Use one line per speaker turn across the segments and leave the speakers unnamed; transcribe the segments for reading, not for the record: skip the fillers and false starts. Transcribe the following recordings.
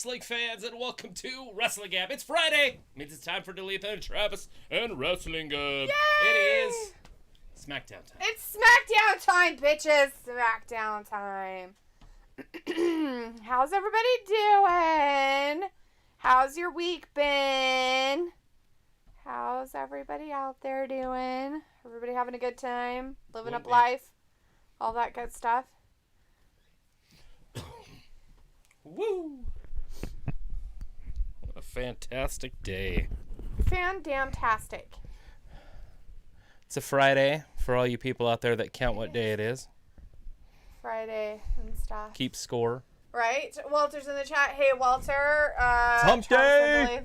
wrestling fans, and welcome to Wrestling Gab. It's Friday. It means it's time for Dalethea and Travis and Wrestling Gab.
Yay!
It is Smackdown time.
It's Smackdown time, bitches. Smackdown time. How's everybody doing? How's your week been? How's everybody out there doing? Everybody having a good time? Living up life? All that good stuff?
Woo! What a fantastic day.
Fan-damn-tastic.
It's a Friday for all you people out there that count what day it is.
Friday and stuff.
Keep score.
Right? Walter's in the chat. Hey, Walter.
Hump day!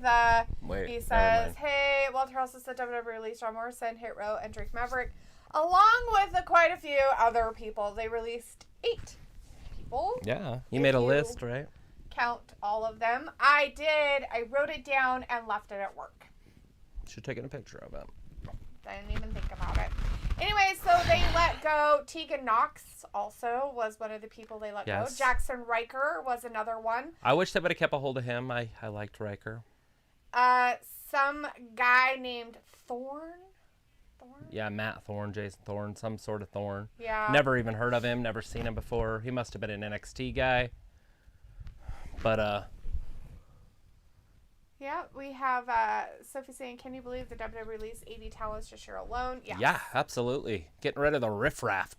Wait, he says, hey, Walter also said WWE released John Morrison, Hit Row, and Drake Maverick, along with quite a few other people. They released 8 people.
Yeah, you made a list, right?
Count all of them. I did. I wrote it down and left it at work.
Should have taken a picture of it.
I didn't even think about it. Anyway, so they let go. Tegan Knox also was one of the people they let go. Jackson Riker was another one.
I wish they would have kept a hold of him. I liked Riker.
Some guy named Thorne.
Yeah, Matt Thorne, Jason Thorne, some sort of Thorne.
Yeah.
Never even heard of him, never seen him before. He must have been an NXT guy. But,
yeah, we have Sophie saying, can you believe the WWE released 80 talents to share alone? Yes.
Yeah, absolutely. Getting rid of the riffraff.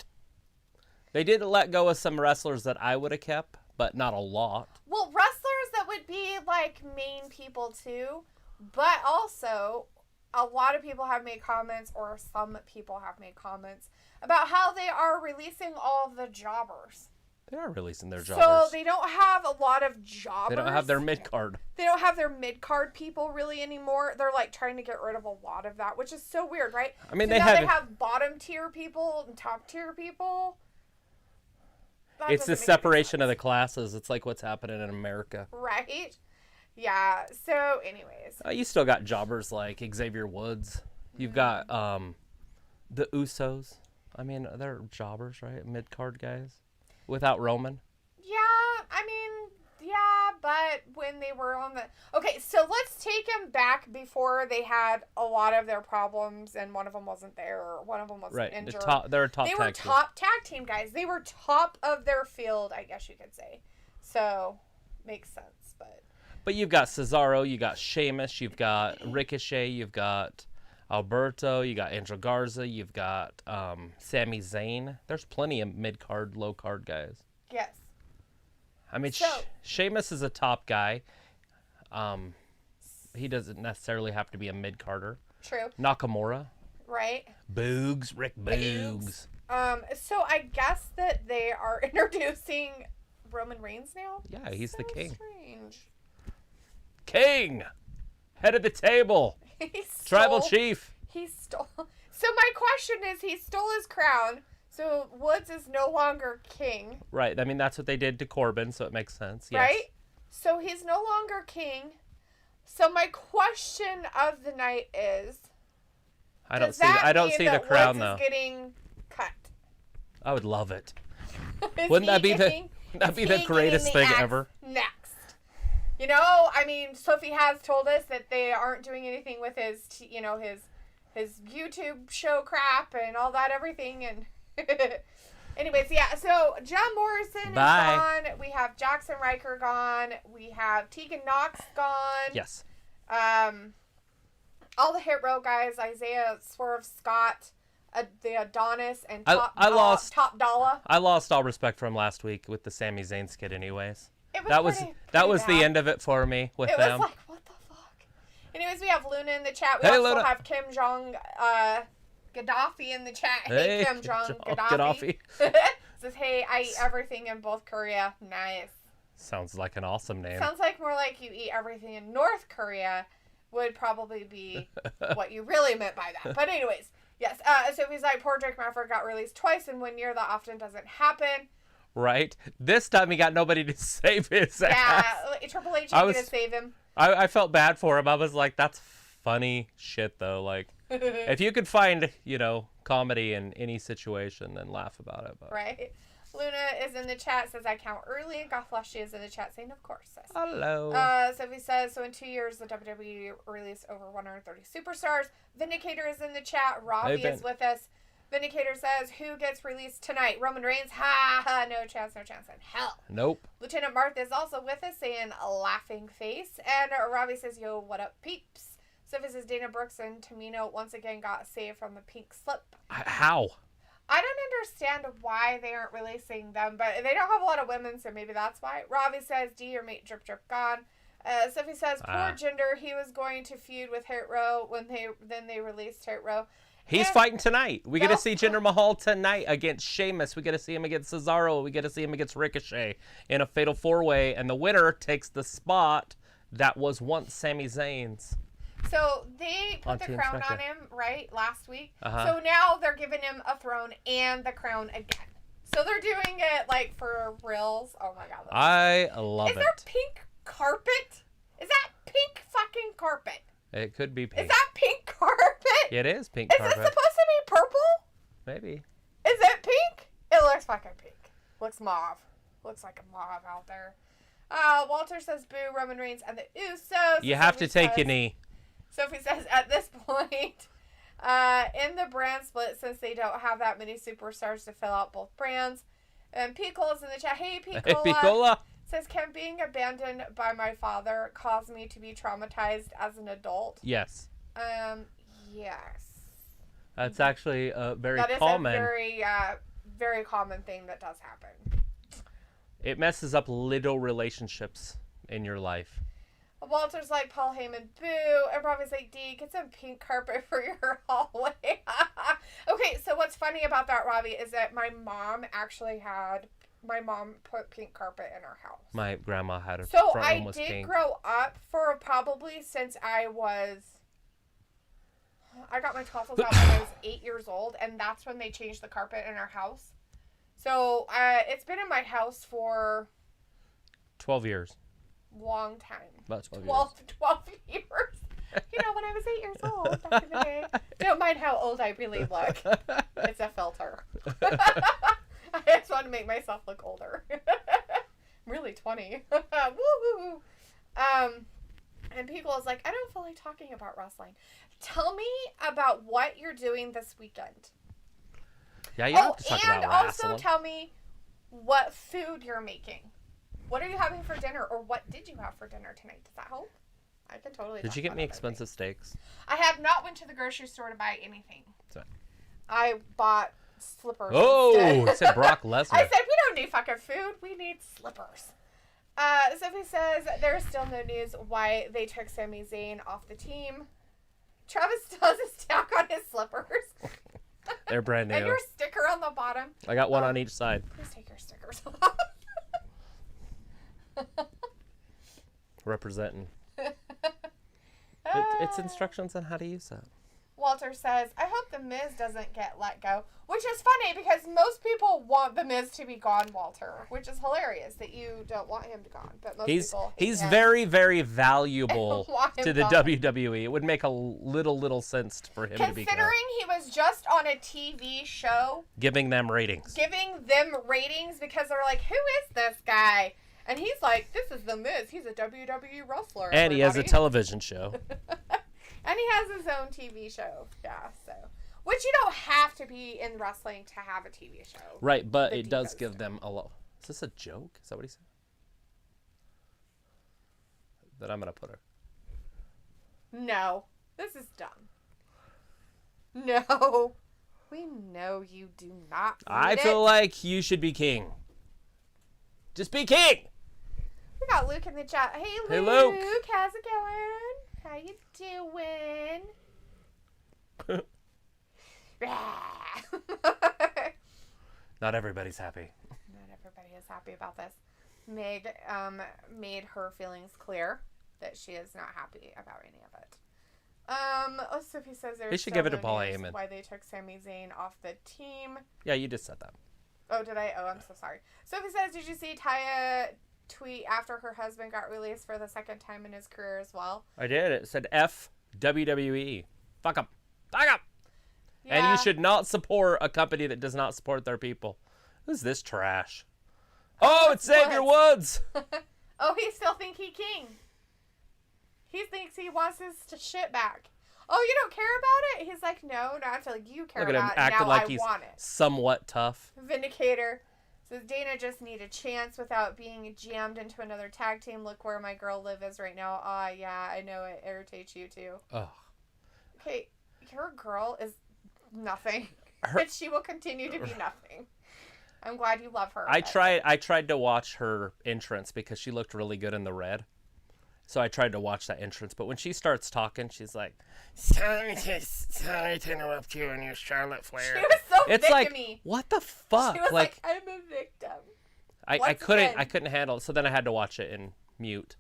They did let go of some wrestlers that I would have kept, but not a lot.
Well, wrestlers that would be, like, main people, too. But also, a lot of people have made comments, or some people have made comments, about how they are releasing all of the jobbers.
They are releasing their jobbers.
So they don't have a lot of jobbers.
They don't have their mid-card.
They don't have their mid-card people really anymore. They're like trying to get rid of a lot of that, which is so weird, right?
I mean,
so
they
have bottom-tier people and top-tier people.
It's the separation of the classes. It's like what's happening in America.
Right? Yeah. So anyways.
You still got jobbers like Xavier Woods. You've got the Usos. I mean, they're jobbers, right? Mid-card guys. Without Roman?
Yeah, I mean, yeah, but when they were on the... Okay, so let's take them back before they had a lot of their problems and one of them wasn't there or one of them wasn't injured.
They're a top tag team.
They were top tag team guys. They were top of their field, I guess you could say. So, makes sense, but...
But you've got Cesaro, you got Sheamus, you've got Ricochet, you've got Alberto, you got Angel Garza, you've got Sami Zayn. There's plenty of mid-card, low-card guys.
Yes.
I mean, Sheamus is a top guy. He doesn't necessarily have to be a mid-carder.
True.
Nakamura.
Right.
Rick Boogs.
So I guess that they are introducing Roman Reigns now?
Yeah, he's the king.
Strange.
King! Head of the table. Tribal chief.
He stole. So my question is, he stole his crown. So Woods is no longer king.
Right. I mean, that's what they did to Corbin, so it makes sense. Yes.
Right. So he's no longer king. So my question of the night is,
I don't see the crown though.
Woods is getting cut.
I would love it. Wouldn't that be the greatest thing ever?
Next. You know, I mean, Sophie has told us that they aren't doing anything with his YouTube show crap and all that, everything. And anyways, yeah, so John Morrison is gone. We have Jackson Riker gone. We have Tegan Knox gone.
Yes.
All the Hit Row guys, Isaiah Swerve Scott, the Adonis, and Top Dollar.
I lost all respect for him last week with the Sami Zayn skit anyways.
That
was the end of it for me with them.
It was like, what the fuck? Anyways, we have Luna in the chat. We also have Kim Jong Gaddafi in the chat. Hey, Kim Jong Gaddafi. Says, hey, I eat everything in both Korea. Nice.
Sounds like an awesome name.
Sounds like more like you eat everything in North Korea would probably be what you really meant by that. But anyways, yes. Sophie's like, poor Drake Maverick got released twice in 1 year. That often doesn't happen.
Right? This time he got nobody to save his ass.
Yeah, Triple H ain't gonna save him.
I felt bad for him. I was like, that's funny shit, though. Like, if you could find, comedy in any situation, then laugh about it. But.
Right. Luna is in the chat, says, I count early. And Gothflashy is in the chat saying, of course, sis.
Hello.
Sophie says, so in 2 years, the WWE released over 130 superstars. Vindicator is in the chat. Robbie is with us. Vindicator says, who gets released tonight? Roman Reigns? Ha ha, no chance in hell.
Nope.
Lieutenant Martha is also with us saying, laughing face. And Robbie says, yo, what up, peeps? Sophie says, Dana Brooks and Tamino once again got saved from the pink slip.
How?
I don't understand why they aren't releasing them, but they don't have a lot of women, so maybe that's why. Robbie says, D, your mate Drip Drip gone. Sophie says, poor Jinder, he was going to feud with Hurt Row when they released Hurt Row.
He's fighting tonight. We get to see Jinder Mahal tonight against Sheamus. We get to see him against Cesaro. We get to see him against Ricochet in a fatal four-way, and the winner takes the spot that was once Sami Zayn's.
So they put the crown on him, right, last week.
Uh-huh.
So now they're giving him a throne and the crown again. So they're doing it, like, for reals. Oh, my God.
I love it.
Is there pink carpet? Is that pink fucking carpet?
It could be pink.
Is that pink carpet?
It is pink carpet.
Is it supposed to be purple?
Maybe.
Is it pink? It looks fucking pink. Looks mauve. Looks like a mauve out there. Walter says, boo, Roman Reigns and the Usos.
You have to take your knee.
Sophie says, at this point, in the brand split, since they don't have that many superstars to fill out both brands. And Piccola's in the chat. Hey, Piccola.
Hey, Piccola.
Says, can being abandoned by my father cause me to be traumatized as an adult?
Yes.
Yes.
That's actually very
that is
common.
a very, very common thing that does happen.
It messes up little relationships in your life.
Walter's like, Paul Heyman, boo. And Robbie's like, D, get some pink carpet for your hallway. Okay, so what's funny about that, Robbie, is that my mom put pink carpet in our house.
My grandma had a
so
front room was
I did
pink.
grow up for probably since I got my tonsils out when I was 8 years old, and that's when they changed the carpet in our house. So it's been in my house for
12 years.
Long time.
About 12
years. You know, when I was 8 years old back in the day. Don't mind how old I really look. It's a filter. I just want to make myself look older. I'm really 20. Woo-hoo. And people is like, I don't feel like talking about wrestling. Tell me about what you're doing this weekend.
Yeah, you have to talk about wrestling.
And also tell me what food you're making. What are you having for dinner, or what did you have for dinner tonight? Does that help? I can totally.
Did you get me expensive steaks?
I have not went to the grocery store to buy anything.
Sorry.
I bought slippers.
Oh, it said Brock Lesnar.
I said we don't need fucking food. We need slippers. Sophie says there's still no news why they took Sami Zayn off the team. Travis still has a stack on his slippers.
They're brand new.
And your sticker on the bottom.
I got one on each side.
Please take your stickers off.
Representing. It's instructions on how to use that.
Walter says, I hope The Miz doesn't get let go. Which is funny because most people want The Miz to be gone, Walter. Which is hilarious that you don't want him to gone. But most people
he's very, very valuable to the
gone.
WWE. It would make a little sense for him to be gone.
Considering he was just on a TV show.
Giving them ratings.
Because they're like, who is this guy? And he's like, this is The Miz. He's a WWE wrestler.
And he has a television show.
And he has his own TV show. Yeah, so. Which you don't have to be in wrestling to have a TV show.
Right, but it does give them a lot. Is this a joke? Is that what he said? That I'm going to put her.
No. This is dumb. No. We know you do not need
I feel like you should be king. Just be king!
We got Luke in the chat. Hey, Luke.
Hey, Luke.
How's it going? How you doing?
Not everybody's happy.
Not everybody is happy about this. Meg made her feelings clear that she is not happy about any of it. Sophie says there's
They should give it to Paul
news
Heyman.
why they took Sami Zayn off the team.
Yeah, you just said that.
Oh, did I? Oh, I'm so sorry. Sophie says, did you see Taya tweet after her husband got released for the second time in his career as well?
I did. It said F WWE. Fuck them. Fuck them.
Yeah.
And you should not support a company that does not support their people. Who's this trash? Oh, it's Xavier Woods.
Oh, he still think he king. He thinks he wants his shit back. Oh, you don't care about it? He's like, no, not until you care
Look at him
about it.
acting
Now
like
I
he's
want it.
somewhat tough.
Vindicator says, Dana just need a chance without being jammed into another tag team. Look where my girl Liv is right now. Yeah, I know it irritates you too.
Ugh.
Okay, your girl is nothing.
Her-
And she will continue to be nothing. I'm glad you love her.
I tried to watch her entrance because she looked really good in the red. So I tried to watch that entrance, but when she starts talking, she's like, sorry to interrupt you and your Charlotte Flair.
She was so
It's
victim-y.
like, what the fuck?
She was like, I'm a victim.
I couldn't handle it, so then I had to watch it in mute,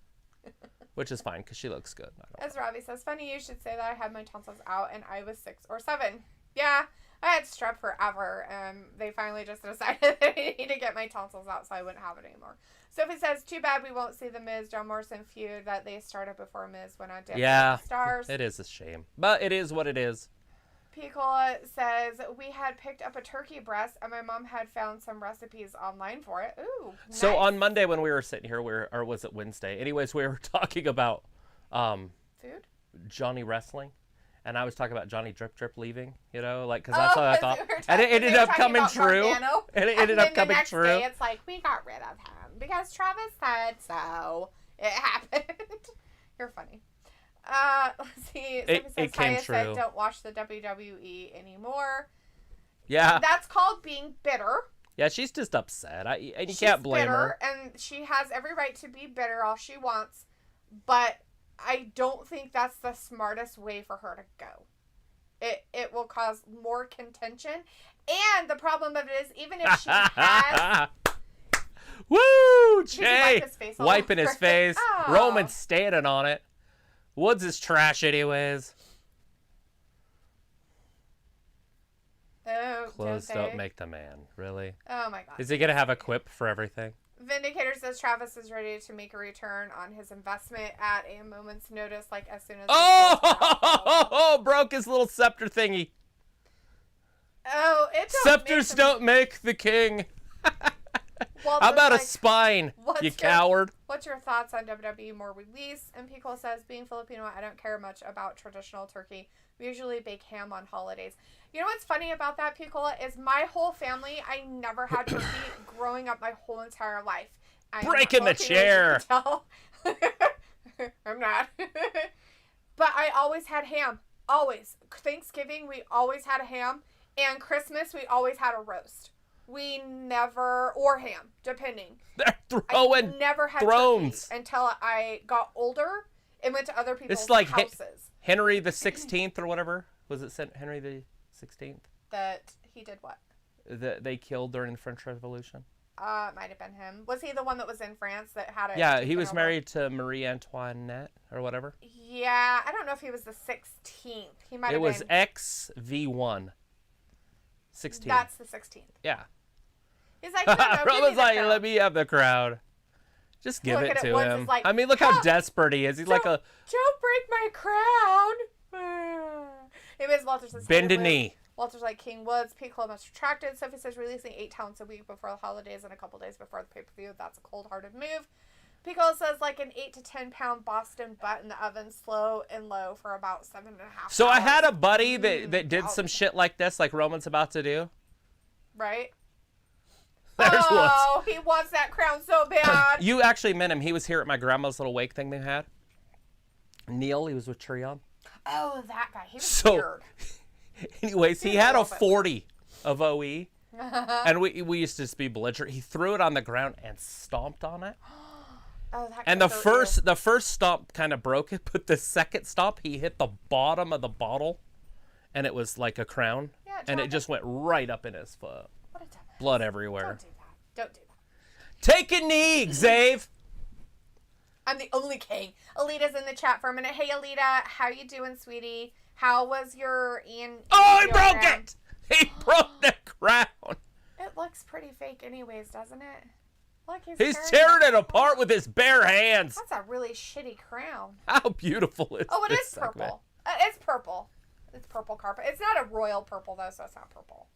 which is fine because she looks good.
As Robbie says, funny you should say that. I had my tonsils out and I was 6 or 7. Yeah, I had strep forever, and they finally just decided that I need to get my tonsils out so I wouldn't have it anymore. Sophie says, too bad we won't see the Miz John Morrison feud that they started before Miz went on WWE Stars.
It is a shame, but it is what it is.
Picola says, we had picked up a turkey breast and my mom had found some recipes online for it. Ooh, nice.
So on Monday when we were sitting here, or was it Wednesday? Anyways, we were talking about
food?
Johnny wrestling. And I was talking about Johnny Drip Drip leaving, because that's what I thought.
And
it ended up coming true.
And it ended up coming true. Day, it's like, we got rid of him because Travis said so. It happened. You're funny. Let's see.
It came true.
Said, don't watch the WWE anymore.
Yeah.
That's called being bitter.
Yeah, she's just upset. And you can't blame her.
And she has every right to be bitter all she wants. But I don't think that's the smartest way for her to go. It will cause more contention. And the problem of it is, even if she has...
Woo! Jay!
Wiping his face.
Oh. Roman's standing on it. Woods is trash anyways.
Oh,
Clothes don't make the man. Really?
Oh my god.
Is he going to have a quip for everything?
Vindicator says Travis is ready to make a return on his investment at a moment's notice, like as soon as...
Oh! Broke his little scepter thingy.
Oh,
Scepters don't make the king. Well, how about a spine, you coward?
What's your thoughts on WWE more release? And Pico says, being Filipino, I don't care much about traditional turkey. We usually bake ham on holidays. You know what's funny about that, Piccola, is my whole family, I never had turkey growing up my whole entire life.
Breaking the chair.
I'm not. But I always had ham. Always. Thanksgiving, we always had a ham. And Christmas, we always had a roast. We never, or ham, depending.
They're throwing
I never had
thrones
until I got older and went to other people's
it's like
houses.
Henry the 16th or whatever. Was it Henry the 16th?
That he did what?
That they killed during the French Revolution?
Might have been him. Was he the one that was in France that had it?
Yeah, he was married to Marie Antoinette or whatever.
Yeah, I don't know if he was the 16th. He might have been.
It was XV1. 16.
That's the 16th.
Yeah.
He's like, no,
Roman's like, let me have the crowd. Just give it to him.
Like,
I mean, look how desperate he is. He's like a...
Don't break my crown. Anyways, Walter says...
Bend a knee.
Walter's like, King Woods, Pete Club most retracted. Sophie says, releasing 8 talents a week before the holidays and a couple days before the pay-per-view. That's a cold-hearted move. Pico says, like an 8 to 10 pound Boston butt in the oven, slow and low for about 7.5 hours.
So I had a buddy that did some shit like this, like Roman's about to do.
Right?
There's
Woods. He wants that crown so bad.
You actually met him. He was here at my grandma's little wake thing they had. Neil, he was with Trion.
Oh, that guy. He was weird.
Anyways, he had a 40 of OE. And we used to just be belligerent. He threw it on the ground and stomped on it.
Oh, that
and the first stomp kind of broke it, but the second stomp, he hit the bottom of the bottle, and it was like a crown, and it just went right up in his foot.
What a dumbass.
Blood everywhere.
Don't do that.
Take a knee, Xav.
I'm the only king. Alita's in the chat for a minute. Hey, Alita, how you doing, sweetie? How was your
Oh, he broke it! He broke the crown.
It looks pretty fake anyways, doesn't it? Look,
he's tearing it apart with his bare hands.
That's a really shitty crown.
How beautiful is
Oh, it
this
is purple.
segment?
It's purple. It's purple carpet. It's not a royal purple, though, so it's not purple.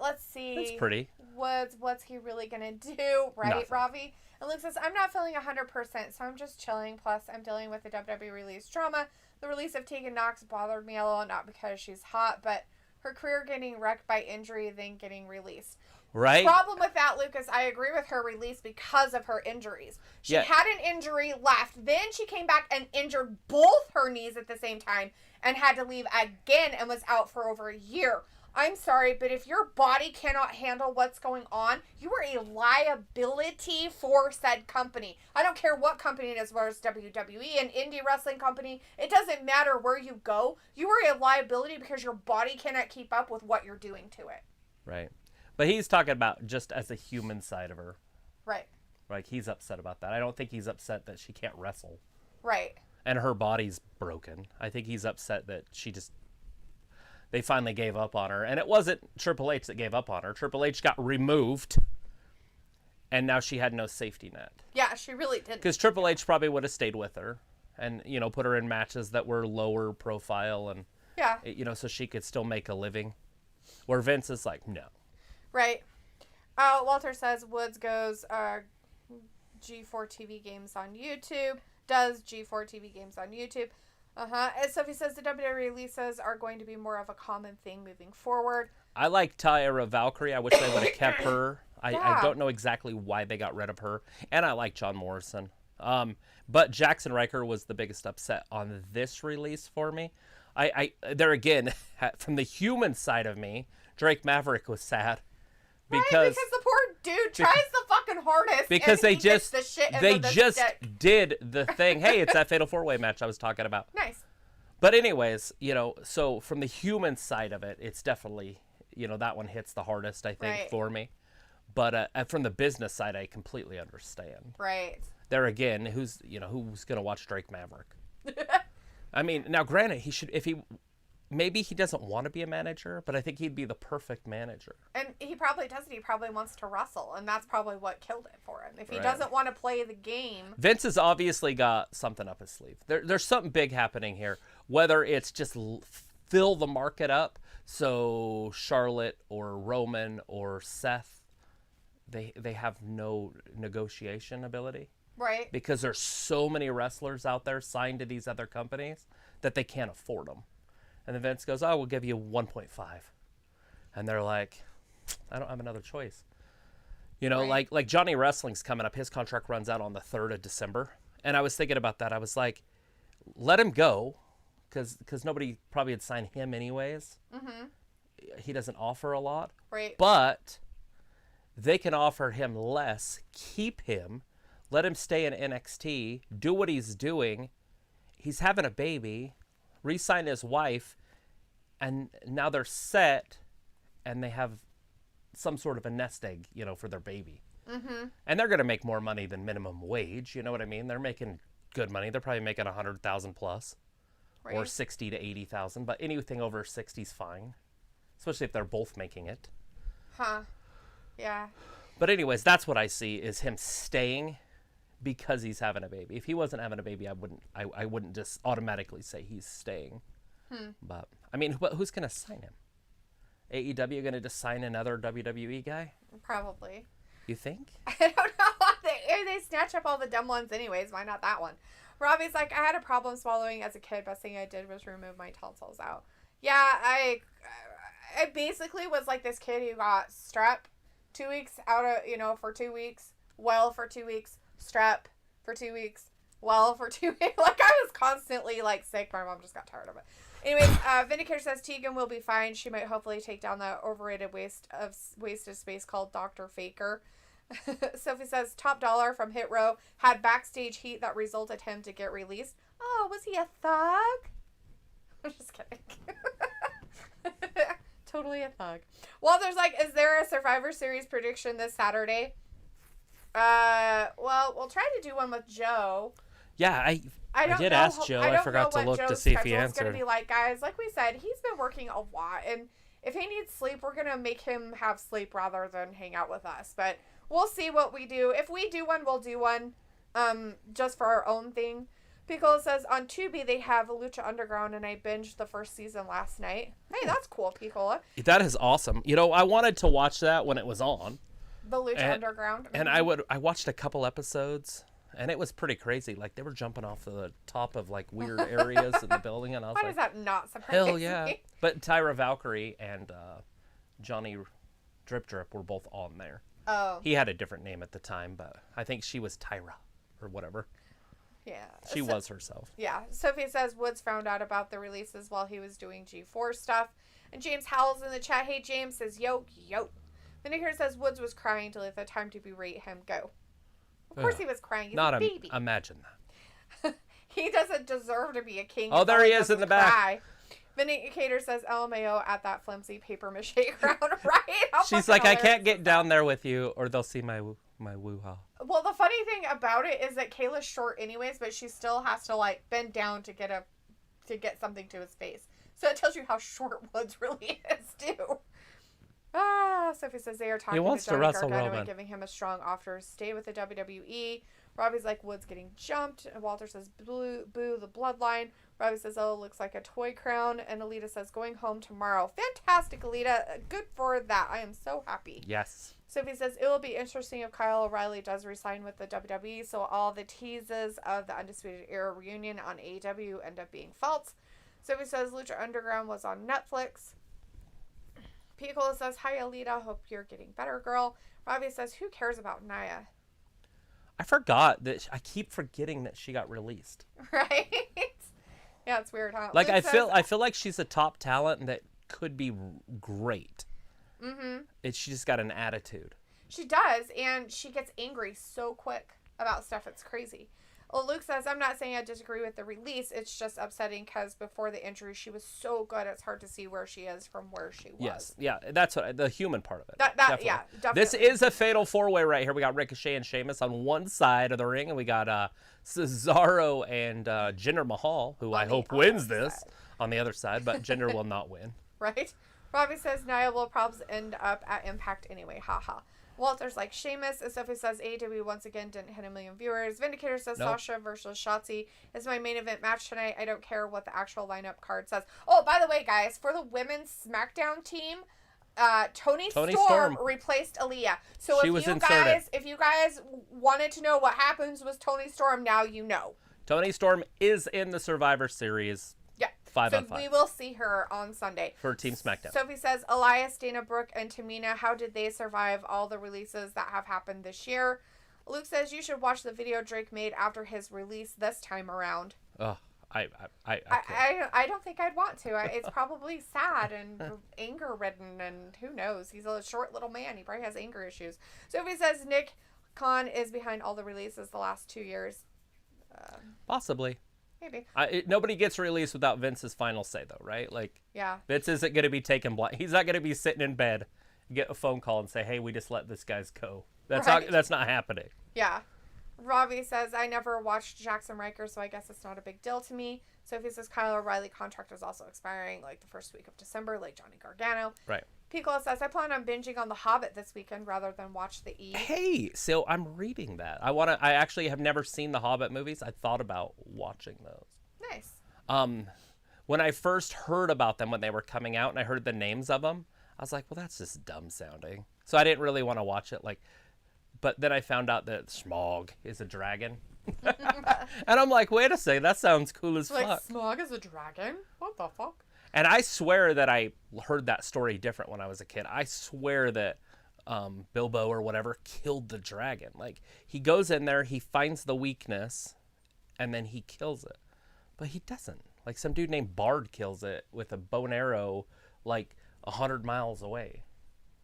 Let's see.
That's pretty.
Woods. What's he really going to do? Right,
Nothing.
Ravi? And Luke says, I'm not feeling 100%, so I'm just chilling. Plus, I'm dealing with the WWE release trauma. The release of Tegan Knox bothered me a little, not because she's hot, but her career getting wrecked by injury, then getting released.
Right?
Problem with that, Lucas, I agree with her release because of her injuries. She had an injury left. Then she came back and injured both her knees at the same time and had to leave again and was out for over a year. I'm sorry, but if your body cannot handle what's going on, you are a liability for said company. I don't care what company it is, whether it's WWE, an indie wrestling company. It doesn't matter where you go. You are a liability because your body cannot keep up with what you're doing to it.
Right. But he's talking about just as a human side of her.
Right.
Like, he's upset about that. I don't think he's upset that she can't wrestle.
Right.
And her body's broken. I think he's upset that they finally gave up on her. And it wasn't Triple H that gave up on her. Triple H got removed, and now she had no safety net.
Yeah, she really didn't.
Because Triple H probably would have stayed with her and, put her in matches that were lower profile and, so she could still make a living. Where Vince is like, no.
Right. Walter says Woods goes G4 TV games on YouTube. Does G4 TV games on YouTube. And Sophie says the WWE releases are going to be more of a common thing moving forward.
I like Tyra Valkyrie. I wish they would have kept her. I don't know exactly why they got rid of her. And I like John Morrison. But Jackson Riker was the biggest upset on this release for me. There again, from the human side of me, Drake Maverick was sad. Because
the poor dude tries the fucking hardest.
Because
and
they just
stick.
did the thing. Hey, it's that Fatal 4-Way match I was talking about.
Nice.
But anyways, so from the human side of it, it's definitely, that one hits the hardest, I think, for me. But from the business side, I completely understand.
Right.
There again, who's going to watch Drake Maverick? I mean, now granted, maybe he doesn't want to be a manager, but I think he'd be the perfect manager.
And he probably doesn't. He probably wants to wrestle, and that's probably what killed it for him. If he doesn't want to play the game.
Vince has obviously got something up his sleeve. There's something big happening here. Whether it's just fill the market up, so Charlotte or Roman or Seth, they have no negotiation ability.
Right.
Because there's so many wrestlers out there signed to these other companies that they can't afford them. And then Vince goes, we'll give you 1.5. And they're like, I don't have another choice. Like Johnny Wrestling's coming up. His contract runs out on the 3rd of December. And I was thinking about that. I was like, let him go. Because nobody probably would sign him anyways. Mm-hmm. He doesn't offer a lot.
Right.
But they can offer him less, keep him, let him stay in NXT, do what he's doing. He's having a baby. Re-sign his wife, and now they're set, and they have some sort of a nest egg, for their baby. Mm-hmm. And they're going to make more money than minimum wage. You know what I mean? They're making good money. They're probably making 100,000 plus, or 60 to 80,000. But anything over 60 is fine, especially if they're both making it.
Huh? Yeah.
But anyways, that's what I see is him staying. Because he's having a baby. If he wasn't having a baby, I wouldn't just automatically say he's staying. But I mean, who's gonna sign him? AEW gonna just sign another WWE guy?
Probably.
You think?
I don't know. They snatch up all the dumb ones anyways. Why not that one? Robbie's like, I had a problem swallowing as a kid. Best thing I did was remove my tonsils out. Yeah, I basically was like this kid who got strep 2 weeks out of for 2 weeks, well for 2 weeks. Strep for 2 weeks, well for 2 weeks. Like, I was constantly, sick. My mom just got tired of it. Anyways, Vindicator says Tegan will be fine. She might hopefully take down the overrated waste of space called Dr. Faker. Sophie says, top dollar from Hit Row had backstage heat that resulted him to get released. Oh, was he a thug? I'm just kidding. Totally a thug. Walter's like, is there a Survivor Series prediction this Saturday? Well, we'll try to do one with Joe.
Yeah, I did ask Joe. I forgot to look to see if he answered. It's going to be
like, guys. Like we said, he's been working a lot, and if he needs sleep, we're going to make him have sleep rather than hang out with us. But we'll see what we do. If we do one, we'll do one, just for our own thing. Piccolo says on Tubi they have Lucha Underground, and I binged the first season last night. Hey, that's cool, Piccolo.
That is awesome. I wanted to watch that when it was on.
The Lucha Underground.
And I watched a couple episodes, and it was pretty crazy. Like, they were jumping off the top of, like, weird areas in the building, and I was
Why
like,
does that not surprise
hell yeah.
me?
But Tyra Valkyrie and Johnny Drip Drip were both on there.
Oh.
He had a different name at the time, but I think she was Tyra or whatever.
Yeah.
She was herself.
Yeah. Sophie says Woods found out about the releases while he was doing G4 stuff. And James howls in the chat. Hey, James says, yo. Vinegar says Woods was crying till the time to berate him. Go. Of course he was crying. He's a baby.
Imagine that.
He doesn't deserve to be a king.
Oh, there he is in the back.
Vindicator says LMAO at that flimsy paper mache crown, right?
She's like, I can't get down there with you, or they'll see my woo-ha.
Well, the funny thing about it is that Kayla's short anyways, but she still has to like bend down to get something to his face. So it tells you how short Woods really is too. Sophie says they are talking to Johnny Gargano and giving him a strong offer to stay with the WWE. Robbie's like, Woods getting jumped. And Walter says, boo the bloodline. Robbie says, oh, looks like a toy crown. And Alita says, going home tomorrow. Fantastic, Alita. Good for that. I am so happy.
Yes.
Sophie says, it will be interesting if Kyle O'Reilly does resign with the WWE, so all the teases of the Undisputed Era reunion on AEW end up being false. Sophie says, Lucha Underground was on Netflix. Piccolo says, hi, Alita. Hope you're getting better, girl. Robbie says, who cares about Nia?
I forgot that. I keep forgetting that she got released.
Right? Yeah, it's weird, huh?
Like, I feel like she's a top talent that could be great. Mm-hmm. She just got an attitude.
She does, and she gets angry so quick about stuff. It's crazy. Well, Luke says, I'm not saying I disagree with the release. It's just upsetting because before the injury, she was so good. It's hard to see where she is from where she was.
Yes. Yeah. That's the human part of it.
Definitely. Yeah, definitely.
This is a fatal four-way right here. We got Ricochet and Sheamus on one side of the ring, and we got Cesaro and Jinder Mahal, who I hope wins this on the other side, but Jinder will not win.
Right? Robbie says Nia will probably end up at Impact anyway. Haha. Walter's like Sheamus, and Sophie says AEW once again didn't hit 1 million viewers. Vindicator says Sasha versus Shotzi is my main event match tonight. I don't care what the actual lineup card says. Oh, by the way, guys, for the women's SmackDown team, Toni Storm replaced Aaliyah. So if you guys wanted to know what happens with Toni Storm, now you know.
Toni Storm is in the Survivor Series. 5-on-5.
We will see her on Sunday.
For Team SmackDown.
Sophie says, Elias, Dana Brooke, and Tamina, how did they survive all the releases that have happened this year? Luke says, you should watch the video Drake made after his release this time around.
Ugh, I
don't think I'd want to. It's probably sad and anger-ridden, and who knows? He's a short little man. He probably has anger issues. Sophie says, Nick Khan is behind all the releases the last 2 years.
Possibly.
Maybe.
Nobody gets released without Vince's final say, though, right? Like,
yeah.
Vince isn't going to be taken blind. He's not going to be sitting in bed, get a phone call, and say, "Hey, we just let this guy's go." That's not happening.
Yeah. Robbie says, I never watched Jackson Riker, so I guess it's not a big deal to me. Sophie says Kyle O'Reilly contract is also expiring like the first week of December, like Johnny Gargano.
Right.
Piccolo says, I plan on binging on The Hobbit this weekend rather than watch the E.
Hey, so I'm reading that. I actually have never seen the Hobbit movies. I thought about watching those.
Nice.
When I first heard about them when they were coming out and I heard the names of them, I was like, well, that's just dumb sounding. So I didn't really want to watch it. But then I found out that Smaug is a dragon. And I'm like, wait a second, that sounds cool as fuck.
Like, Smaug is a dragon? What the fuck?
And I swear that I heard that story different when I was a kid. I swear that Bilbo or whatever killed the dragon. Like, he goes in there, he finds the weakness, and then he kills it. But he doesn't. Like, some dude named Bard kills it with a bow and arrow, like, 100 miles away.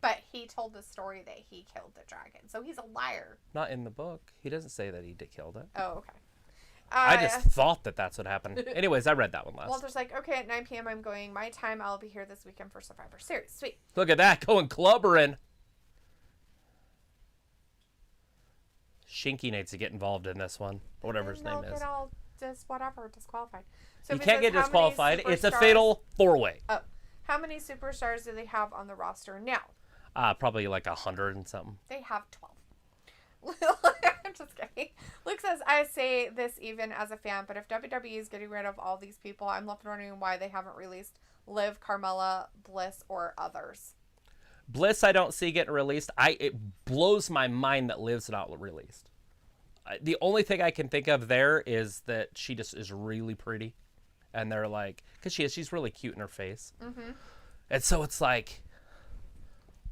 But he told the story that he killed the dragon. So he's a liar.
Not in the book. He doesn't say that he killed it.
Oh, okay.
I just thought that that's what happened. Anyways, I read that one last.
Walter's like, okay, at 9 p.m. I'm going my time. I'll be here this weekend for Survivor Series. Sweet.
Look at that, going clubbering. Shinky needs to get involved in this one, or whatever his name is.
Disqualified.
So you can't get disqualified. It's a fatal four-way.
Oh, how many superstars do they have on the roster now?
Probably like 100 and something.
They have 12. I'm just kidding. Luke says, I say this even as a fan, but if WWE is getting rid of all these people, I'm left wondering why they haven't released Liv, Carmella, Bliss, or others.
Bliss, I don't see getting released. It blows my mind that Liv's not released. The only thing I can think of there is that she just is really pretty. And they're like, because she's really cute in her face. Mm-hmm. And so it's like,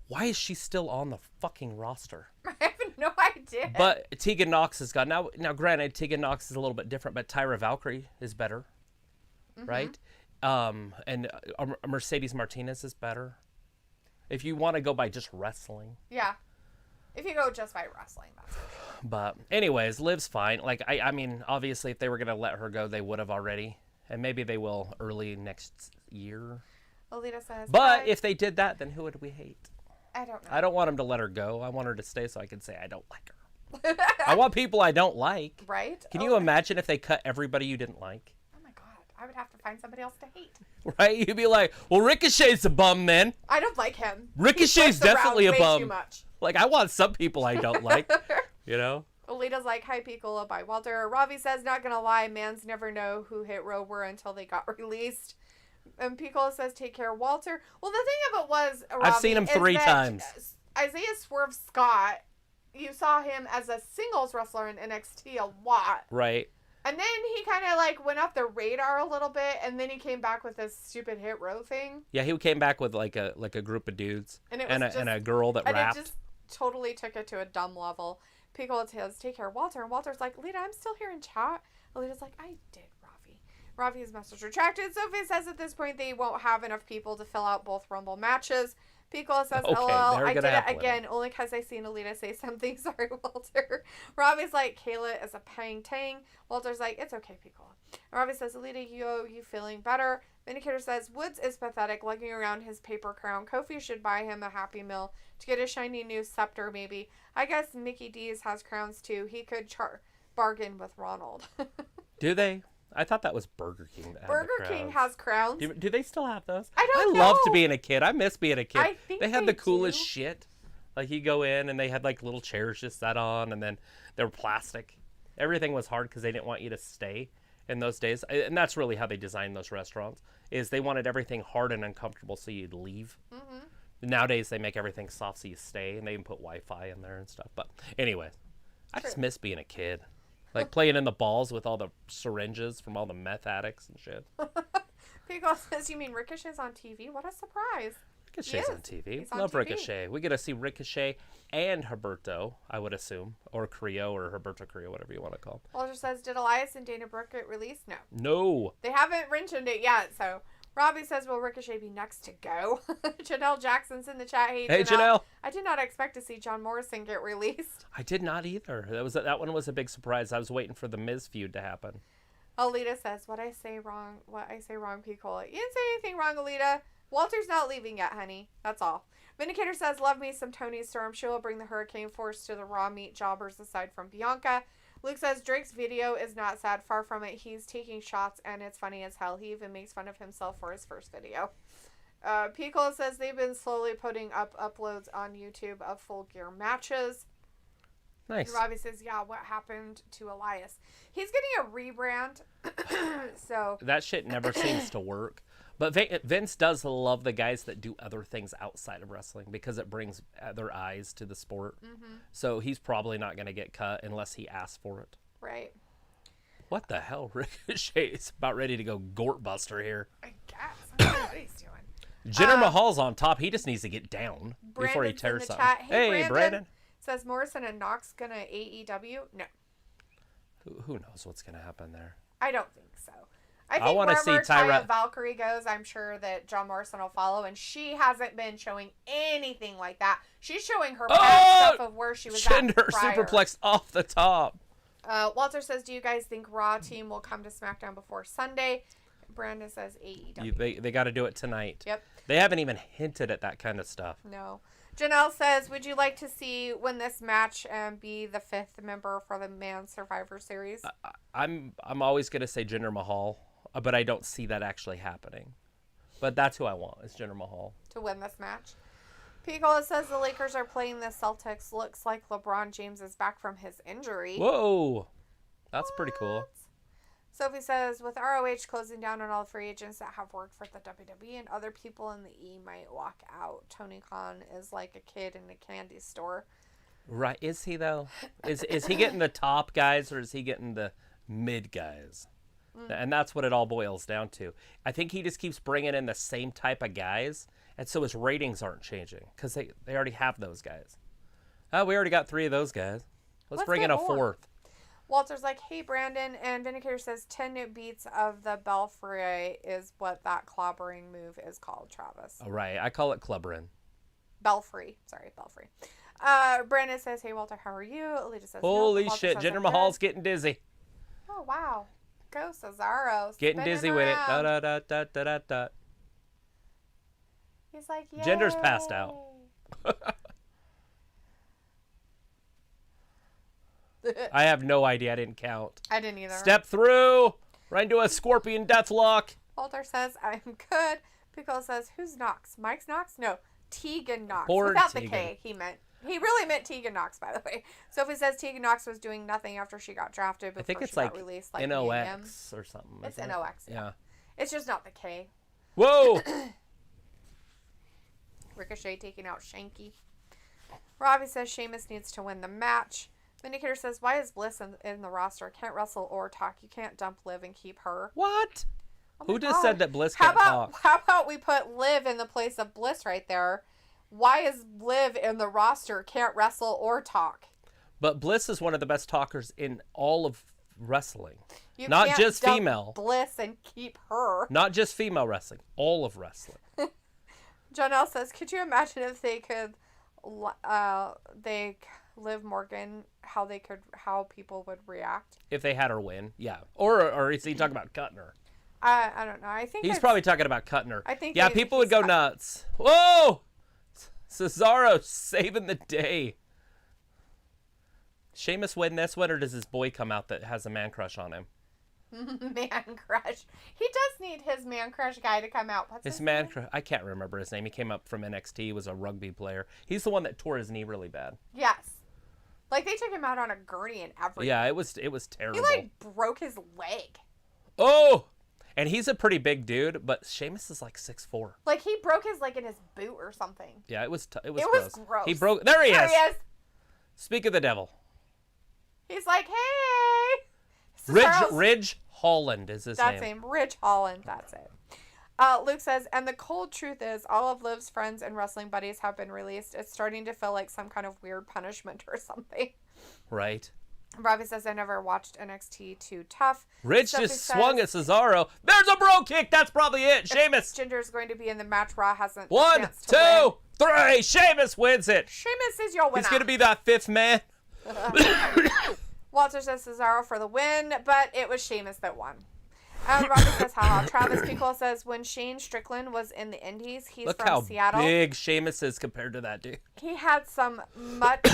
why is she still on the fucking roster?
I have no idea.
But Tegan Nox is gone. Now, granted, Tegan Nox is a little bit different, but Tyra Valkyrie is better, right? And Mercedes Martinez is better. If you want to go by just wrestling.
Yeah. If you go just by wrestling, that's okay.
But anyways, Liv's fine. Like, I mean, obviously, if they were going to let her go, they would have already. And maybe they will early next year.
Alita says,
but
hi.
If they did that, then who would we hate?
I don't know.
I don't want them to let her go. I want her to stay so I can say I don't like her. I want people I don't like.
Right?
Can you imagine if they cut everybody you didn't like?
Oh my god. I would have to find somebody else to hate.
Right? You'd be like, well, Ricochet's a bum, man.
I don't like him.
Ricochet's definitely a bum.
Too much.
Like, I want some people I don't like. You know?
Alita's like, hi, Piccolo, by Walter. Ravi says, not gonna lie, mans never know who Hit Row were until they got released. And Piccolo says, take care, Walter. Well, the thing of it was, Ravi,
I've seen him 3 times.
Isaiah Swerve Scott, you saw him as a singles wrestler in NXT a lot.
Right.
And then he kind of like went off the radar a little bit, and then he came back with this stupid Hit Row thing.
Yeah, he came back with like a group of dudes and a girl that rapped.
It just totally took it to a dumb level. Piccolo says, take care, Walter. And Walter's like, Alita, I'm still here in chat. Alita's like, I did, Ravi. Ravi's message retracted. Sophie says at this point they won't have enough people to fill out both Rumble matches. Piccolo says,
okay,
LOL, I did it again,
plenty.
only because I seen Alita say something. Sorry, Walter. Ravi's like, Kayla is a pang tang. Walter's like, it's okay, Piccolo. And Ravi says, Alita, you feeling better? Vindicator says, Woods is pathetic, lugging around his paper crown. Kofi should buy him a Happy Meal to get a shiny new scepter, maybe. I guess Mickey D's has crowns, too. He could bargain with Ronald.
Do they? I thought that was Burger King. That
Burger King has crowns.
Do they still have those?
I don't know.
I loved being a kid. I miss being a kid.
I think
they had the coolest
do.
shit. Like, you go in and they had like little chairs just set on, and then they were plastic. Everything was hard because they didn't want you to stay in those days. And that's really how they designed those restaurants, is they wanted everything hard and uncomfortable so you'd leave. Mm-hmm. Nowadays, they make everything soft so you stay, and they even put Wi-Fi in there and stuff. But anyway, I just miss being a kid. Like playing in the balls with all the syringes from all the meth addicts and shit.
Pico says, you mean Ricochet's on TV? What a surprise.
Ricochet's on TV.
He's on
Love
TV.
Ricochet. We get to see Ricochet and Humberto, I would assume. Or Creo or Humberto Creo, whatever you want to call him.
Walter says, did Elias and Dana Brooke get released? No.
No.
They haven't mentioned it yet, so... Robbie says, will Ricochet be next to go? Janelle Jackson's in the chat. Hey,
Janelle.
I did not expect to see John Morrison get released.
I did not either. That one was a big surprise. I was waiting for the Miz feud to happen.
Alita says, what I say wrong, Picola. You didn't say anything wrong, Alita. Walter's not leaving yet, honey. That's all. Vindicator says, love me some Tony Storm. She will bring the Hurricane Force to the Raw meat jobbers aside from Bianca. Luke says, Drake's video is not sad. Far from it. He's taking shots, and it's funny as hell. He even makes fun of himself for his first video. Piccolo says they've been slowly putting up uploads on YouTube of Full Gear matches.
Nice.
And Robbie says, yeah, what happened to Elias? He's getting a rebrand. So
that shit never seems to work. But Vince does love the guys that do other things outside of wrestling because it brings other eyes to the sport. Mm-hmm. So he's probably not going to get cut unless he asks for it.
Right.
What the hell? Ricochet is about ready to go Gort Buster here.
I guess. I don't know what he's doing.
Jinder Mahal's on top. He just needs to get down before he tears something.
Chat.
Hey, Brandon.
Says Morrison and Knox going to AEW? No.
Who knows what's going to happen there?
I don't think so. I think wherever Taya Valkyrie goes, I'm sure that John Morrison will follow, and she hasn't been showing anything like that. She's showing her past stuff of where she was at prior.
Superplex off the top.
Walter says, do you guys think Raw team will come to SmackDown before Sunday? Brandon says AEW.
They got to do it tonight.
Yep.
They haven't even hinted at that kind of stuff.
No. Janelle says, would you like to see win this match and be the 5th member for the Man's Survivor Series?
I'm always going to say Jinder Mahal, but I don't see that actually happening. But that's who I want, is Jinder Mahal.
To win this match. Picola says the Lakers are playing the Celtics. Looks like LeBron James is back from his injury.
Whoa. That's pretty cool.
Sophie says, with ROH closing down on all free agents that have worked for the WWE and other people in the E might walk out. Tony Khan is like a kid in a candy store.
Right. Is he, though? Is he getting the top guys or is he getting the mid guys? And that's what it all boils down to. I think he just keeps bringing in the same type of guys, and so his ratings aren't changing because they already have those guys. Oh, we already got 3 of those guys. Let's bring in a
get more.
4th.
Walter's like, hey, Brandon. And Vindicator says 10 new beats of the Belfry is what that clobbering move is called, Travis.
All right. I call it clubbering.
Belfry. Sorry, Belfry. Brandon says, hey, Walter, how are you? Alita says,
Holy
no.
shit. Jinder Mahal's getting dizzy.
Oh, wow. Go Cesaro.
Getting dizzy with it. Da, da, da, da, da, da, da.
He's like, yay.
Jinder's passed out. I have no idea. I didn't count.
I didn't either.
Step through. Right into a scorpion deathlock.
Walter says, I'm good. Pickle says, who's Knox? Mike's Knox? No, Tegan Knox.
Poor
Without
Tegan.
the K, he meant. He really meant Tegan Knox, by the way. Sophie says Tegan Knox was doing nothing after she got drafted before
I think it's
she
like
got released. Like
NOX or something.
It's
isn't it?
NOX. Yeah. It's just not the K.
Whoa.
Ricochet taking out Shanky. Robbie says Sheamus needs to win the match. Vindicator says, why is Bliss in the roster? Can't wrestle or talk. You can't dump Liv and keep her.
What?
Oh my
Who just
God.
said that Bliss can't talk?
How about we put Liv in the place of Bliss right there? Why is Liv in the roster? Can't wrestle or talk.
But Bliss is one of the best talkers in all of wrestling.
You
Not
can't
just
dump
female.
Bliss and keep her.
Not just female wrestling. All of wrestling.
Janelle says, could you imagine if they could, Liv Morgan, how people would react?
If they had her win, yeah. Or is he talking about cutting her?
I don't know. I think
He's probably talking about cutting her.
I think
yeah, people would go nuts. Whoa! Cesaro saving the day. Sheamus win this one, or does his boy come out that has a man crush on him?
Man crush. He does need his man crush guy to come out. What's
His
his
man
name?
crush. I can't remember his name. He came up from NXT. He was a rugby player. He's the one that tore his knee really bad.
Yes. Like they took him out on a gurney and everything.
Yeah, it was terrible.
He like broke his leg.
Oh! And he's a pretty big dude, but Sheamus is like 6'4".
Like he broke his leg in his boot or something.
Yeah, it was
It
gross.
was gross.
He broke. There he
There
is.
he is.
Speak of the devil.
He's like, hey. Cesaro's-
Ridge Holland is his
That's
name.
him. Ridge Holland. That's it. Luke says, and the cold truth is, all of Liv's friends and wrestling buddies have been released. It's starting to feel like some kind of weird punishment or something.
Right.
Robbie says, I never watched NXT Too Tough.
Ridge
Sophie
just swung at
says,
Cesaro. There's a bro kick. That's probably it. Sheamus.
Ginger's going to be in the match. Raw hasn't.
1, 2, 3. Sheamus wins it.
Sheamus is your winner.
He's going to be that 5th man.
Walter says Cesaro for the win, but it was Sheamus that won. Robbie says, haha. Travis Pickle says, when Shane Strickland was in the Indies, he's
Look
from
how
Seattle.
big Sheamus is compared to that dude.
He had some much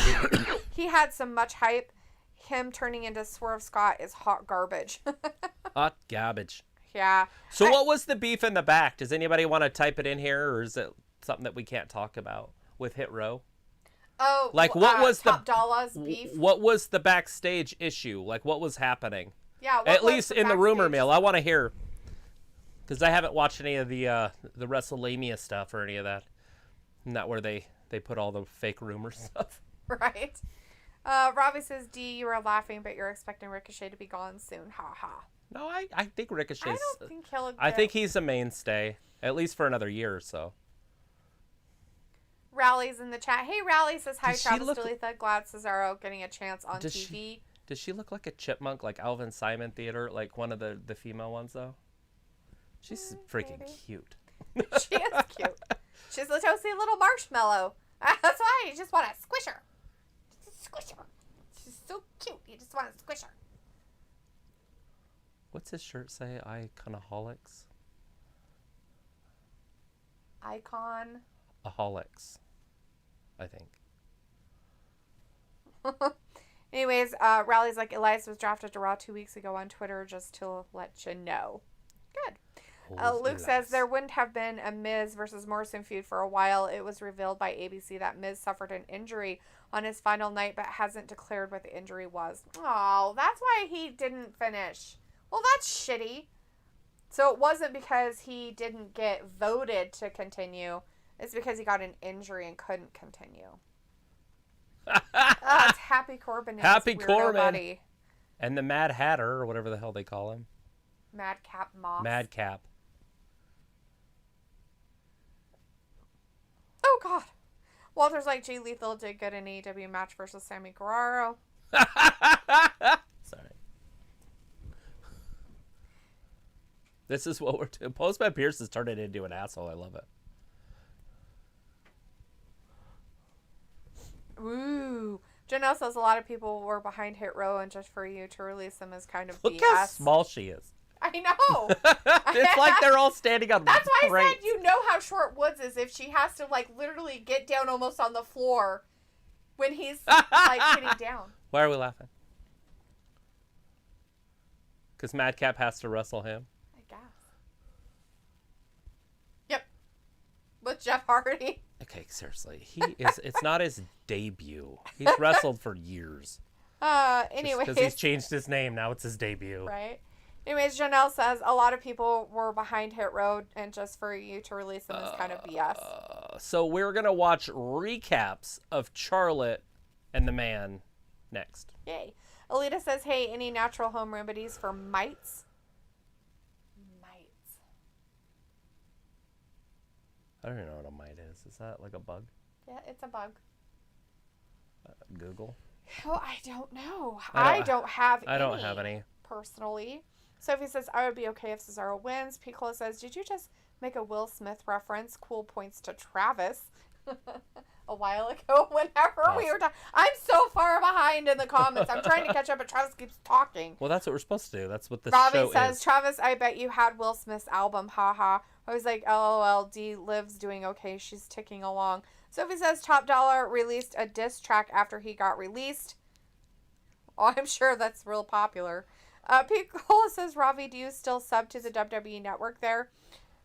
hype. Him turning into Swerve Scott is hot garbage.
Hot garbage.
Yeah.
So what was the beef in the back? Does anybody want to type it in here, or is it something that we can't talk about with Hit Row?
Oh,
Like, what was
Top Dollars beef?
What was the backstage issue? Like, what was happening?
Yeah. What
At
was
least in the
backstage?
rumor mill. I want to hear, because I haven't watched any of the WrestleMania stuff or any of that. Not where they put all the fake rumor stuff.
Right. Robbie says, D, you were laughing, but you're expecting Ricochet to be gone soon. Ha ha.
No, I think Ricochet's.
I don't think he'll.
I think he's a mainstay, at least for another year or so.
Rally's in the chat. Hey, Rally says, hi,
Does she
Travis
look-
Dalethea. Glad Cesaro getting a chance on
Does
TV.
Does she look like a chipmunk, like Alvin Simon Theater, like one of the female ones, though? She's freaking
maybe.
cute.
She is cute. She's a toasty little marshmallow. That's why you just want to squish her. Just squish her. She's so cute. You just want to squish her.
What's his shirt say? Iconaholics?
Icon.
Aholics, I think.
Anyways, Rally's like, Elias was drafted to Raw 2 weeks ago on Twitter just to let you know. Good. Luke says there wouldn't have been a Miz versus Morrison feud for a while. It was revealed by ABC that Miz suffered an injury on his final night, but hasn't declared what the injury was. Oh, that's why he didn't finish. Well, that's shitty. So it wasn't because he didn't get voted to continue. It's because he got an injury and couldn't continue. It's Happy Corbin.
Happy
weirdo
Corbin.
Buddy.
And the Mad Hatter, or whatever the hell they call him.
Madcap Moss.
Madcap.
Oh, God. Walter's like, Jay Lethal did get an AEW match versus Sammy Guerrero.
Sorry. This is what we're doing. Postman Pierce has turned it into an asshole. I love it.
Ooh. Janelle says a lot of people were behind Hit Row, and just for you to release them is kind of
Look
BS.
how small she is.
I know.
It's like they're all standing on
That's why
crates.
I said you know how short Woods is if she has to, like, literally get down almost on the floor when he's, like, getting down.
Why are we laughing? Because Madcap has to wrestle him.
I guess. Yep. With Jeff Hardy.
Okay, seriously. It's not his debut. He's wrestled for years.
Anyways.
Because he's changed his name. Now it's his debut.
Right. Anyways, Janelle says a lot of people were behind Hit Row, and just for you to release them is kind of BS.
So we're going to watch recaps of Charlotte and the Man next.
Yay. Alita says, hey, any natural home remedies for mites? Mites.
I don't even know what a mite is. Is that like a bug?
Yeah, it's a bug.
Google?
Oh, I don't know. I don't have
any.
Personally. Sophie says, I would be okay if Cesaro wins. Piccolo says, did you just make a Will Smith reference? Cool points to Travis. A while ago, whenever we were talking. I'm so far behind in the comments. I'm trying to catch up, but Travis keeps talking.
Well, that's what we're supposed to do. That's what this
Robbie
show
says,
is.
Travis, I bet you had Will Smith's album. Haha. I was like, LOL, D Liv's doing okay. She's ticking along. Sophie says, Top Dollar released a diss track after he got released. Oh, I'm sure that's real popular. Piccolo says, Ravi, do you still sub to the WWE Network there?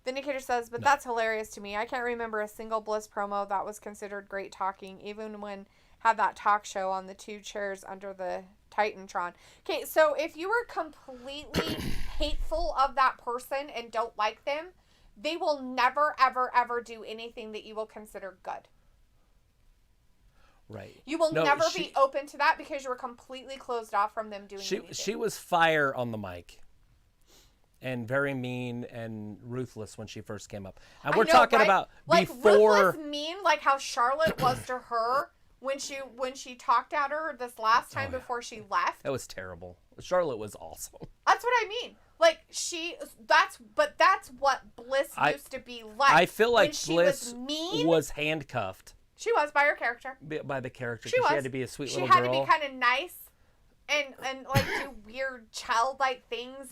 Vindicator says, but that's hilarious to me. I can't remember a single Bliss promo that was considered great talking, even when had that talk show on the two chairs under the Titantron. Okay, so if you were completely hateful of that person and don't like them, they will never, ever, ever do anything that you will consider good.
Right.
You will never be open to that because you were completely closed off from them doing anything.
She was fire on the mic. And very mean and ruthless when she first came up. And we're talking about
like
before...
ruthless mean, like how Charlotte was to her when she talked at her this last time before she left.
That was terrible. Charlotte was awesome.
That's what I mean. Like that's what Bliss used to be like.
I feel like
Bliss
was handcuffed.
She was by her character.
By the character.
She
had to be a sweet little girl.
She had to be kind of nice and like do weird childlike things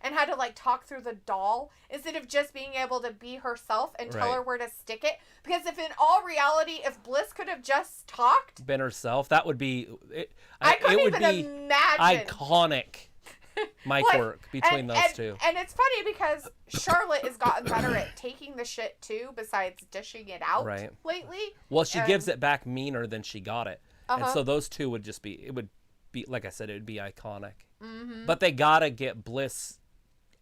and had to like talk through the doll instead of just being able to be herself and tell her where to stick it. Because if in all reality, if Bliss could have just talked,
been herself, that would be
I couldn't even imagine.
Iconic mic work between those two.
And it's funny because Charlotte has gotten better at taking the shit too, besides dishing it out lately.
Well, she gives it back meaner than she got it.
Uh-huh.
And so those two would just be, it would be, like I said, it would be iconic. Mm-hmm. But they gotta get Bliss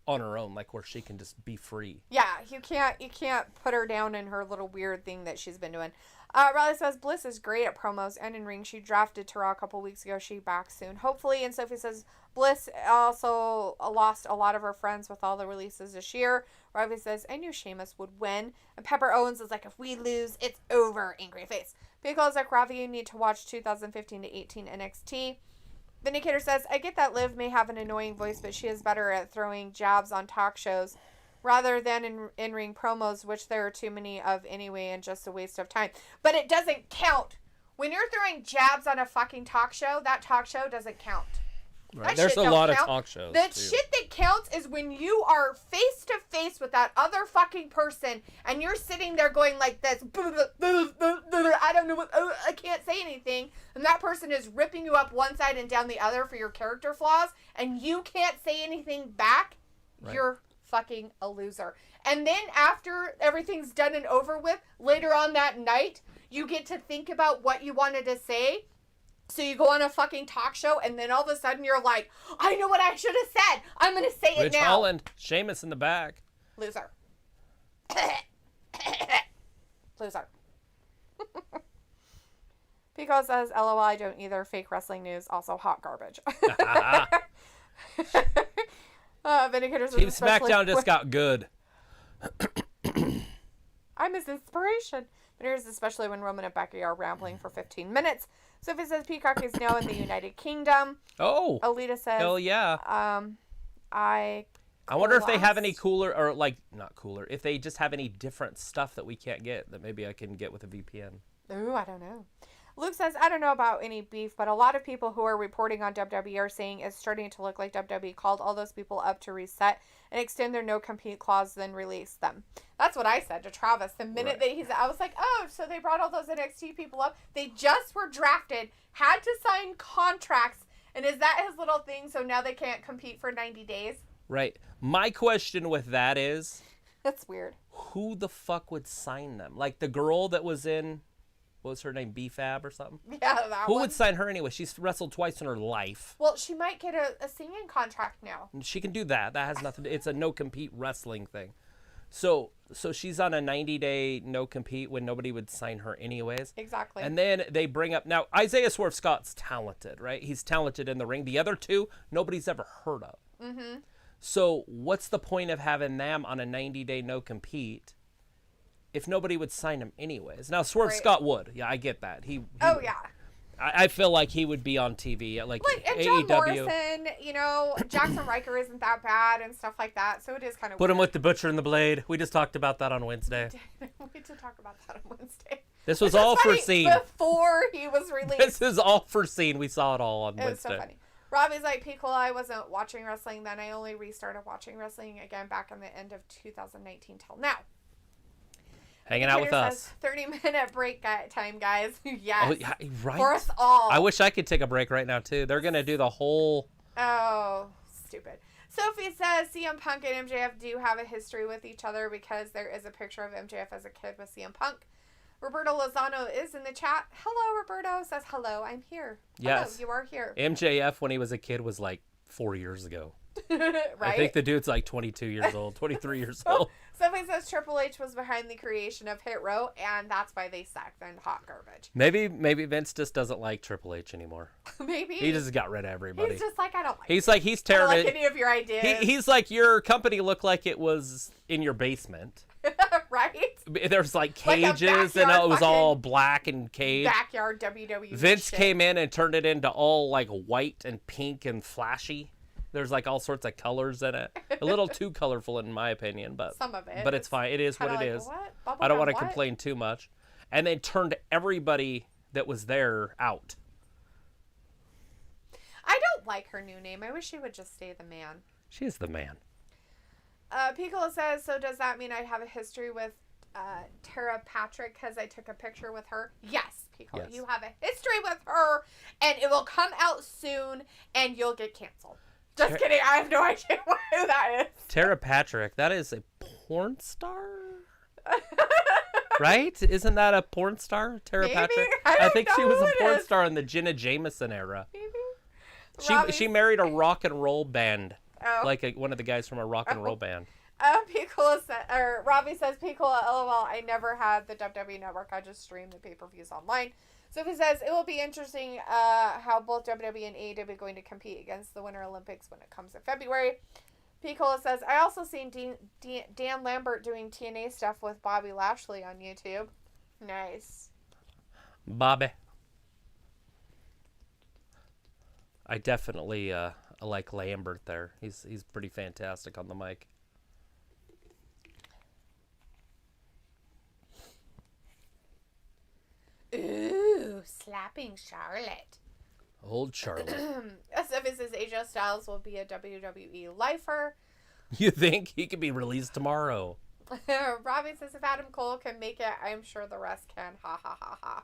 on her own, like where she can just be free.
Yeah, you can't put her down in her little weird thing that she's been doing. Riley says Bliss is great at promos and in ring. She drafted to Raw a couple weeks ago. She back soon, hopefully. And Sophie says Bliss also lost a lot of her friends with all the releases this year. Riley says I knew Sheamus would win. And Pepper Owens is like, if we lose, it's over. Angry face. Pickle's like, Ravi, you need to watch 2015 to 18 NXT. Vindicator says, I get that Liv may have an annoying voice, but she is better at throwing jabs on talk shows rather than in-ring promos, which there are too many of anyway and just a waste of time. But it doesn't count. When you're throwing jabs on a fucking talk show, that talk show doesn't count.
Right. There's a lot of talk shows.
The shit that counts is when you are face to face with that other fucking person and you're sitting there going like this, I don't know what, I can't say anything, and that person is ripping you up one side and down the other for your character flaws, and you can't say anything back, you're fucking a loser. And then after everything's done and over with, later on that night, you get to think about what you wanted to say. So you go on a fucking talk show, and then all of a sudden you're like, I know what I should have said. I'm going to say it
Rich
now.
Holland, Sheamus in the back.
Loser. Loser. Pico says, LOL, I don't either. Fake wrestling news, also hot garbage. Vindicator says,
Team Smackdown just got good.
I'm his inspiration. Vindicator says, especially when Roman and Becky are rambling for 15 minutes. Sophie says, Peacock is now in the United Kingdom.
Oh.
Alita says,
hell yeah.
I
wonder if they have any cooler, or like, not cooler, if they just have any different stuff that we can't get that maybe I can get with a VPN.
Ooh, I don't know. Luke says, I don't know about any beef, but a lot of people who are reporting on WWE are saying it's starting to look like WWE called all those people up to reset and extend their no-compete clause, then release them. That's what I said to Travis. The minute that I was like, oh, so they brought all those NXT people up. They just were drafted, had to sign contracts, and is that his little thing, so now they can't compete for 90 days?
Right. My question with that is...
That's weird.
Who the fuck would sign them? Like the girl that was in... What was her name? B-Fab or something?
Yeah, that
Who
one.
would sign her anyway? She's wrestled twice in her life.
Well, she might get a singing contract now.
She can do that. That has nothing to... It's a no-compete wrestling thing. So she's on a 90-day no-compete when nobody would sign her anyways.
Exactly.
And then they bring up... Now, Isaiah Swerve Scott's talented, right? He's talented in the ring. The other two, nobody's ever heard of. Mm-hmm. So what's the point of having them on a 90-day no-compete if nobody would sign him anyways? Now, Swerve Scott would. Yeah, I get that. He
oh, yeah.
I feel like he would be on TV like
and
AEW.
John Morrison, you know, Jackson Riker isn't that bad and stuff like that, so it is kind of
Put him with the Butcher and the Blade. We just talked about that on Wednesday.
We did talk about that on Wednesday.
This was all foreseen.
Before he was released.
This is all foreseen. We saw it all on
Wednesday. It was so funny. Robbie's like, Piccolo, I wasn't watching wrestling then. I only restarted watching wrestling again back in the end of 2019 till now.
Hanging out with us.
30-minute break time, guys. Yes.
Oh, yeah, right?
For us all.
I wish I could take a break right now, too. They're going to do the whole...
Oh, stupid. Sophie says CM Punk and MJF do have a history with each other because there is a picture of MJF as a kid with CM Punk. Roberto Lozano is in the chat. Hello, Roberto. Says, hello, I'm here.
Yes.
Hello, you are here.
MJF, when he was a kid, was like 4 years ago.
Right?
I think the dude's like 22 years old, 23 years old.
Somebody says Triple H was behind the creation of Hit Row, and that's why they sucked and hot garbage.
Maybe Vince just doesn't like Triple H anymore.
Maybe.
He just got rid of everybody.
He's just like, I don't like
He's
it.
like, he's
I don't
terrible.
like any of your ideas.
He's like, your company looked like it was in your basement.
Right?
There's like
Like a
cages and it was all black and caged.
Backyard WWE
Vince
shit.
came in and turned it into all like white and pink and flashy. There's like all sorts of colors in it. A little too colorful in my opinion, but
some of it.
But it's fine. It is what it is.
What?
I don't want to complain too much. And they turned everybody that was there out.
I don't like her new name. I wish she would just stay the man.
She is the man.
Piccolo says, so does that mean I have a history with Tara Patrick because I took a picture with her? Yes, Piccolo. Yes. You have a history with her, and it will come out soon, and you'll get canceled. Just kidding. I have no idea who that is.
Tara Patrick. That is a porn star? Right? Isn't that a porn star? Tara
Maybe?
Patrick?
I
think she was a porn star in the Jenna Jameson era.
Maybe.
She married a rock and roll band.
Oh.
Like one of the guys from a rock and roll band.
Piccolo Robbie says, Piccolo, LOL, I never had the WWE Network. I just streamed the pay-per-views online. Sophie says, it will be interesting how both WWE and AEW are going to compete against the Winter Olympics when it comes in February. Piccolo says, I also seen Dan Lambert doing TNA stuff with Bobby Lashley on YouTube. Nice.
Bobby. I definitely like Lambert there. He's pretty fantastic on the mic.
Ooh, slapping Charlotte.
Old Charlotte.
Sophie says AJ Styles will be a WWE lifer.
You think he could be released tomorrow?
Robbie says if Adam Cole can make it, I'm sure the rest can. Ha ha ha ha.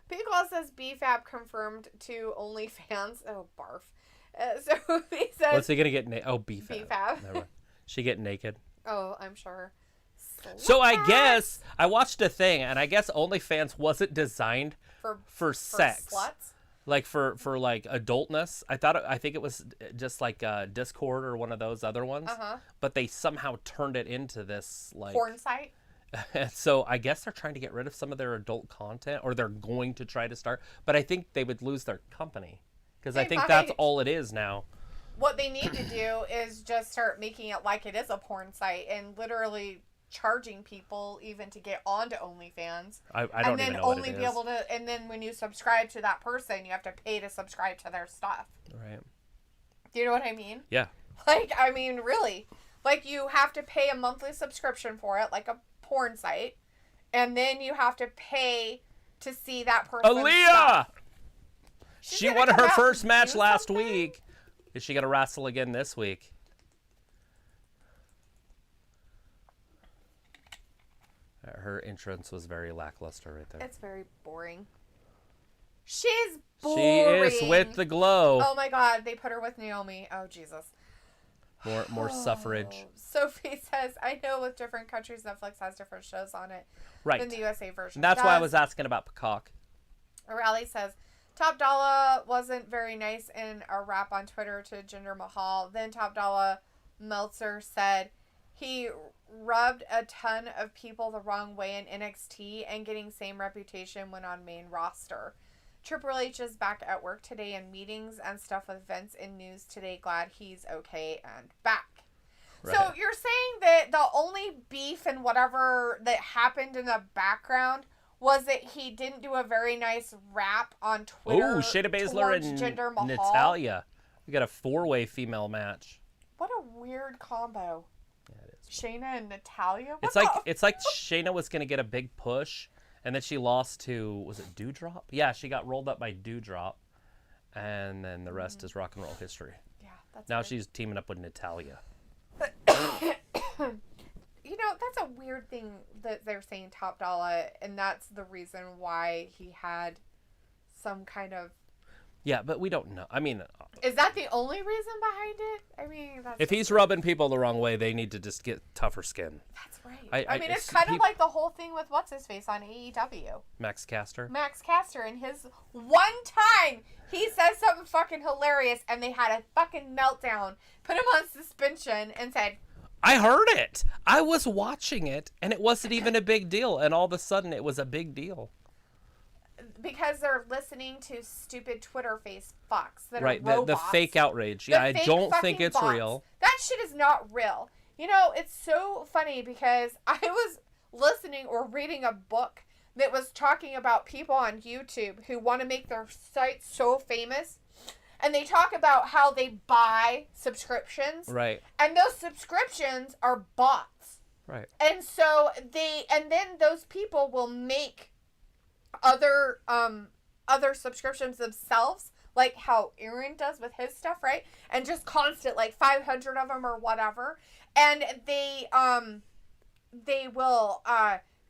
Piccolo says BFAB confirmed to OnlyFans. Oh, barf. So he says...
What's he going to get naked? Oh, BFAB.
BFAB.
She get naked.
Oh, I'm sure.
So I guess, I watched a thing, and I guess OnlyFans wasn't designed for sex.
For sluts?
Like for like adultness, I think it was just like Discord or one of those other ones, but they somehow turned it into this like
Porn site.
So I guess they're trying to get rid of some of their adult content, or they're going to try to start. But I think they would lose their company because I think that's all it is now.
What they need to do is just start making it like it is a porn site and literally charging people even to get onto OnlyFans.
I don't even know what it is. And then only be able
to, and then when you subscribe to that person, you have to pay to subscribe to their stuff.
Right.
Do you know what I mean?
Yeah.
Like, I mean, really. Like, you have to pay a monthly subscription for it, like a porn site, and then you have to pay to see that person.
Aaliyah! She won her first match last week. Is she going to wrestle again this week? Her entrance was very lackluster right there.
It's very boring. She's boring.
She is with the glow.
Oh my god, they put her with Naomi. Oh Jesus.
More suffrage.
Sophie says, I know with different countries, Netflix has different shows on it than the USA version.
And that's why I was asking about Peacock.
Raleigh says, Top Dollar wasn't very nice in a rap on Twitter to Jinder Mahal. Then Top Dollar Meltzer said he rubbed a ton of people the wrong way in NXT and getting same reputation when on main roster. Triple H is back at work today in meetings and stuff with Vince in news today. Glad he's okay and back. Right. So you're saying that the only beef and whatever that happened in the background was that he didn't do a very nice rap on Twitter.
Oh, Shayna Baszler and Natalia. We got a 4-way female match.
What a weird combo.
Yeah, it is.
Shayna and Natalia?
It's like Shayna was going to get a big push, and then she lost to, was it Doudrop? Yeah, she got rolled up by Doudrop, and then the rest is rock and roll history.
Yeah, that's
now weird. She's teaming up with Natalia.
You know, that's a weird thing that they're saying Top Dollar, and that's the reason why he had some kind of...
Yeah, but we don't know. I mean...
Is that the only reason behind it? I mean, that's...
If he's rubbing people the wrong way, they need to just get tougher skin.
That's right. I mean, it's kind of like the whole thing with What's-His-Face on AEW.
Max Caster.
Max Caster, and his one time, he says something fucking hilarious, and they had a fucking meltdown, put him on suspension, and said...
I heard it. I was watching it, and it wasn't even a big deal, and all of a sudden it was a big deal.
Because they're listening to stupid Twitter face fucks that
right,
are robots.
The fake outrage. Yeah, I don't think it's real.
That shit is not real. You know, it's so funny because I was listening or reading a book that was talking about people on YouTube who want to make their site so famous. And they talk about how they buy subscriptions.
Right.
And those subscriptions are bots.
Right.
And so and then those people will make other subscriptions themselves, like how Aaron does with his stuff, right? And just constant, like 500 of them or whatever. And they will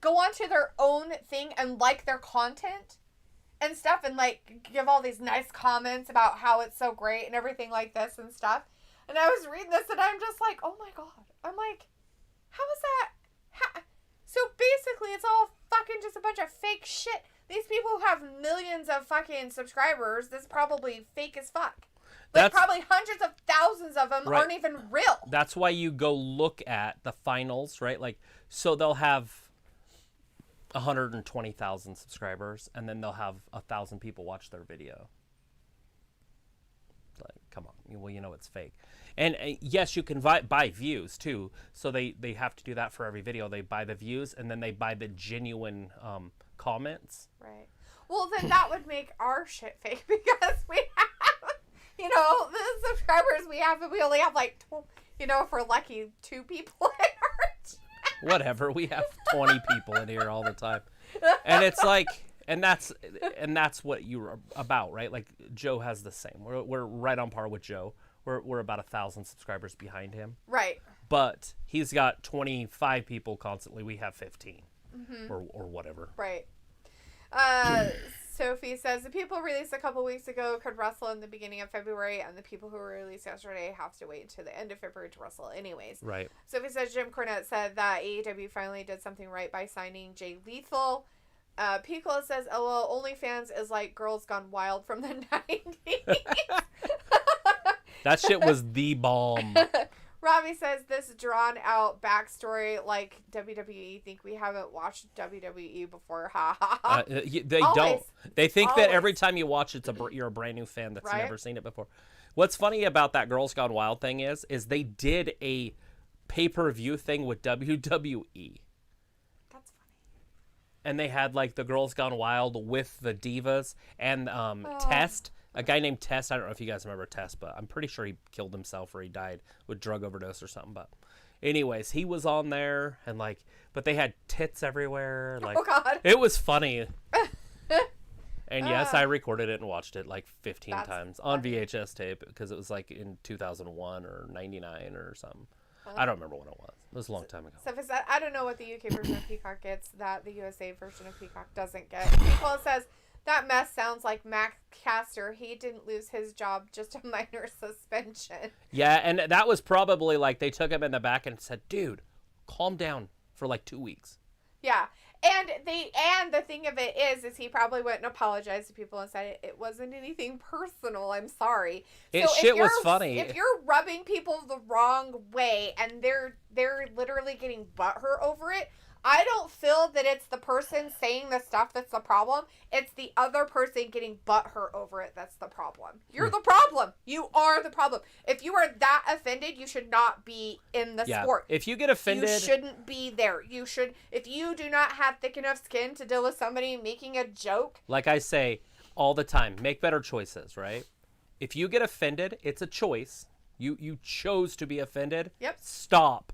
go onto their own thing and like their content and stuff, and like give all these nice comments about how it's so great and everything like this and stuff. And I was reading this and I'm just like, oh my god. I'm like, how is that? So basically it's all fucking just a bunch of fake shit. These people who have millions of fucking subscribers, that's probably fake as fuck. Like probably hundreds of thousands of them aren't even real.
That's why you go look at the finals, right? Like, so they'll have 120,000 subscribers, and then they'll have 1,000 people watch their video. Like, come on. Well, you know it's fake. And yes, you can buy views too. So they have to do that for every video. They buy the views, and then they buy the genuine comments.
Right. Well, then that would make our shit fake because we have, you know, the subscribers we have, we only have like, you know, if we're lucky, 2 people in our chat.
Whatever. We have 20 people in here all the time. And it's like, and that's what you're about, right? Like Joe has the same. We're right on par with Joe. We're about 1,000 subscribers behind him.
Right.
But he's got 25 people constantly. We have 15 or whatever.
Right. Sophie says the people released a couple weeks ago could wrestle in the beginning of February, and the people who were released yesterday have to wait until the end of February to wrestle anyways.
Right.
Sophie says Jim Cornette said that AEW finally did something right by signing Jay Lethal. Piccolo says, "LOL, OnlyFans is like Girls Gone Wild from the 90s."
That shit was the bomb.
Robbie says, "This drawn out backstory like WWE. Think we haven't watched WWE before? Ha ha ha."
They
Always.
don't. They think that every
Always.
time you watch it, you're a brand new fan that's
Right?
never seen it before. What's funny about that Girls Gone Wild thing is they did a pay-per-view thing with WWE.
That's funny.
And they had like the Girls Gone Wild with the Divas and Test. A guy named Test. I don't know if you guys remember Test, but I'm pretty sure he killed himself or he died with drug overdose or something. But anyways, he was on there and like, but they had tits everywhere. Like,
Oh God.
it was funny. And yes, I recorded it and watched it like 15
That's
times on VHS tape because it was like in 2001 or 99 or something. I don't remember when it was. It was a long time ago.
So if it's that, I don't know what the UK version of Peacock gets that the USA version of Peacock doesn't get. People says, "That mess sounds like Mac Caster. He didn't lose his job, just a minor suspension."
Yeah, and that was probably like they took him in the back and said, "Dude, calm down for like 2 weeks."
Yeah. And the thing of it is he probably went and apologized to people and said it wasn't anything personal. I'm sorry.
It shit was funny.
If you're rubbing people the wrong way and they're literally getting butthurt over it, I don't feel that it's the person saying the stuff that's the problem. It's the other person getting butthurt over it that's the problem. You're the problem. You are the problem. If you are that offended, you should not be in the sport.
If you get offended,
you shouldn't be there. You should, if you do not have thick enough skin to deal with somebody making a joke.
like I say all the time, make better choices, right? If you get offended, it's a choice. You chose to be offended.
Yep.
Stop.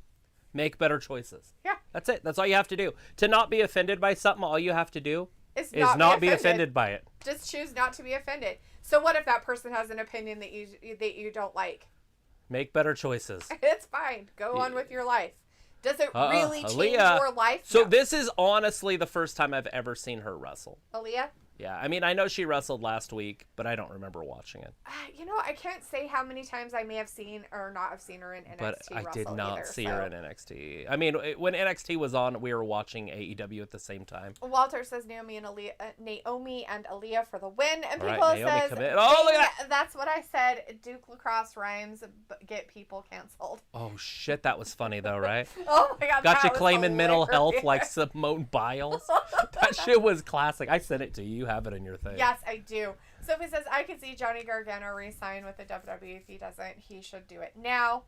Make better choices.
Yeah.
That's it. That's all you have to do. To not be offended by something, all you have to do
Is
is not be offended by it.
Just choose not to be offended. So what if that person has an opinion that you don't like?
Make better choices.
It's fine. Go on with your life. Does it really change
Aaliyah.
your life?
So
No.
this is honestly the first time I've ever seen her wrestle.
Aaliyah?
Yeah, I mean, I know she wrestled last week, but I don't remember watching it.
I can't say how many times I may have seen or not have seen her in NXT
But I did
wrestle
not
either,
see
so.
her in NXT. I mean, when NXT was on, we were watching AEW at the same time.
Walter says Naomi and Aaliyah for the win, and
All right,
people
Naomi
says
commit. Oh, look at
that's what I said. Duke lacrosse rhymes get people canceled.
Oh shit, that was funny though, right?
Oh my God,
Got
that
you
was
claiming mental health
hilarious.
like Simone Biles. That shit was classic. I sent it to you. You have it in your thing.
Yes, I do. Sophie says, I could see Johnny Gargano re-sign with the WWE. If he doesn't, he should do it now.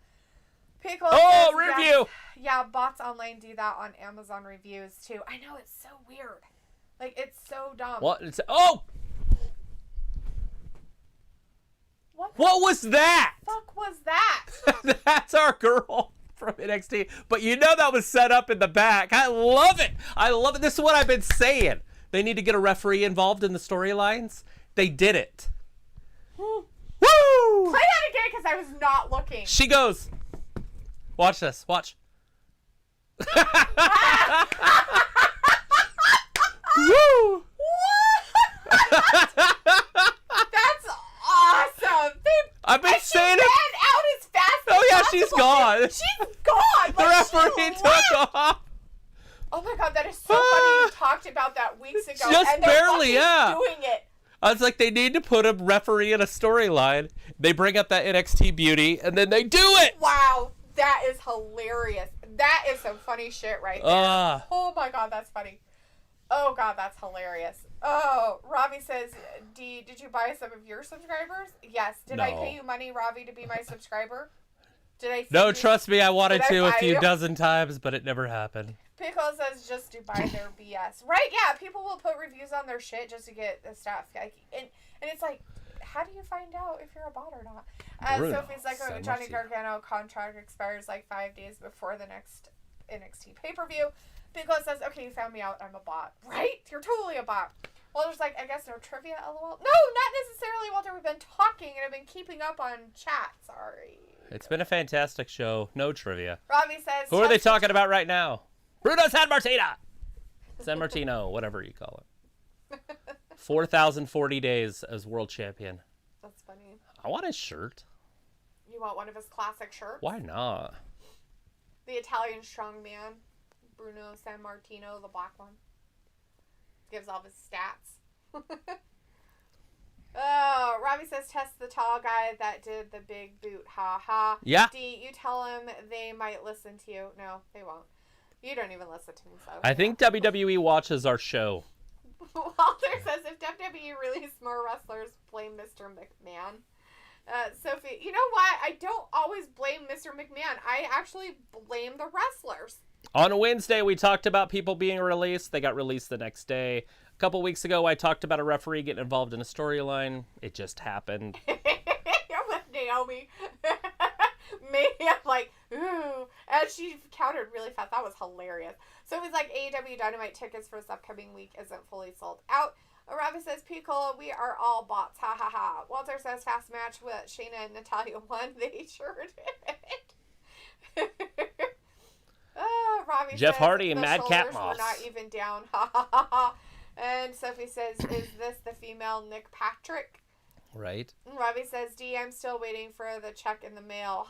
Pickle
Oh,
says,
review!
Yeah, bots online do that on Amazon reviews, too. I know, it's so weird. Like, it's so dumb.
What? Oh!
What
was that?
fuck was that?
That's our girl from NXT. But you know that was set up in the back. I love it. I love it. This is what I've been saying. They need to get a referee involved in the storylines. They did it. Woo!
Play that again, because I was not looking.
She goes. Watch this. Watch. Woo!
That's awesome.
I've been saying
She
it.
ran out as fast as
Oh yeah,
possible.
she's gone.
She's gone.
The
Like, she
referee
left.
took off.
Oh my God, that is so funny. You talked about that weeks ago.
Just
and they're
barely,
fucking
yeah.
doing it.
I was like, they need to put a referee in a storyline. They bring up that NXT beauty, and then they do it.
Wow, that is hilarious. That is some funny shit right there. Oh my God, that's funny. Oh God, that's hilarious. Oh, Ravi says, did you buy some of your subscribers? Yes. Did I
No.
pay you money, Ravi, to be my subscriber? Did I?
No,
send you-
trust me, I wanted
Did I
to a
buy
few
you?
dozen times, but it never happened.
Pickle says just to buy their BS. Right, yeah, people will put reviews on their shit just to get the stuff. Like, and it's like, how do you find out if you're a bot or not?
Bruno,
Sophie's like,
San
Johnny
Martino.
Gargano contract expires like 5 days before the next NXT pay-per-view. Pickle says, okay, you found me out, I'm a bot. Right? You're totally a bot. Walter's like, I guess no trivia, lol. No, not necessarily, Walter. We've been talking and I've been keeping up on chat. Sorry.
It's been a fantastic show. No trivia.
Robbie says,
Who are they talking about right now? Bruno San Martino! San Martino, whatever you call it. 4,040 days as world champion.
That's funny.
I want his shirt.
You want one of his classic shirts?
Why not?
The Italian strongman, Bruno San Martino, the black one. gives all his stats. Oh, Robbie says, test the tall guy that did the big boot. Ha ha.
Yeah.
D, you tell him they might listen to you. No, they won't. You don't even listen to me, so.
I think WWE watches our show.
Walter says, if WWE released more wrestlers, blame Mr. McMahon. Sophie, you know what? I don't always blame Mr. McMahon. I actually blame the wrestlers.
On Wednesday, we talked about people being released. They got released the next day. A couple weeks ago, I talked about a referee getting involved in a storyline. It just happened.
With Naomi. Maybe I'm like, ooh. And she countered really fast. That was hilarious. So it was like AEW Dynamite tickets for this upcoming week isn't fully sold out. Robbie says, Piccolo, we are all bots. Ha ha ha. Walter says, fast match with Shayna and Natalya won. They sure did. Robbie
Jeff
says,
Hardy and
the
Madcap
shoulders
Moss.
were not even down. Ha ha ha ha. And Sophie says, is this the female Nick Patrick?
Right.
And Robbie says, D, I'm still waiting for the check in the mail.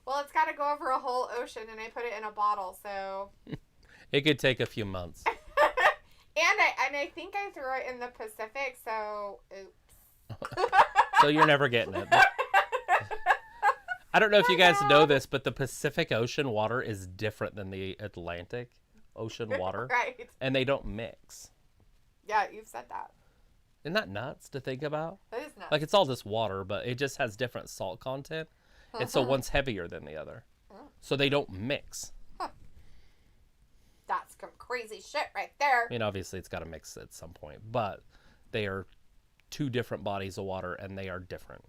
Well, it's got to go over a whole ocean, and I put it in a bottle, so.
It could take a few months.
And I think I threw it in the Pacific, so oops.
So you're never getting it. I don't know if you guys know this, but the Pacific Ocean water is different than the Atlantic Ocean water.
Right.
And they don't mix.
Yeah, you've said that.
Isn't that nuts to think about?
That is nuts.
Like, it's all just water, but it just has different salt content. And so one's heavier than the other. So they don't mix.
That's some crazy shit right there.
I mean, obviously, it's got to mix at some point. But they are two different bodies of water, and they are different.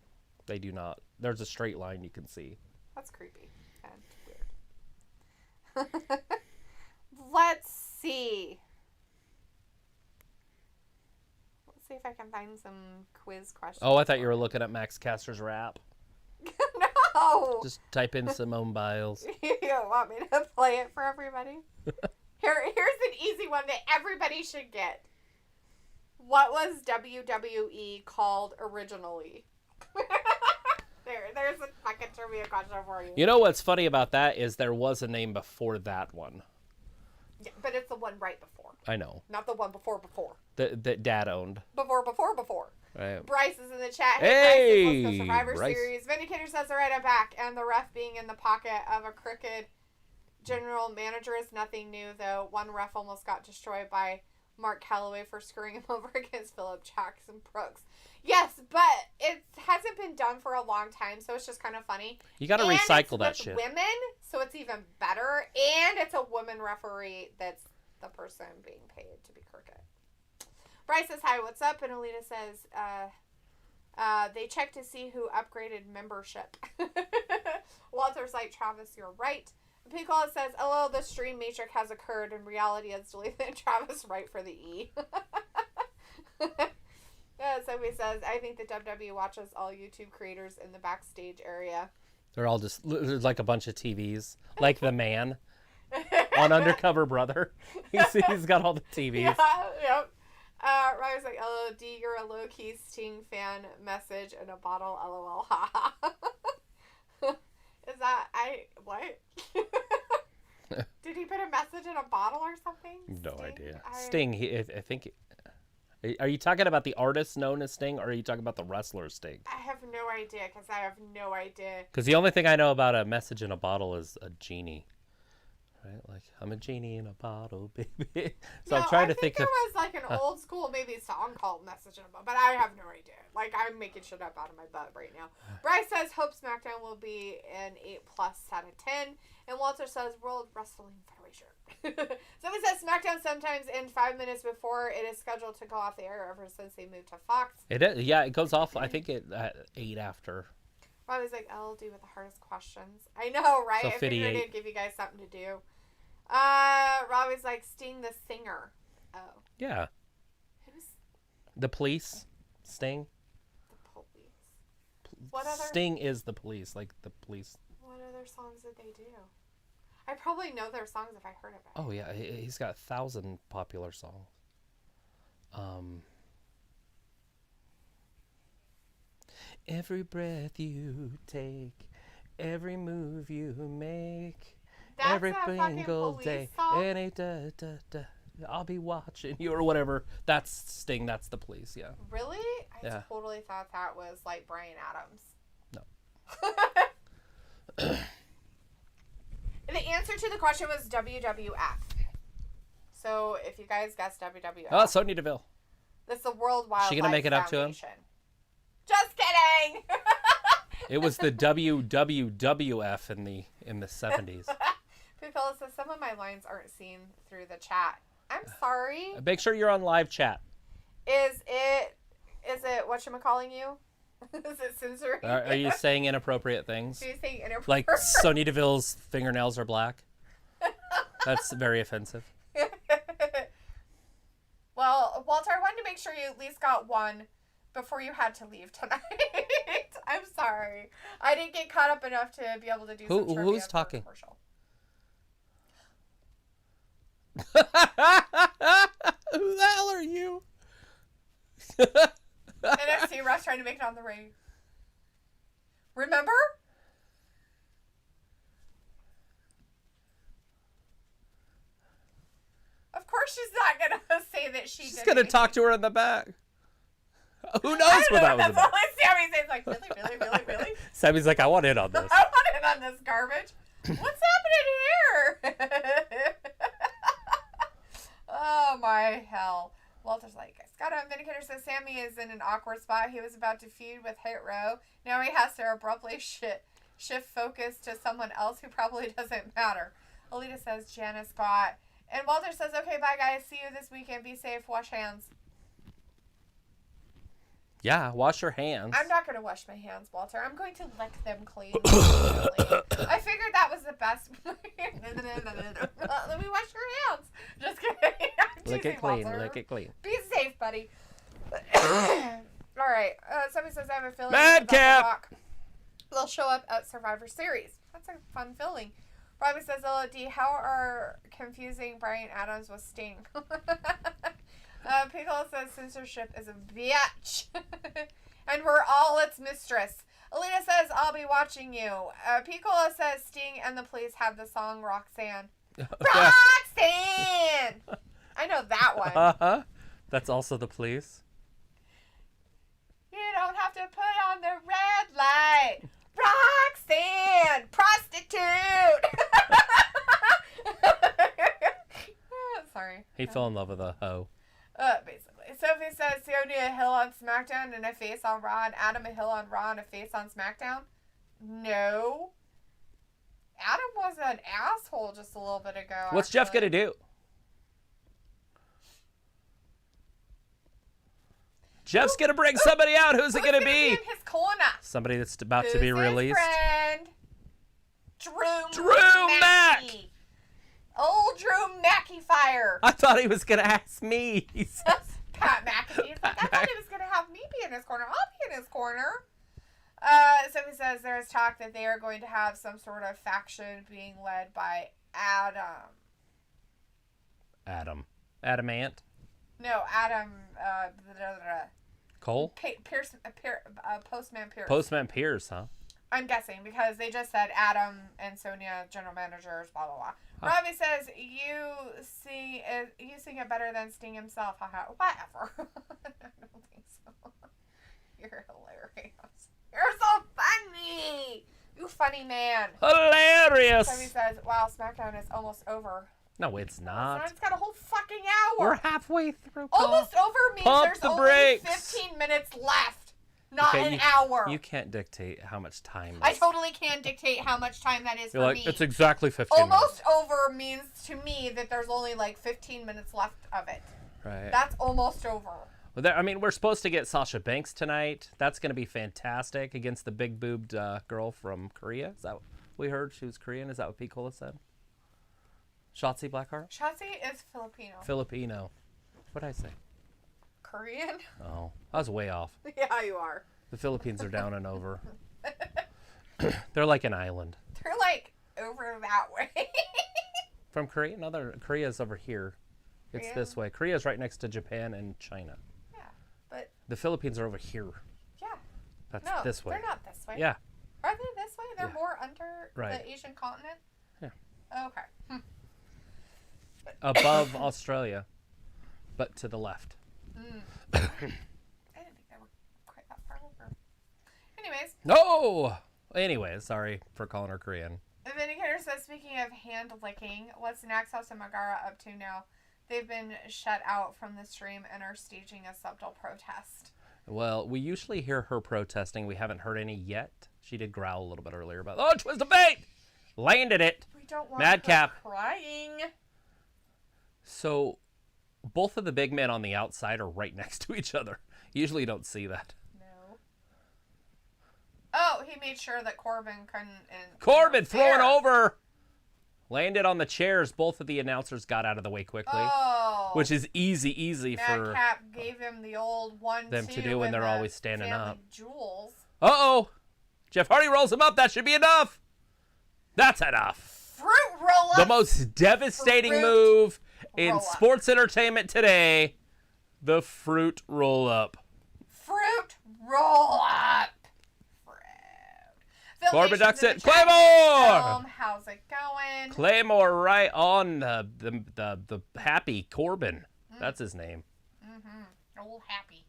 They do not. There's a straight line you can see.
That's creepy and weird. Let's see. Let's see if I can find some quiz questions.
Oh, I thought you were looking at Max Caster's rap.
No!
Just type in Simone Biles.
You want me to play it for everybody? Here's an easy one that everybody should get. What was WWE called originally? There's a fucking trivia question for you.
You know what's funny about that is there was a name before that one.
Yeah, but it's the one right before.
I know.
Not the one before.
That Dad owned.
Before.
Right.
Bryce is in the chat.
Hey,
Bryce, let's go Survivor
Bryce.
Series. Vindicator says, all right, I'm back. And the ref being in the pocket of a crooked general manager is nothing new, though. One ref almost got destroyed by Mark Calloway for screwing him over against Philip Jackson Brooks. Yes, but it hasn't been done for a long time, so it's just kind of funny.
You got to recycle that shit.
Women, so it's even better. And it's a woman referee that's the person being paid to be crooked. Bryce says, hi, what's up? And Alita says, they checked to see who upgraded membership. Walter's like, Travis, you're right. Piccolo says, oh, the stream matrix has occurred. In reality, it's Dalethea and Travis right for the E. Somebody says, I think the WWE watches all YouTube creators in the backstage area.
They're all just there's like a bunch of TVs. Like the man on Undercover Brother. He's got all the TVs.
Yeah, yep. Ryan's like, LOD, you're a low-key Sting fan message in a bottle, LOL. Is that, what? Did he put a message in a bottle or something?
No
Sting?
idea. Sting, I think, are you talking about the artist known as Sting, or are you talking about the wrestler Sting?
I have no idea, because I have no idea.
Because the only thing I know about a message in a bottle is a genie. Right? Like, I'm a genie in a bottle, baby. So I'm trying to think
there was like an old school maybe song called Message in a Bottle, but I have no idea. Like, I'm making shit up out of my butt right now. Bryce says, hope SmackDown will be an 8+ out of 10. And Walter says, World Wrestling Federation. Somebody says, SmackDown sometimes ends 5 minutes before it is scheduled to go off the air ever since they moved to Fox.
It is, yeah, it goes off, I think, at 8 after.
Robbie's like, LD with the hardest questions. I know, right?
So
I figured
58.
it'd give you guys something to do. Robbie's like, Sting the singer. Oh.
Yeah.
Who's
The police. Sting.
the police? What other...
Sting is the police, like the police.
What other songs did they do? I probably know their songs if I heard of it.
Oh, yeah, he's got 1,000 popular songs. Every breath you take, every move you make,
That's
every
a fucking
single
Police
day,
song?
any da da da. I'll be watching you or whatever. That's Sting. That's the police. Yeah.
Really? I
Yeah.
totally thought that was like Bryan Adams.
No.
The answer to the question was WWF. So if you guys guessed WWF,
Oh, Sonya Deville.
that's the World Wildlife
She gonna make it up to him?
Foundation. Just kidding.
It was the WWWF in the 70s.
Phyllis says some of my lines aren't seen through the chat. I'm sorry.
Make sure you're on live chat.
Is it whatchamacalling you? Is it censoring?
Are you saying inappropriate things?
Are you saying inappropriate?
Like Sonya Deville's fingernails are black? That's very offensive.
Well, Walter, I wanted to make sure you at least got one before you had to leave tonight. I'm sorry. I didn't get caught up enough to be able to do some trivia
who's
for a
talking?
commercial.
Who the hell are you?
NXT refs trying to make it on the ring. Remember? Of course she's not going to say that she
She's
did
going to
anything.
talk to her in the back. Who knows
I
what
don't know,
that was
that's
about?
all Sammy says, like, really?
Sammy's like, I want in on this.
I want in on this garbage. What's happening here? Oh, my hell. Walter's like, Scott Vindicator says Sammy is in an awkward spot. He was about to feud with Hit Row. Now he has to abruptly shift focus to someone else who probably doesn't matter. Alita says Janice spot. And Walter says, okay, bye, guys. See you this weekend. Be safe. Wash hands.
Yeah, wash your hands.
I'm not going to wash my hands, Walter. I'm going to lick them clean. I figured that was the best. Let me wash your hands. Just kidding.
Lick it clean.
Walter.
Lick it clean.
Be safe, buddy. All right. Somebody says I have a feeling
Madcap!
they'll show up at Survivor Series. That's a fun feeling. Robbie says, LOD, how are confusing Bryan Adams with Sting? Piccolo says censorship is a bitch. And we're all its mistress. Alita says, I'll be watching you. Piccolo says Sting and the police have the song Roxanne. Roxanne! I know that one.
Uh-huh. That's also the police.
You don't have to put on the red light. Roxanne! Prostitute! Sorry.
He fell in love with a hoe.
Basically. Sophie says Sonya Hill on SmackDown and a face on Raw, and Adam a Hill on Raw and a face on SmackDown. No. Adam was an asshole just a little bit ago.
What's Jeff gonna do? Jeff's gonna bring somebody out. Who's it gonna be?
In his corner?
Somebody that's about
Who's
to be
his
released.
friend? Drew
Mack!
Old Drew McIntyre.
I thought he was gonna ask me. He says,
Pat McAfee. He's like, I thought he was going to have me be in his corner. I'll be in his corner. Sophie says there's talk that they are going to have some sort of faction being led by Adam.
Adamant.
No, Adam.
Cole?
Postman Pierce.
Postman Pierce, huh?
I'm guessing because they just said Adam and Sonya, general managers, blah, blah, blah.
Huh.
Robbie says, you sing it better than Sting himself. Haha. Whatever. I don't think so. You're hilarious. You're so funny. You funny man.
Hilarious!
Sophie says, wow, SmackDown is almost over.
No, it's not.
It's got a whole fucking hour.
We're halfway through.
Almost over means
Pump
there's
the
only
brakes.
15 minutes left. Not
Okay,
an hour.
You can't dictate how much time.
I totally can dictate how much time that is
You're
for
like,
me.
it's exactly 15
Almost over means to me that there's only like 15 minutes left of it.
minutes. Right.
That's almost over.
Well, I mean, we're supposed to get Sasha Banks tonight. That's going to be fantastic against the big-boobed girl from Korea. Is that what we heard? She was Korean? Is that what Picola said? Shotzi Blackheart?
Shotzi is Filipino.
Filipino. What did I say?
Korean?
Oh, I was way off.
Yeah, you are.
The Philippines are down and over. They're like an island.
They're like over that way.
From Korea? No, Korea's over here. It's
Korea?
this way. Korea's right next to Japan and China.
Yeah, but
The Philippines are over here.
yeah.
That's
No,
this way.
they're not this way.
Yeah.
Are they this way? They're
Yeah.
more under
Right.
the Asian continent?
Yeah.
Okay.
Above Australia. but to the left.
I didn't think they were quite that far over. Anyways.
No! Anyways, sorry for calling her Korean.
The Vindicator says, speaking of hand licking, what's Naxos and Megara up to now? They've been shut out from the stream and are staging a subtle protest.
Well, we usually hear her protesting. We haven't heard any yet. She did growl a little bit earlier about, oh, twist of fate! Landed it!
We don't want
Madcap.
her crying.
So, both of the big men on the outside are right next to each other. Usually you don't see that.
No. Oh, he made sure that Corbin couldn't...
Corbin throwing over! Landed on the chairs. Both of the announcers got out of the way quickly.
Oh.
Which is easy for
Madcap gave him the old 1-2
them to do when they're always standing up.
Jewels.
Uh-oh! Jeff Hardy rolls him up. That should be enough. That's enough.
Fruit roll-up.
The most devastating move in sports entertainment today. The fruit roll-up.
Fruit roll-up.
Corbin ducks it. Claymore!
How's it going?
Claymore right on the happy Corbin. That's his name.
Old happy.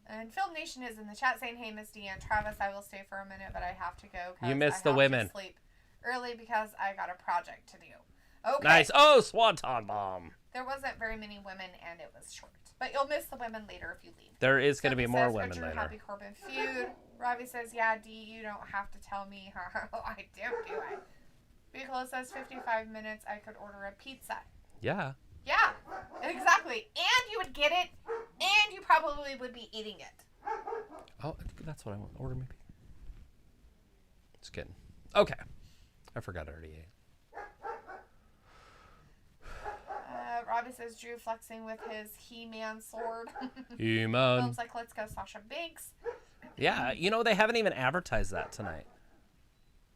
And Film Nation is in the chat saying, hey, Miss Deanne, Travis, I will stay for a minute, but I have to go.
You missed the women.
To sleep early because I got a project to do. Okay.
Nice. Oh, Swanton Bomb.
There wasn't very many women, and it was short. But you'll miss the women later if you leave.
There is going to be more women
later.
later.
Happy Corbin feud. Robbie says, yeah, D, you don't have to tell me. I do I? Bigelow says 55 minutes, I could order a pizza.
Yeah.
Yeah, exactly. And you would get it, and you probably would be eating it.
Oh, that's what I want. Order me pizza. Just kidding. Okay. I forgot I already ate.
Robbie says Drew flexing with his He-Man sword.
He-Man.
Films like Let's Go Sasha Banks.
Yeah, you know, they haven't even advertised that tonight.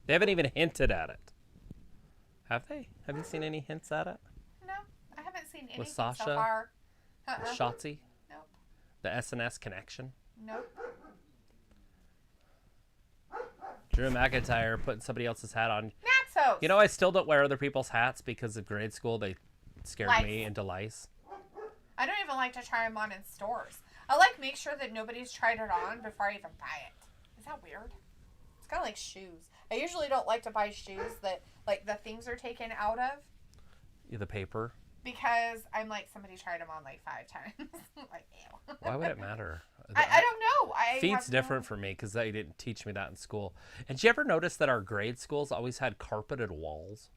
They haven't even hinted at it. Have they? Have you seen any hints at it?
No, I haven't seen anything
With Sasha?
so far.
With Shotzi?
Nope.
The SNS connection?
Nope.
Drew McIntyre putting somebody else's hat on.
Naxos!
You know, I still don't wear other people's hats because of grade school. They scared me into lice.
I don't even like to try them on in stores. I make sure that nobody's tried it on before I even buy it. Is that weird? It's kind of like shoes. I usually don't like to buy shoes that, the things are taken out of.
The paper?
Because I'm somebody tried them on 5 times. Ew.
Why would it matter?
I don't know.
Feet's different for me because they didn't teach me that in school. And did you ever notice that our grade schools always had carpeted walls?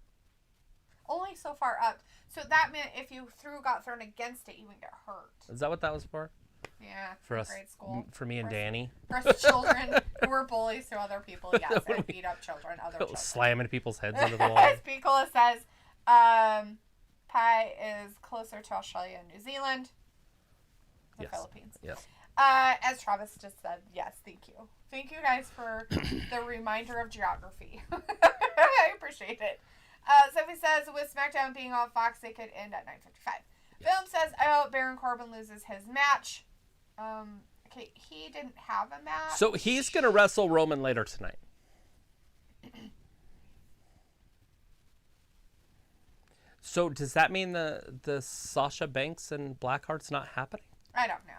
Only so far up. So that meant if you got thrown against it, you wouldn't get hurt.
Is that what that was for?
Yeah.
For us,
grade school.
for me and Danny.
For us children who were bullies to other people, yes, and beat up children, other children.
Slamming people's heads into the wall.
As Picola says, Pi is closer to Australia and New Zealand. The Philippines.
Yes.
As Travis just said, yes, thank you. Thank you guys for the reminder of geography. I appreciate it. Sophie says, with SmackDown being on Fox, they could end at 9:55. Yes. Film says, I hope Baron Corbin loses his match. Okay, he didn't have a match.
So he's going to wrestle Roman later tonight. So does that mean the Sasha Banks and Blackheart's not happening?
I don't know.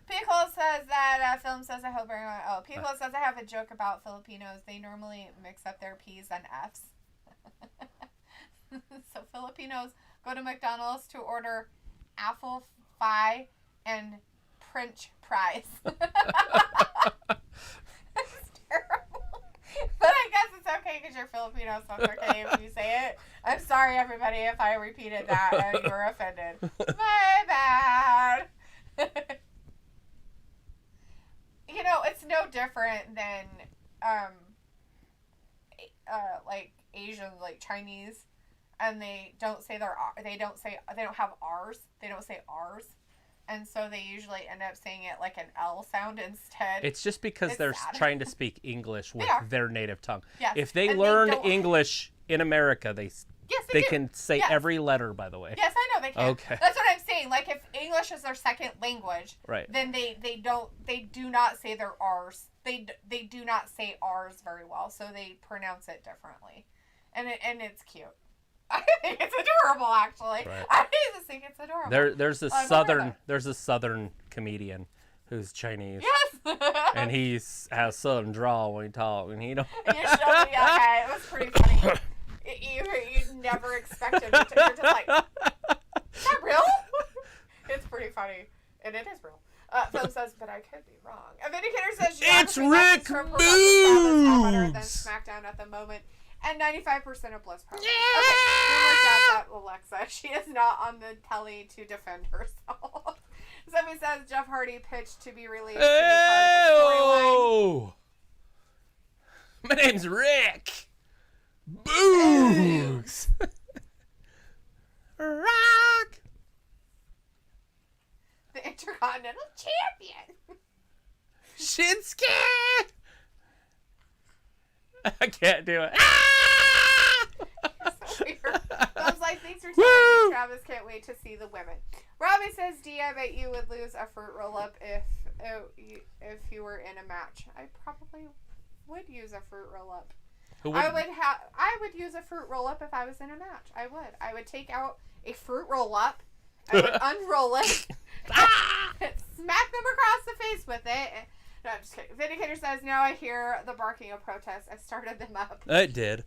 Piccolo says that Film says I hope Baron. Oh, Piccolo says I have a joke about Filipinos. They normally mix up their P's and F's. So Filipinos go to McDonald's to order apple pie and French fries. It's terrible. But I guess it's okay because you're Filipino, so it's okay if you say it. I'm sorry, everybody, if I repeated that and you were offended. My bad. You know, it's no different than, Asian, Chinese, and they don't have R's. They don't say R's. And so they usually end up saying it like an L sound instead.
It's just because they're trying to speak English with their native tongue.
Yes.
If they learned English in America, they can say every letter, by the way.
Yes, I know they can.
Okay.
That's what I'm saying. Like, if English is their second language,
right,
then they do not say their R's. They do not say R's very well, so they pronounce it differently. And it's cute. I think it's adorable, actually.
Right.
I just think it's adorable.
There's a southern comedian who's Chinese.
Yes.
And he has southern drawl when he talks, and he don't.
You showed me that guy. It was pretty funny. You never expected it. You're just like, is that real? It's pretty funny. And it is real. Phil says, but I could be wrong. A Vindicator says,
It's Rick Boogs!
SmackDown at the moment. And 95% of Bliss Pro. Yeah! Okay, we worked out that Alexa. She is not on the telly to defend herself. Somebody says Jeff Hardy pitched to be released.
Oh! My name's Rick Boogs! Rock!
The Intercontinental Champion!
Shinsuke! I can't do it. Ah!
So weird. I was like, thanks for telling me, Travis. Can't wait to see the women. Robbie says, D, I bet you would lose a fruit roll-up if you were in a match. I probably would use a fruit roll-up. I would use a fruit roll-up if I was in a match. I would. I would take out a fruit roll-up. I would unroll it. Smack them across the face with it. No, I'm just kidding. Vindicator says, now I hear the barking of protest. I started them up.
It did.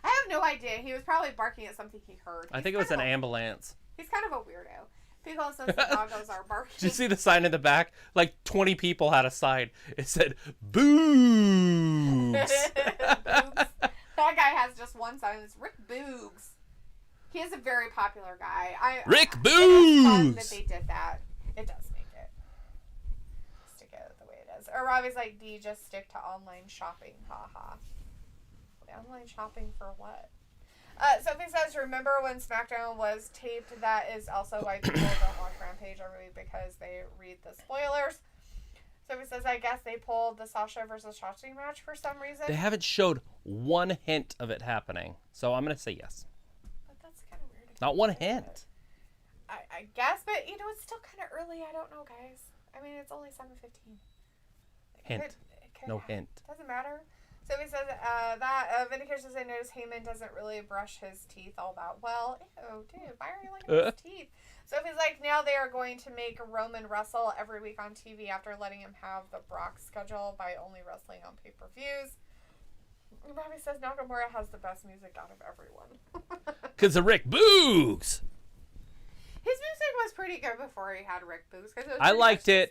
I have no idea. He was probably barking at something he heard.
I think it was an ambulance.
He's kind of a weirdo. People says the doggos are barking.
Did you see the sign in the back? Like 20 people had a sign. It said, Boogs.
Boogs. That guy has just one sign. It's Rick Boogs. He is a very popular guy.
Rick
It is fun that
Boogs.
they did that. It does make it. Stick it the way it is. Or Robbie's like, D, just stick to online shopping. Haha. Online shopping for what? Sophie says, remember when SmackDown was taped? That is also why people don't watch Rampage every week, because they read the spoilers. Sophie says, I guess they pulled the Sasha versus Shotzi match for some reason.
They haven't showed one hint of it happening. So I'm going to say yes.
But that's kind of weird.
Not one hint.
I guess, but it's still kind of early. I don't know, guys. I mean, it's only 7:15.
Hint. No hint.
Doesn't matter. So he says Vindicator says, I noticed Heyman doesn't really brush his teeth all that well. Ew, dude, why are you looking at his teeth? So he's like, now they are going to make Roman wrestle every week on TV after letting him have the Brock schedule by only wrestling on pay-per-views. Robbie says Nakamura has the best music out of everyone.
Because of Rick Boogs.
His music was pretty good before he had Rick Boogs.
I liked it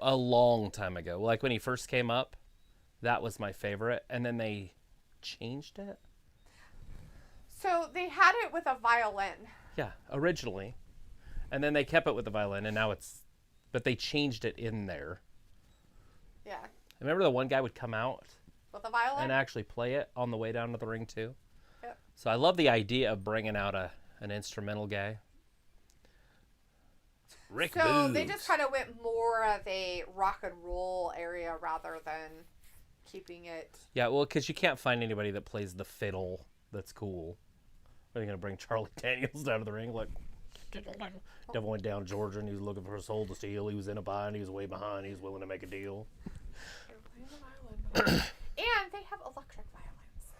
a long time ago. Like when he first came up. That was my favorite. And then they changed it.
So they had it with a violin.
Yeah, originally. And then they kept it with the violin, and now it's... But they changed it in there.
Yeah.
Remember the one guy would come out?
With a violin?
And actually play it on the way down to the ring, too.
Yep.
So I love the idea of bringing out an instrumental guy. Rick
So
Boogs.
they just kind of went more of a rock and roll area rather than keeping it.
Yeah, well, because you can't find anybody that plays the fiddle that's cool. Are you going to bring Charlie Daniels down to the ring? Like, Devil went down Georgia and he was looking for a soul to steal. He was in a bind. He was way behind. He was willing to make a deal.
And they have electric violins.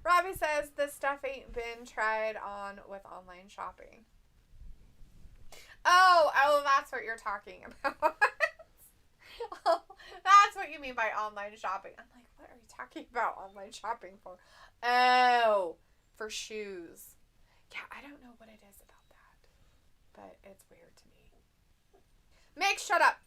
Robbie says this stuff ain't been tried on with online shopping. Oh, that's what you're talking about. Oh, that's what you mean by online shopping. I'm like, what are you talking about online shopping for? Oh, for shoes. Yeah, I don't know what it is about that, but it's weird to me. Mick, shut up.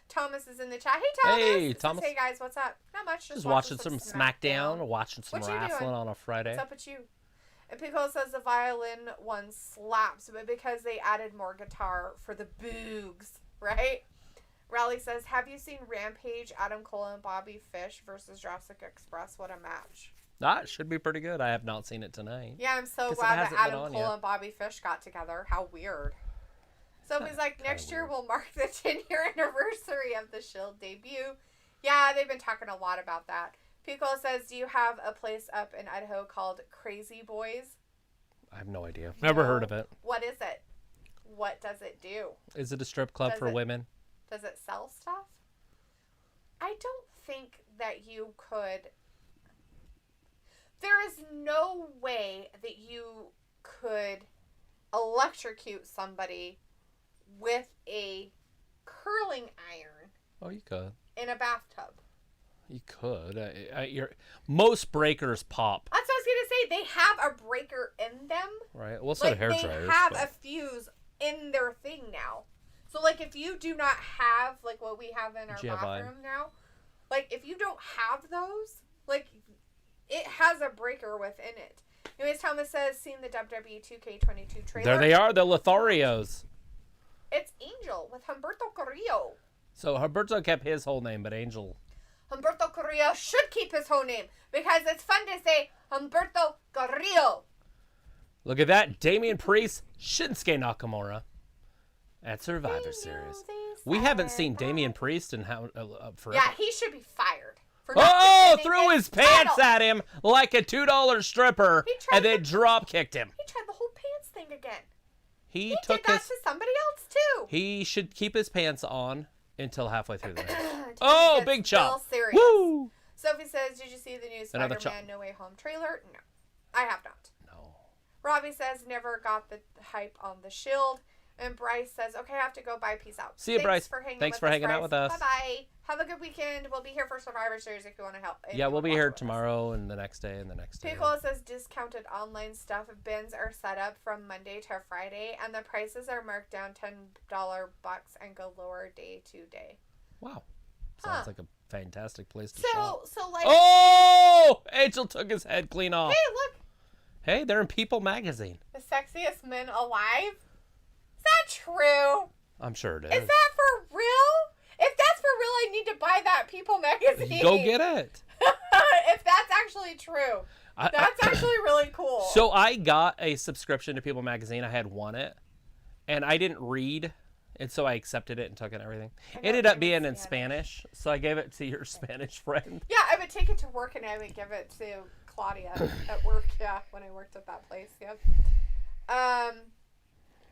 Thomas is in the chat. Hey, Thomas.
Hey, Thomas.
Hey, guys, what's up? Not much.
Just watching some SmackDown, watching some
What you
wrestling
doing?
on a Friday.
What's up with you? And Pickle says the violin one slaps, but because they added more guitar for the boogs, right? Raleigh says, have you seen Rampage, Adam Cole, and Bobby Fish versus Jurassic Express? What a match.
That should be pretty good. I have not seen it tonight.
Yeah, I'm so
'Cause it
glad that
hasn't been
Adam
on
Cole
yet.
and Bobby Fish got together. How weird. So he's like, next year
weird.
will mark the 10-year anniversary of the Shield debut. Yeah, they've been talking a lot about that. Pico says, do you have a place up in Idaho called Crazy Boys?
I have no idea. Never heard of it.
What is it? What does it do?
Is it a strip club
Does
for
it-
women?
Does it sell stuff? I don't think that you could. There is no way that you could electrocute somebody with a curling iron
Oh, you could.
in a bathtub.
You could. Most breakers pop.
That's what I was going to say. They have a breaker in them.
Right. Well, so do hair
They
dryers.
have a fuse in their thing now. So, like, if you do not have, like, what we have in our bathroom now, like, if you don't have those, like, it has a breaker within it. Anyways, Thomas says, seen the WWE 2K22 trailer.
There they are, the Lotharios.
It's Angel with Humberto Carrillo.
So Humberto kept his whole name, but Angel...
Humberto Carrillo should keep his whole name because it's fun to say Humberto Carrillo.
Look at that. Damian Priest, Shinsuke Nakamura at Survivor Series. We haven't seen Damian Priest in forever.
Yeah, he should be fired.
Threw his pants at him like a $2 stripper and then drop kicked him.
He tried the whole pants thing again.
He
did that to somebody else too.
He should keep his pants on until halfway through the match. Big chop.
Serious.
Woo!
Sophie says, did you see the new Spider-Man No Way Home trailer? No, I have not.
No.
Robbie says, never got the hype on the Shield. And Bryce says, okay, I have to go. Bye. Peace out.
See you, Bryce.
Thanks for hanging out with us. Bye-bye. Have a good weekend. We'll be here for Survivor Series if you want to help.
Yeah, we'll be here tomorrow and the next day and the next day.
Picola says discounted online stuff bins are set up from Monday to Friday, and the prices are marked down $10 bucks and go lower day to day.
Wow. Sounds like a fantastic place to
shop. So like...
Oh! Angel took his head clean off.
Hey, look.
Hey, they're in People magazine.
The sexiest men alive? Is that true?
I'm sure it is.
Is that for real? If that's for real, I need to buy that People magazine.
Go get it.
If that's actually true. That's actually really cool.
So I got a subscription to People magazine. I had won it. And I didn't read. And so I accepted it and took it and everything. It ended up being in Spanish. So I gave it to your Spanish friend.
Yeah, I would take it to work and I would give it to Claudia at work. Yeah, when I worked at that place. Yep.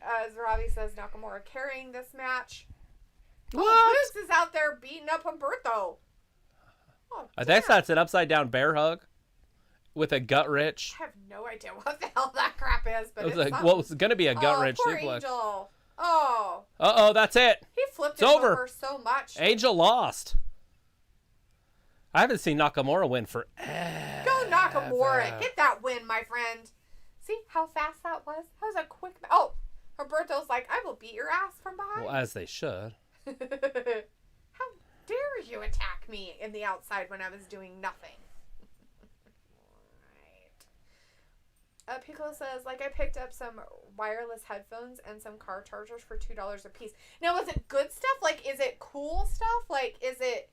As Robbie says, Nakamura carrying this match.
What?
Moose is out there beating up Humberto. Oh,
that's an upside down bear hug with a gut wrench.
I have no idea what the hell that crap is, but
it was going to be a gut wrench
poor
suplex.
Angel. Oh.
Uh-oh, that's it.
He flipped it over so much.
Angel lost. I haven't seen Nakamura win forever.
Go Nakamura. Get that win, my friend. See how fast that was? That was a quick... Oh, Roberto's like, I will beat your ass from behind.
Well, as they should.
How dare you attack me in the outside when I was doing nothing? Right. Pico says, like, I picked up some wireless headphones and some car chargers for $2 a piece. Now, is it good stuff? Like, is it cool stuff? Like, is it...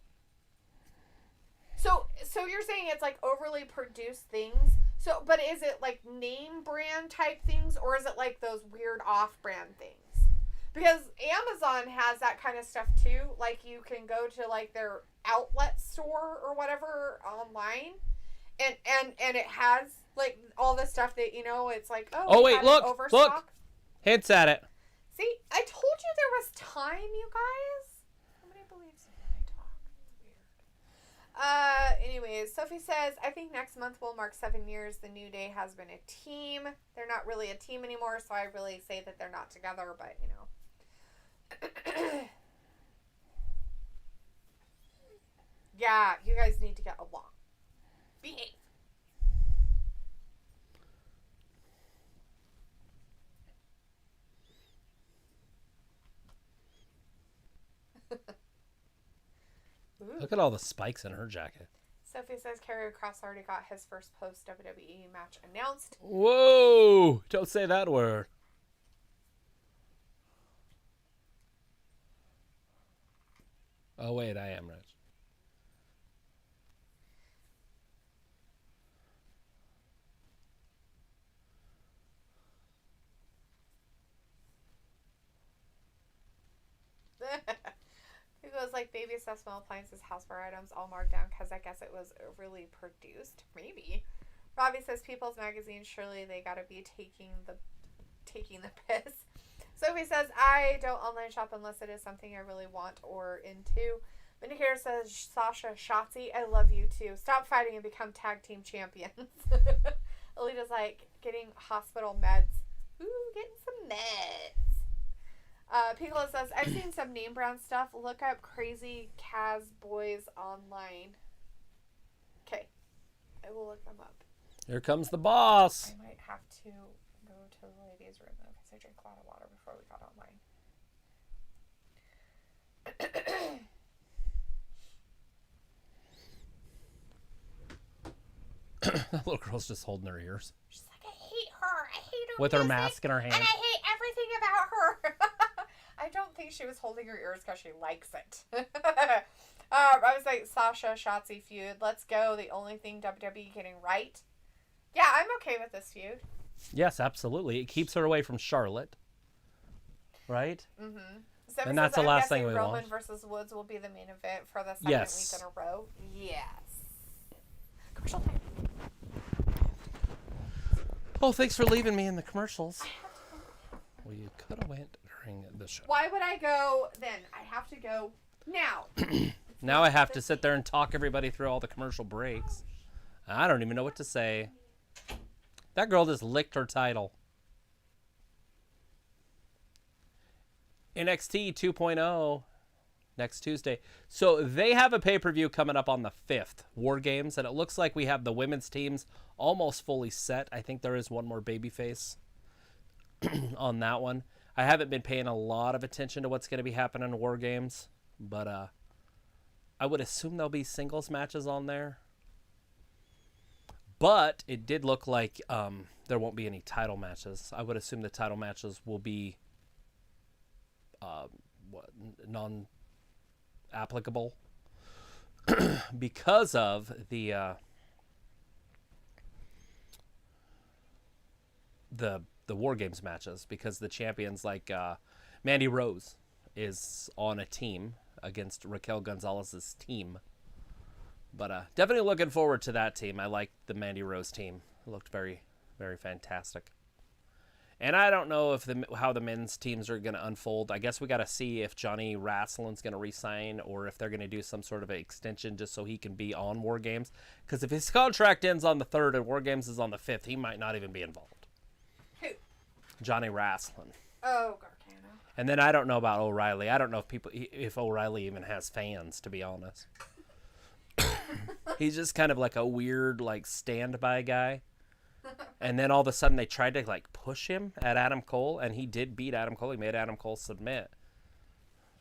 So you're saying it's, like, overly produced things? So, but is it, like, name brand type things? Or is it, like, those weird off-brand things? Because Amazon has that kind of stuff, too. Like, you can go to, like, their outlet store or whatever online. And it has... like, all the stuff that, you know, it's like,
wait, look. Hints at it.
See, I told you there was time, you guys. Nobody believes me when I talk. Weird. Anyways, Sophie says, I think next month will mark 7 years the New Day has been a team. They're not really a team anymore, so I really say that they're not together, but, you know. Yeah, you guys need to get along. Behave.
Look at all the spikes in her jacket.
Sophie says Karrion Kross already got his first post WWE match announced.
Whoa! Don't say that word. Oh wait, I am rich.
It goes like baby stuff, small appliances, houseware items, all marked down because I guess it was overly produced. Maybe. Robbie says People's Magazine, surely they gotta be taking the piss. Sophie says I don't online shop unless it is something I really want or into. Vindicator says, Sasha, Shotzi, I love you too. Stop fighting and become tag team champions. Alita's like, getting hospital meds. Ooh, getting some meds. Piccolo says, I've seen some name brand stuff. Look up Crazy Kaz Boys online. Okay. I will look them up.
Here comes the boss.
I might have to go to the ladies' room though, because I drank a lot of water before we got online.
That little girl's just holding her ears.
She's like, I hate her. I hate her.
With her mask in her hand.
And I hate everything about her. I don't think she was holding her ears because she likes it. I was like, Sasha, Shotzi feud. Let's go. The only thing WWE getting right. Yeah, I'm okay with this feud.
Yes, absolutely. It keeps her away from Charlotte. Right?
Mm-hmm.
And that's the last thing we
Roman
want.
versus Woods will be the main event for the second week in a row. Yes. Commercial time.
Oh, thanks for leaving me in the commercials. Well, you could have went during the show.
Why would I go then? I have to go now.
Now I have to sit there and talk everybody through all the commercial breaks. I don't even know what to say. That girl just licked her title. NXT 2.0 next Tuesday. So they have a pay-per-view coming up on the 5th, War Games, and it looks like we have the women's teams almost fully set. I think there is one more babyface on that one. I haven't been paying a lot of attention to what's going to be happening in War Games, but I would assume there'll be singles matches on there. But it did look like there won't be any title matches. I would assume the title matches will be non-applicable because of the War Games matches, because the champions like Mandy Rose is on a team against Raquel Gonzalez's team. But definitely looking forward to that team. I like the Mandy Rose team. It looked very, very fantastic. And I don't know if how the men's teams are going to unfold. I guess we got to see if Johnny Wrestlin's going to re-sign or if they're going to do some sort of an extension just so he can be on War Games. Because if his contract ends on the 3rd and War Games is on the 5th, he might not even be involved.
Who?
Johnny Wrestlin.
Oh, Gargano.
And then I don't know about O'Reilly. I don't know if O'Reilly even has fans, to be honest. He's just kind of like a weird, like, standby guy. And then all of a sudden they tried to, like, push him at Adam Cole, and he did beat Adam Cole. He made Adam Cole submit.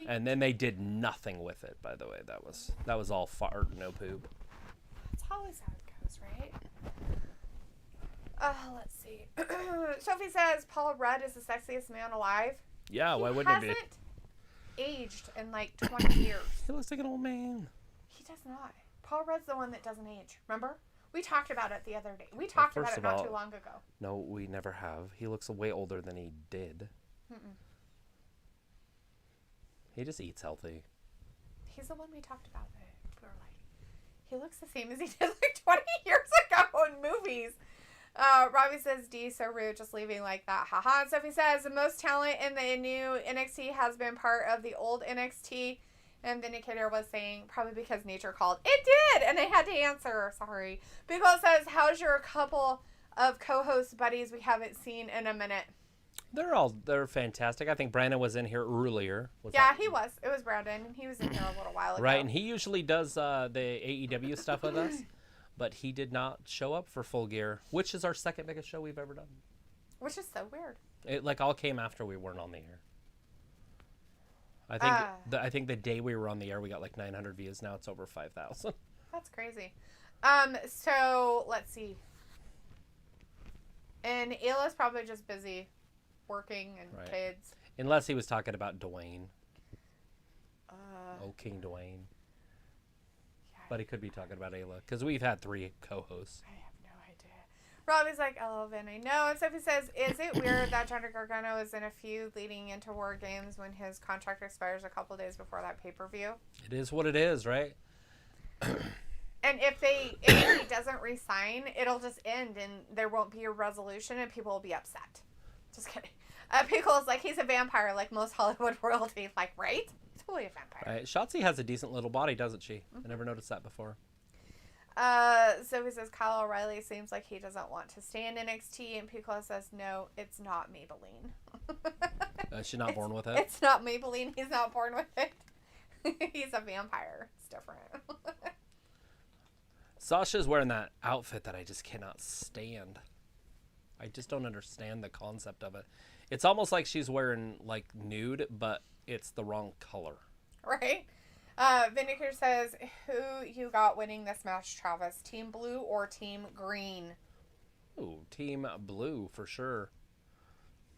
And then they did nothing with it, by the way. That was all fart, no poop.
That's always how it goes, right? Let's see. Sophie says Paul Rudd is the sexiest man alive.
Yeah, why wouldn't it be?
He hasn't aged in like 20 years.
He looks like an old man.
He does not. Paul Rudd's the one that doesn't age. Remember? We talked about it the other day. We talked about it not too long ago.
No, we never have. He looks way older than he did.
Mm-mm.
He just eats healthy.
He's the one we talked about. We were like, he looks the same as he did like 20 years ago in movies. Robbie says, D, so rude, just leaving like that. Haha. And Sophie says, the most talent in the new NXT has been part of the old NXT. And Vindicator was saying, probably because nature called. It did! And they had to answer. Sorry. Big Ol says, how's your couple of co-host buddies we haven't seen in a minute?
They're fantastic. I think Brandon was in here earlier.
He was. It was Brandon. He was in here a little while ago.
Right, and he usually does the AEW stuff with us. But he did not show up for Full Gear, which is our second biggest show we've ever done.
Which is so weird.
It like all came after we weren't on the air. I think the day we were on the air, we got like 900 views. Now it's over 5,000.
That's crazy. So let's see. And Ayla's probably just busy working and kids.
Unless he was talking about Dwayne. King Dwayne. Yeah, but he could be talking about Ayla because we've had 3 co-hosts.
I have no idea. Robbie's like, oh, Vin, I know. And Sophie says, is it weird that Johnny Gargano is in a feud leading into War Games when his contract expires a couple days before that pay-per-view?
It is what it is, right?
And if he doesn't resign, it'll just end and there won't be a resolution and people will be upset. Just kidding. Pickle's like, he's a vampire like most Hollywood royalty. Like, right? Fully a vampire.
Right. Shotzi has a decent little body, doesn't she? I never noticed that before.
Sophie says Kyle O'Reilly seems like he doesn't want to stay in NXT, and Piccolo says no, it's not Maybelline.
She's not born with it.
It's not Maybelline. He's not born with it. He's a vampire. It's different.
Sasha's wearing that outfit that I just cannot stand. I just don't understand the concept of it. It's almost like she's wearing like nude, but it's the wrong color.
Right? Vindicator says, who you got winning this match, Travis? Team Blue or Team Green?
Ooh, Team Blue for sure.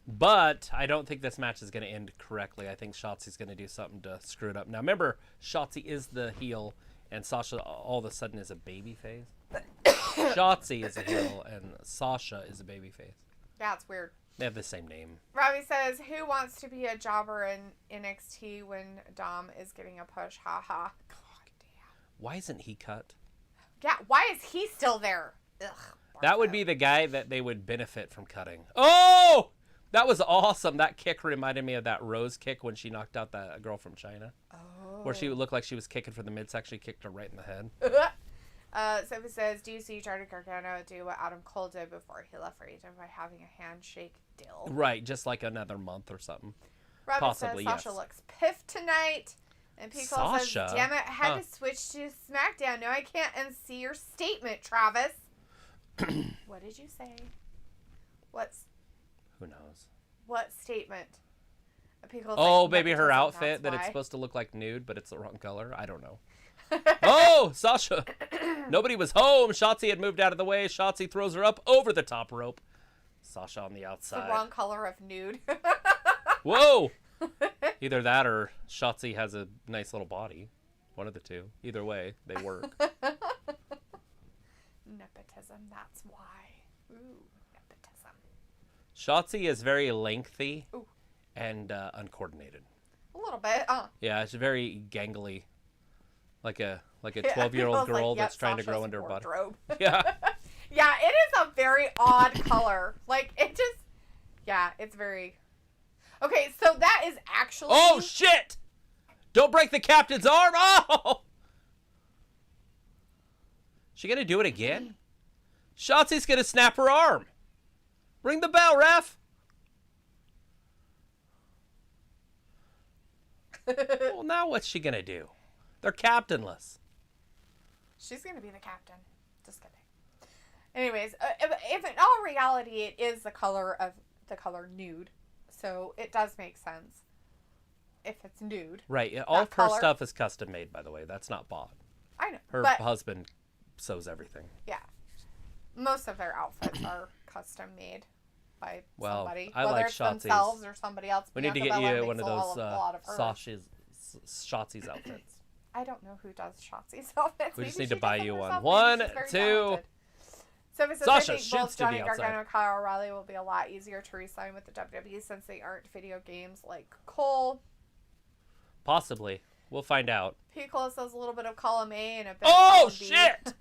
But I don't think this match is going to end correctly. I think Shotzi's going to do something to screw it up. Now, remember, Shotzi is the heel, and Sasha all of a sudden is a babyface. Shotzi is a heel, and Sasha is a babyface.
Yeah, it's weird.
They have the same name.
Robbie says, who wants to be a jobber in NXT when Dom is getting a push? Ha ha. God damn.
Why isn't he cut?
Yeah, why is he still there? Ugh.
That would be the guy that they would benefit from cutting. Oh! That was awesome. That kick reminded me of that Rose kick when she knocked out that girl from China.
Oh.
Where she looked like she was kicking for the midsection. She kicked her right in the head.
Sophie says, do you see Johnny Gargano do what Adam Cole did before he left for AEW by having a handshake deal?
Right, just like another month or something.
Robbie
Possibly,
says Sasha
yes.
looks piffed tonight. And Piccolo says,
Sasha?
damn it, I had to switch to SmackDown. No, I can't unsee your statement, Travis. What did you say?
Who knows?
What statement? Piccolo's
Oh,
like,
maybe her
nepotism,
outfit that
that's
it's
why.
supposed to look like nude, but it's the wrong color. I don't know. Oh, Sasha. Nobody was home. Shotzi had moved out of the way. Shotzi throws her up over the top rope. Sasha on the
The
outside.
wrong color of nude.
Whoa. Either that or Shotzi has a nice little body. One of the two. Either way, they work.
Nepotism, that's why. Ooh, nepotism.
Shotzi is very lengthy
Ooh.
and uncoordinated.
A little bit.
Yeah, it's very gangly. Like a
Yeah,
12-year-old
Piccolo's
girl
like, yep,
that's trying to grow
Sasha's
into her body.
wardrobe.
Yeah.
Yeah, it is a very odd color. Like, it just... Yeah, it's very... Okay, so that is actually...
Oh, shit! Don't break the captain's arm! Oh! She gonna do it again? Shotzi's gonna snap her arm. Ring the bell, ref. Well, now what's she gonna do? They're captainless.
She's going to be the captain. Just kidding. Anyways, if in all reality it is the color nude, so it does make sense if it's nude.
Right. All of her
color.
stuff is custom made, by the way. That's not bought.
I know.
Her
but
husband sews everything.
yeah, most of their outfits are custom made by
Well,
somebody,
I
whether
like
it's
Shotzi's.
themselves or somebody else.
We need to
Bianca
get
Belair
you one
makes
of
a
those
lot of hers.
Shotzi's outfits.
I don't know who does Shotzi's outfits.
We just
Maybe
need to
she
buy
does
you
them
one.
herself.
One,
Maybe she's very
two.
talented. So it says,
Sasha
I think
shoots
both
to
Johnny
the outside.
Gargano and Kyle O'Reilly will be a lot easier to re-sign with the WWE since they aren't video games like Cole.
Possibly. We'll find out.
Piccolo says a little bit of column A and a bit
Oh,
of column B.
shit!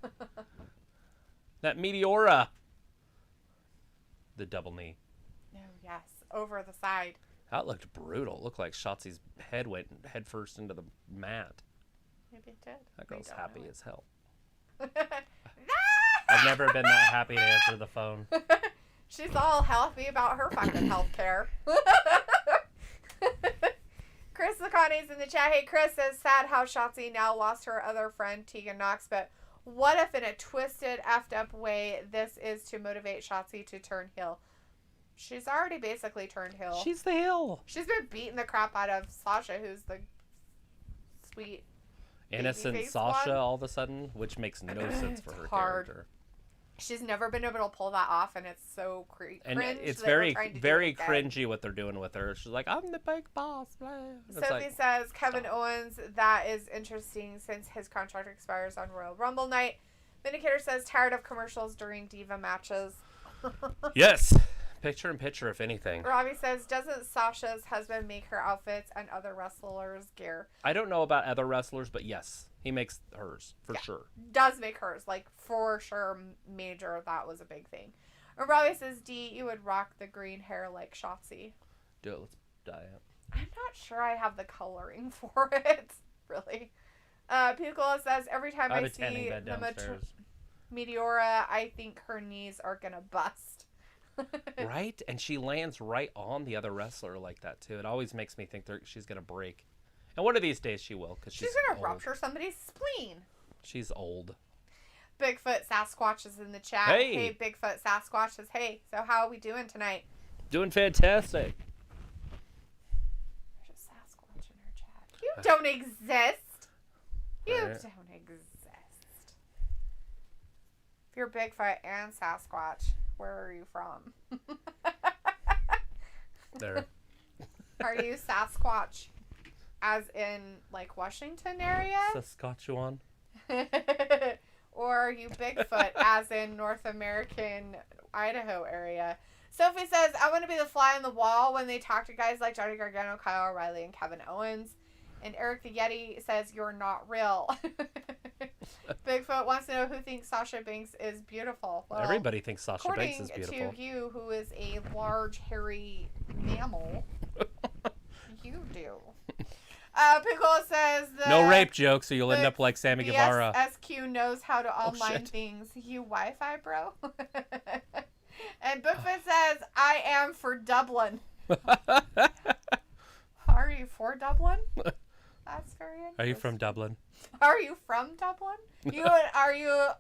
That Meteora. The double knee.
Oh, yes. Over the side.
That looked brutal. It looked like Shotzi's head went head first into the mat.
Maybe it did.
That
We
girl's
don't
happy
know.
as hell. I've never been that happy to answer the phone.
She's all healthy about her fucking health care. Chris Lacone's in the chat. Hey, Chris says, sad how Shotzi now lost her other friend, Tegan Knox, but what if in a twisted, effed up way, this is to motivate Shotzi to turn heel? She's already basically turned heel.
She's the hill.
She's been beating the crap out of Sasha, who's the sweet
Innocent
babyface
Sasha
one.
all of a sudden, which makes no sense for her
hard.
character.
She's never been able to pull that off, and it's so cringe.
And it's
that we're
very,
trying to do
very
it again.
cringy what they're doing with her. She's like, I'm the big boss. Blah. It's
Sophie
like,
says Kevin
stop.
Owens, that is interesting since his contract expires on Royal Rumble night. Vindicator says tired of commercials during Diva matches.
yes. Picture in picture, if anything.
Robbie says, doesn't Sasha's husband make her outfits and other wrestlers' gear?
I don't know about other wrestlers, but yes, he makes hers for sure.
Does make hers. Like, for sure, major, that was a big thing. And Robbie says, D, you would rock the green hair like Shotzi.
Do it. Let's dye it.
I'm not sure I have the coloring for it, really. Piccola says, every time I see the Meteora, I think her knees are going to bust.
Right? And she lands right on the other wrestler like that, too. It always makes me think she's going to break. And one of these days she will, because she's
going to rupture somebody's spleen.
She's old.
Bigfoot Sasquatch is in the chat. Hey, Bigfoot Sasquatch says, hey, so how are we doing tonight?
Doing fantastic.
There's a Sasquatch in her chat. You don't exist. You don't exist. If you're Bigfoot and Sasquatch, where are you from?
There.
Are you Sasquatch as in, like, Washington area?
Saskatchewan.
Or are you Bigfoot as in North American Idaho area? Sophie says, I want to be the fly on the wall when they talk to guys like Johnny Gargano, Kyle O'Reilly, and Kevin Owens. And Eric the Yeti says, you're not real. Bigfoot wants to know who thinks Sasha Banks is beautiful. Well,
everybody thinks Sasha Banks is beautiful.
According to you, who is a large, hairy mammal, you do. Pickle says
no rape jokes, so you'll end up like Sammy Guevara.
SQ knows how to online things. You Wi-Fi, bro? And Bookman says, I am for Dublin. Are you for Dublin? That's very interesting.
Are you from Dublin?
Are you from Dublin? Are you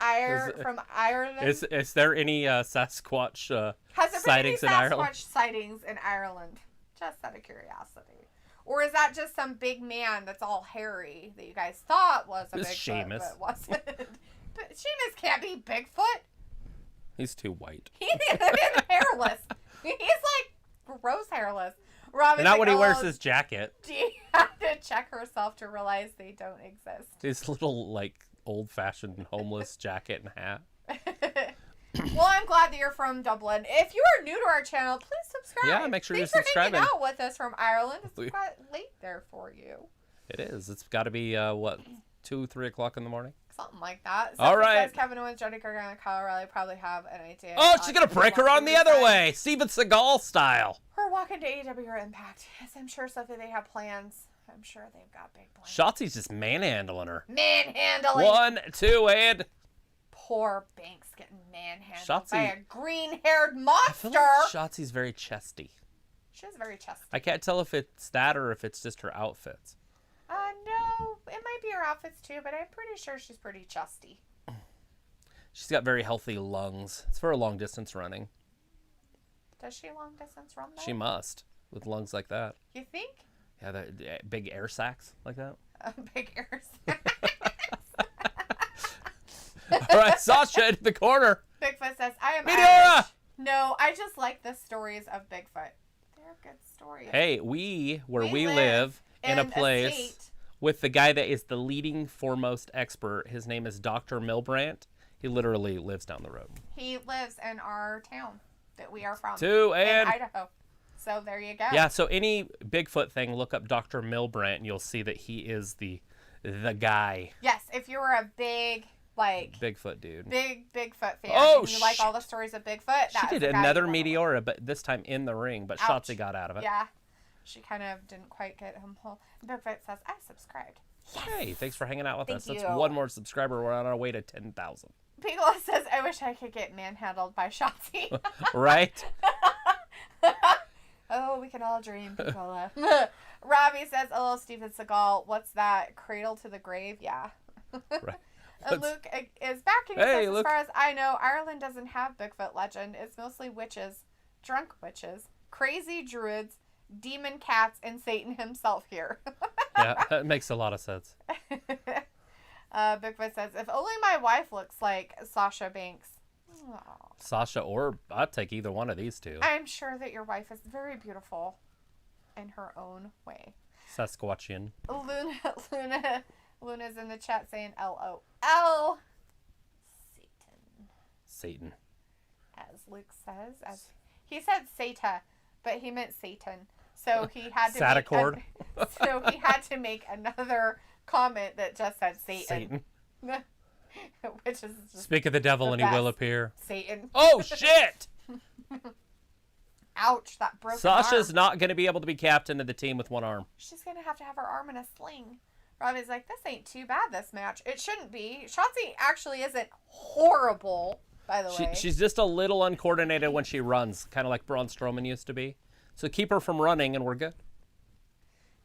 from Ireland?
Is there any Sasquatch sightings in Ireland?
Sasquatch sightings in Ireland? Just out of curiosity. Or is that just some big man that's all hairy that you guys thought was a Bigfoot,
Seamus.
but wasn't? But Seamus can't be Bigfoot.
He's too white.
He's hairless. He's like gross hairless. Robin's
not when he wears his jacket.
She had to check herself to realize they don't exist.
His little, like, old-fashioned homeless jacket and hat.
Well, I'm glad that you're from Dublin. If you are new to our channel, please subscribe.
Yeah, make sure you're subscribing.
Thanks for hanging out with us from Ireland. It's quite late there for you.
It is. It's got to be, 2, 3 o'clock in the morning?
Something like that.
All right.
Says Kevin Owens, Johnny Gargano, and Kyle O'Reilly probably have an idea.
Oh, she's going to break her on the other way. Steven Seagal style.
Her walk into AEW or Impact. Yes, I'm sure Sophie, they have plans. I'm sure they've got big plans.
Shotzi's just manhandling her.
Manhandling.
1, 2, and...
Poor Banks getting manhandled by a green-haired monster.
I feel like Shotzi's very chesty.
She is very chesty.
I can't tell if it's that or if it's just her outfits.
No, it might be her outfits too, but I'm pretty sure she's pretty chesty.
She's got very healthy lungs. It's for her long distance running.
Does she long distance run though?
She must, with lungs like that.
You think?
Yeah, the big air sacs like that.
Big air sacs.
All right, Sasha into the corner.
Bigfoot says, I am
Meteora!
Irish. No, I just like the stories of Bigfoot. They're good stories.
Hey, we live in a place with the guy that is the leading foremost expert. His name is Dr. Milbrandt. He literally lives down the road.
He lives in our town that we are from.
In
Idaho. So there you go.
Yeah, so any Bigfoot thing, look up Dr. Milbrandt and you'll see that he is the guy.
Yes, if you were a big... like
Bigfoot dude.
Big Bigfoot fan.
Oh,
and you like all the stories of Bigfoot.
She did another Meteora, but this time in the ring, but
Ouch.
Shotzi got out of it.
Yeah. She kind of didn't quite get him whole. Bigfoot says, I subscribed. Yes.
Hey, thanks for hanging out with us.
Thank
That's
you.
one more subscriber. We're on our way to 10,000.
Pigla says, I wish I could get manhandled by Shotzi.
Right?
Oh, we can all dream, Pigla. Robbie says, hello, Steven Seagal. What's that? Cradle to the grave? Yeah.
Right.
Luke is back, and he says, as far as I know, Ireland doesn't have Bigfoot legend. It's mostly witches, drunk witches, crazy druids, demon cats, and Satan himself here.
Yeah, that makes a lot of sense.
Bigfoot says, if only my wife looks like Sasha Banks. Aww.
Sasha, or I'd take either one of these two.
I'm sure that your wife is very beautiful in her own way.
Sasquatchian.
Luna's in the chat saying LOL.
Satan.
As Luke says. He said Sata, but he meant Satan. So he had to so he had to make another comment that just said Satan. Which is just
Speak of the devil and he will appear.
Satan.
Oh shit!
Ouch, that broken
Sasha's
arm.
not going to be able to be captain of the team with one arm.
She's going to have her arm in a sling. Robbie's like, this ain't too bad, this match. It shouldn't be. Shotzi actually isn't horrible, by the way.
She's just a little uncoordinated when she runs, kind of like Braun Strowman used to be. So keep her from running and we're good.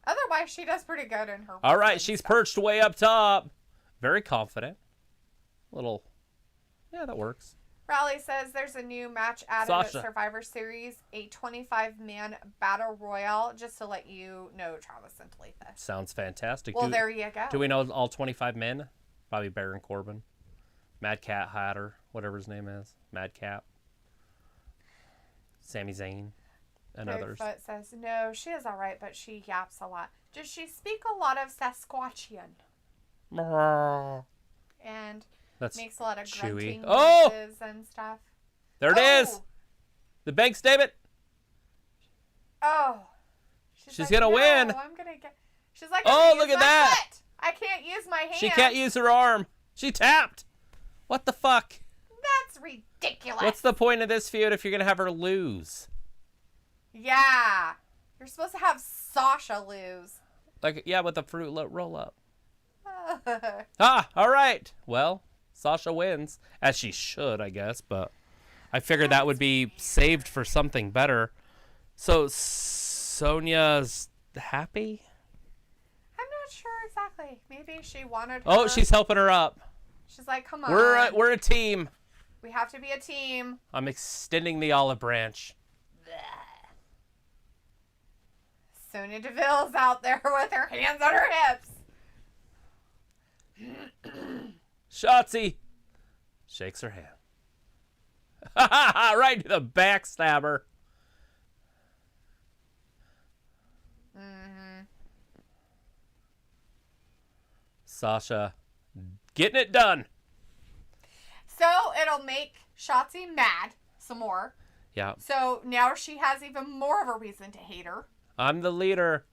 Otherwise, she does pretty good in her.
All right, she's perched way up top. Very confident. Yeah, that works.
Raleigh says there's a new match added
Sasha.
at Survivor Series, a 25-man battle royale, just to let you know, Travis and Dalethea.
Sounds fantastic.
Well, there you go.
Do we know all 25 men? Probably Baron Corbin. Mad Cat Hatter, whatever his name is. Mad Cat. Sami Zayn. And others.
Bigfoot says, no, she is all right, but she yaps a lot. Does she speak a lot of Sasquatchian? And
That's
makes a lot of
chewy.
grunting
Oh!
noises and stuff.
There it is. The bank statement.
Oh.
She's
like,
gonna
no,
win.
I'm gonna get. She's like,
Oh,
I'm
look
use
at
my
that.
foot. I can't use my hand.
She can't use her arm. She tapped. What the fuck?
That's ridiculous.
What's the point of this feud if you're gonna have her lose?
Yeah. You're supposed to have Sasha lose.
Like, yeah, with the fruit roll up. All right. Well, Sasha wins, as she should, I guess, but I figured that would be saved for something better. So Sonia's happy?
I'm not sure exactly. Maybe she wanted her.
Oh, she's helping her up.
She's like, come on.
We're a team.
We have to be a team.
I'm extending the olive branch.
Sonya Deville's out there with her hands on her hips.
Shotzi shakes her hand. Right to the backstabber. Sasha getting it done.
So it'll make Shotzi mad some more.
Yeah.
So now she has even more of a reason to hate her.
I'm the leader.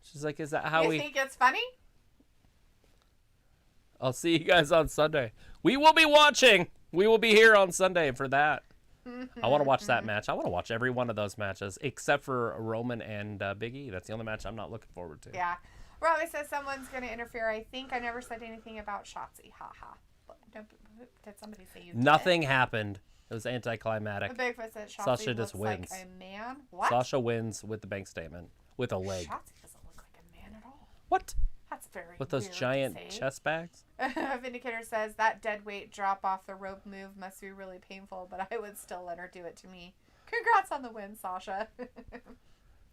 She's like, is that how
You
we...
think it's funny?
I'll see you guys on Sunday. We will be watching. We will be here on Sunday for that. I want to watch that match. I want to watch every one of those matches except for Roman and Big E. That's the only match I'm not looking forward to.
Yeah. Robbie says someone's going to interfere. I think I never said anything about Shotzi. Ha ha. Did somebody say you did?
Nothing happened. It was anticlimactic.
The Bigfoot said Shotzi
Sasha
looks
just wins.
like a man. What?
Sasha wins with the bank statement. With a leg.
Shotzi doesn't look like a man at all.
What?
That's very
With those
weird to
giant
say.
chest bags?
Vindicator says that dead weight drop off the rope move must be really painful, but I would still let her do it to me. Congrats on the win, Sasha.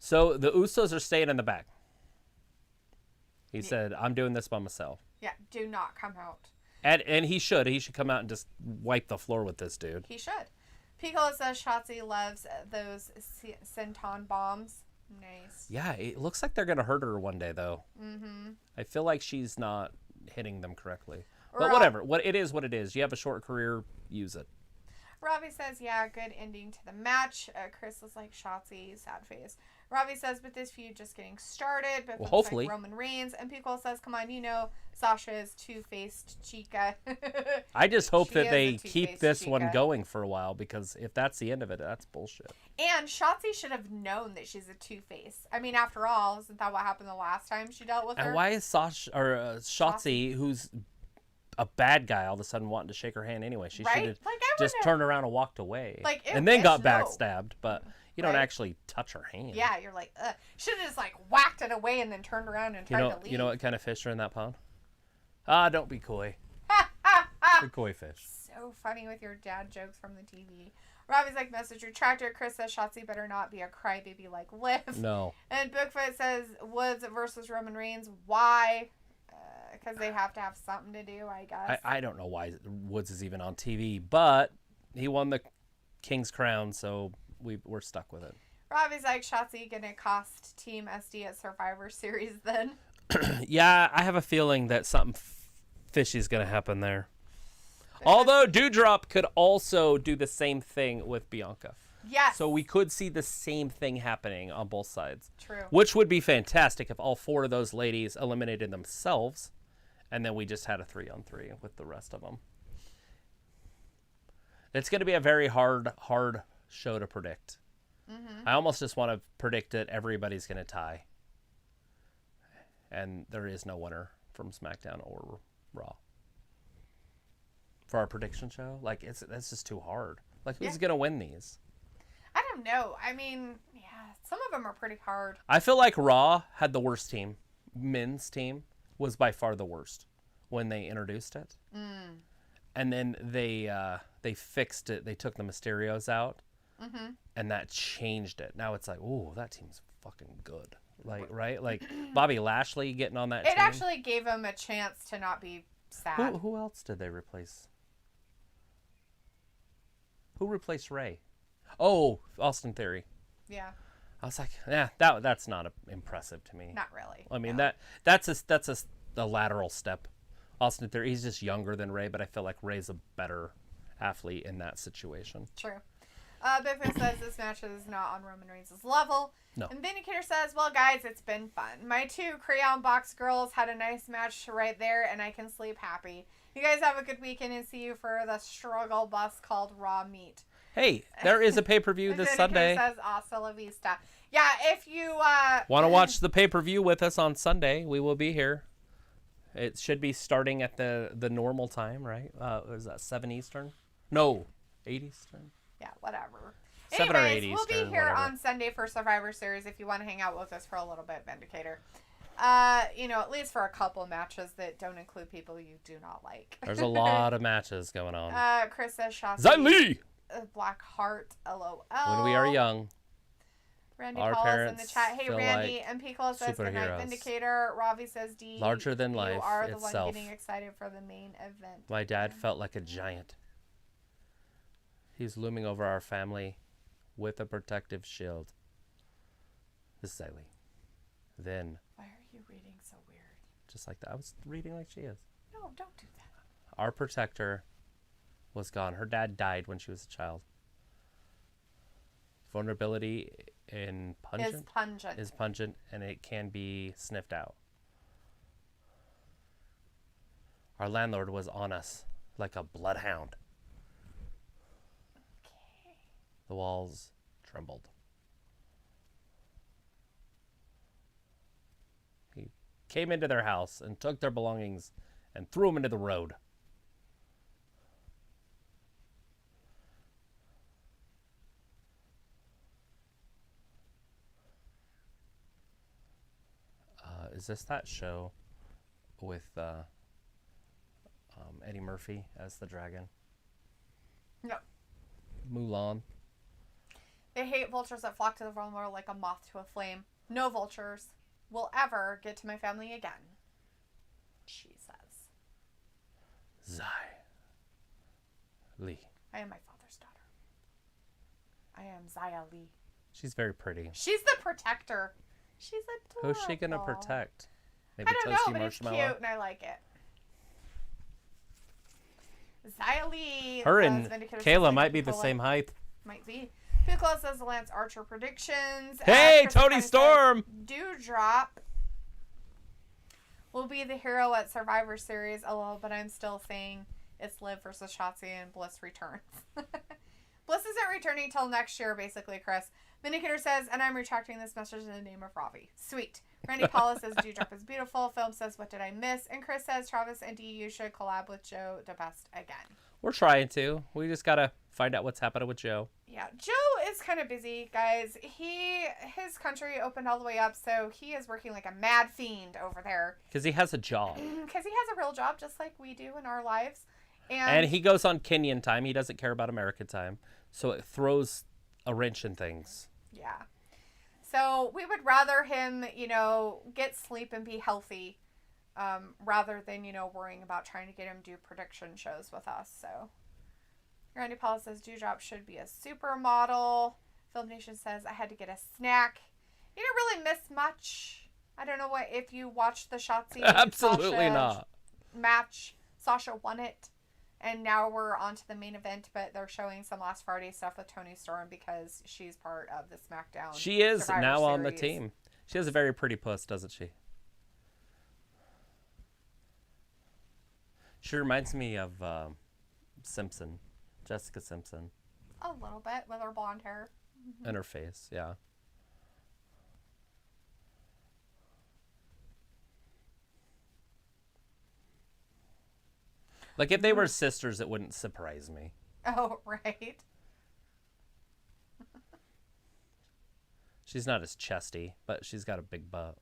So the Usos are staying in the back. He said, I'm doing this by myself.
Yeah, do not come out.
And he should. He should come out and just wipe the floor with this dude.
He should. Piccolo says Shotzi loves those senton bombs. Nice.
Yeah, it looks like they're going to hurt her one day, though.
Mm-hmm.
I feel like she's not hitting them correctly. But whatever. It is what it is. You have a short career, use it.
Robbie says, yeah, good ending to the match. Chris was like, Shotzi, sad face. Robbie says, but this feud just getting started. But
well, hopefully.
Like Roman Reigns. And Piccolo says, come on, you know, Sasha is two-faced chica.
I just hope that they keep
two-faced
this
chica.
one going for a while, because if that's the end of it, that's bullshit.
And Shotzi should have known that she's a two-face. I mean, after all, isn't that what happened the last time she dealt with her?
And why is Shotzi, who's a bad guy, all of a sudden wanting to shake her hand anyway? She should have just turned around and walked away. And then got backstabbed. But you don't actually touch her hand.
Yeah, you're like, ugh. Should have just like whacked it away and then turned around and tried to leave.
You know what kind of fish are in that pond? Ah, don't be coy. The koi fish.
So funny with your dad jokes from the TV. Robbie's like, message retractor. Chris says Shotzi better not be a crybaby like Liv.
No.
And Bookfoot says Woods versus Roman Reigns. Why? Because they have to have something to do, I guess.
I don't know why Woods is even on TV, but he won the King's Crown, so we're stuck with it.
Robbie's like, Shotzi gonna cost Team SD at Survivor Series then?
Yeah, I have a feeling that something fishy is going to happen there. Although Doudrop could also do the same thing with Bianca.
Yes.
So we could see the same thing happening on both sides.
True.
Which would be fantastic if all four of those ladies eliminated themselves, and then we just had a 3-on-3 with the rest of them. It's going to be a very hard show to predict.
Mm-hmm.
I almost just want to predict that everybody's going to tie. And there is no winner from SmackDown or Raw. For our prediction show? Like, that's just too hard. Like, who's going to win these?
I don't know. I mean, yeah, some of them are pretty hard.
I feel like Raw had the worst team. Men's team was by far the worst when they introduced it.
Mm.
And then they fixed it. They took the Mysterios out.
Mm-hmm.
And that changed it. Now it's like, ooh, that team's fucking good. Like, right? Like, Bobby Lashley getting on that team.
It actually gave him a chance to not be sad.
Who else did they replace? Who replaced Ray? Oh, Austin Theory.
Yeah.
I was like, yeah, that's not impressive to me.
Not really.
I mean,
no.
that's a lateral step. Austin Theory, he's just younger than Ray, but I feel like Ray's a better athlete in that situation.
True. Biffin says this match is not on Roman Reigns' level.
No.
And Vindicator says, well, guys, it's been fun. My 2 Crayon Box girls had a nice match right there, and I can sleep happy. You guys have a good weekend, and see you for the struggle bus called Raw Meat.
Hey, there is a pay-per-view this Sunday.
Says hasta la vista. Yeah, if you
want to watch the pay-per-view with us on Sunday, we will be here. It should be starting at the normal time, right? Was that 7 Eastern? No, 8 Eastern.
Yeah, whatever.
7 or 8
Anyways, we'll
Eastern,
be here
whatever.
on Sunday for Survivor Series if you want to hang out with us for a little bit, Vindicator. At least for a couple matches that don't include people you do not like.
There's a lot of matches going on.
Chris says Shotzi.
Zali!
Black Heart, LOL.
When we are young,
Randy
our
Paul is in the
parents
chat. Hey,
feel
Randy.
like
and Piccolo says good night,
superheroes.
Vindicator. Ravi says D.
Larger than life
You are the
itself.
one getting excited for the main event.
my dad felt like a giant. He's looming over our family with a protective shield. This is Zali. Then,
Why are you reading so weird?
just like that, I was reading like she is.
No, don't do that.
Our protector was gone. Her dad died when she was a child. Vulnerability in pungent
Is pungent.
is pungent, and it can be sniffed out. Our landlord was on us like a bloodhound.
Okay.
The walls trembled. He came into their house and took their belongings and threw them into the road. Is this that show with Eddie Murphy as the dragon?
No.
Mulan.
They hate vultures that flock to the vulnerable like a moth to a flame. No vultures will ever get to my family again, she says.
Zai. Lee.
I am my father's daughter. I am Zaya Lee.
She's very pretty.
She's the protector. She's adorable.
Who's she gonna protect? Maybe
I don't know,
Toasty
but it's
Marshmallow?
cute and I like it. Zaya Lee.
Her
says
and
Vindicator says
Kayla
like
might be the
people
same height.
Might be. Piccolo says the Lance Archer predictions.
Hey,
Chris
Tony
Pine says
Storm!
Dewdrop will be the hero at Survivor Series. LOL, but I'm still saying it's Liv versus Shotzi and Bliss returns. Bliss isn't returning till next year, basically, Chris. Vindicator says, and I'm retracting this message in the name of Ravi. Sweet. Randy Paula says, Dewdrop is beautiful. Film says, what did I miss? And Chris says, Travis and DU should collab with Joe DeBest again.
We're trying to. We just gotta find out what's happening with Joe.
Yeah, Joe is kind of busy, guys. His country opened all the way up, so he is working like a mad fiend over there.
Because he has a job.
Because he has a real job, just like we do in our lives.
And he goes on Kenyan time. He doesn't care about American time. So it throws a wrench in things.
Yeah. So we would rather him, get sleep and be healthy rather than, worrying about trying to get him do prediction shows with us. So Randy Paul says Dewdrop should be a supermodel. Film Nation says I had to get a snack. You didn't really miss much. I don't know if you watched the Shotzi
Absolutely
Sasha
not.
match. Sasha won it. And now we're on to the main event, but they're showing some last Friday stuff with Toni Storm because she's part of the Smackdown.
She is
Survivor
now on the
Series.
team. She has a very pretty puss, doesn't she? She reminds me of Simpson Jessica Simpson.
A little bit with her blonde hair.
And her face, yeah. Like, if they were sisters, it wouldn't surprise me.
Oh, right.
She's not as chesty, but she's got a big butt.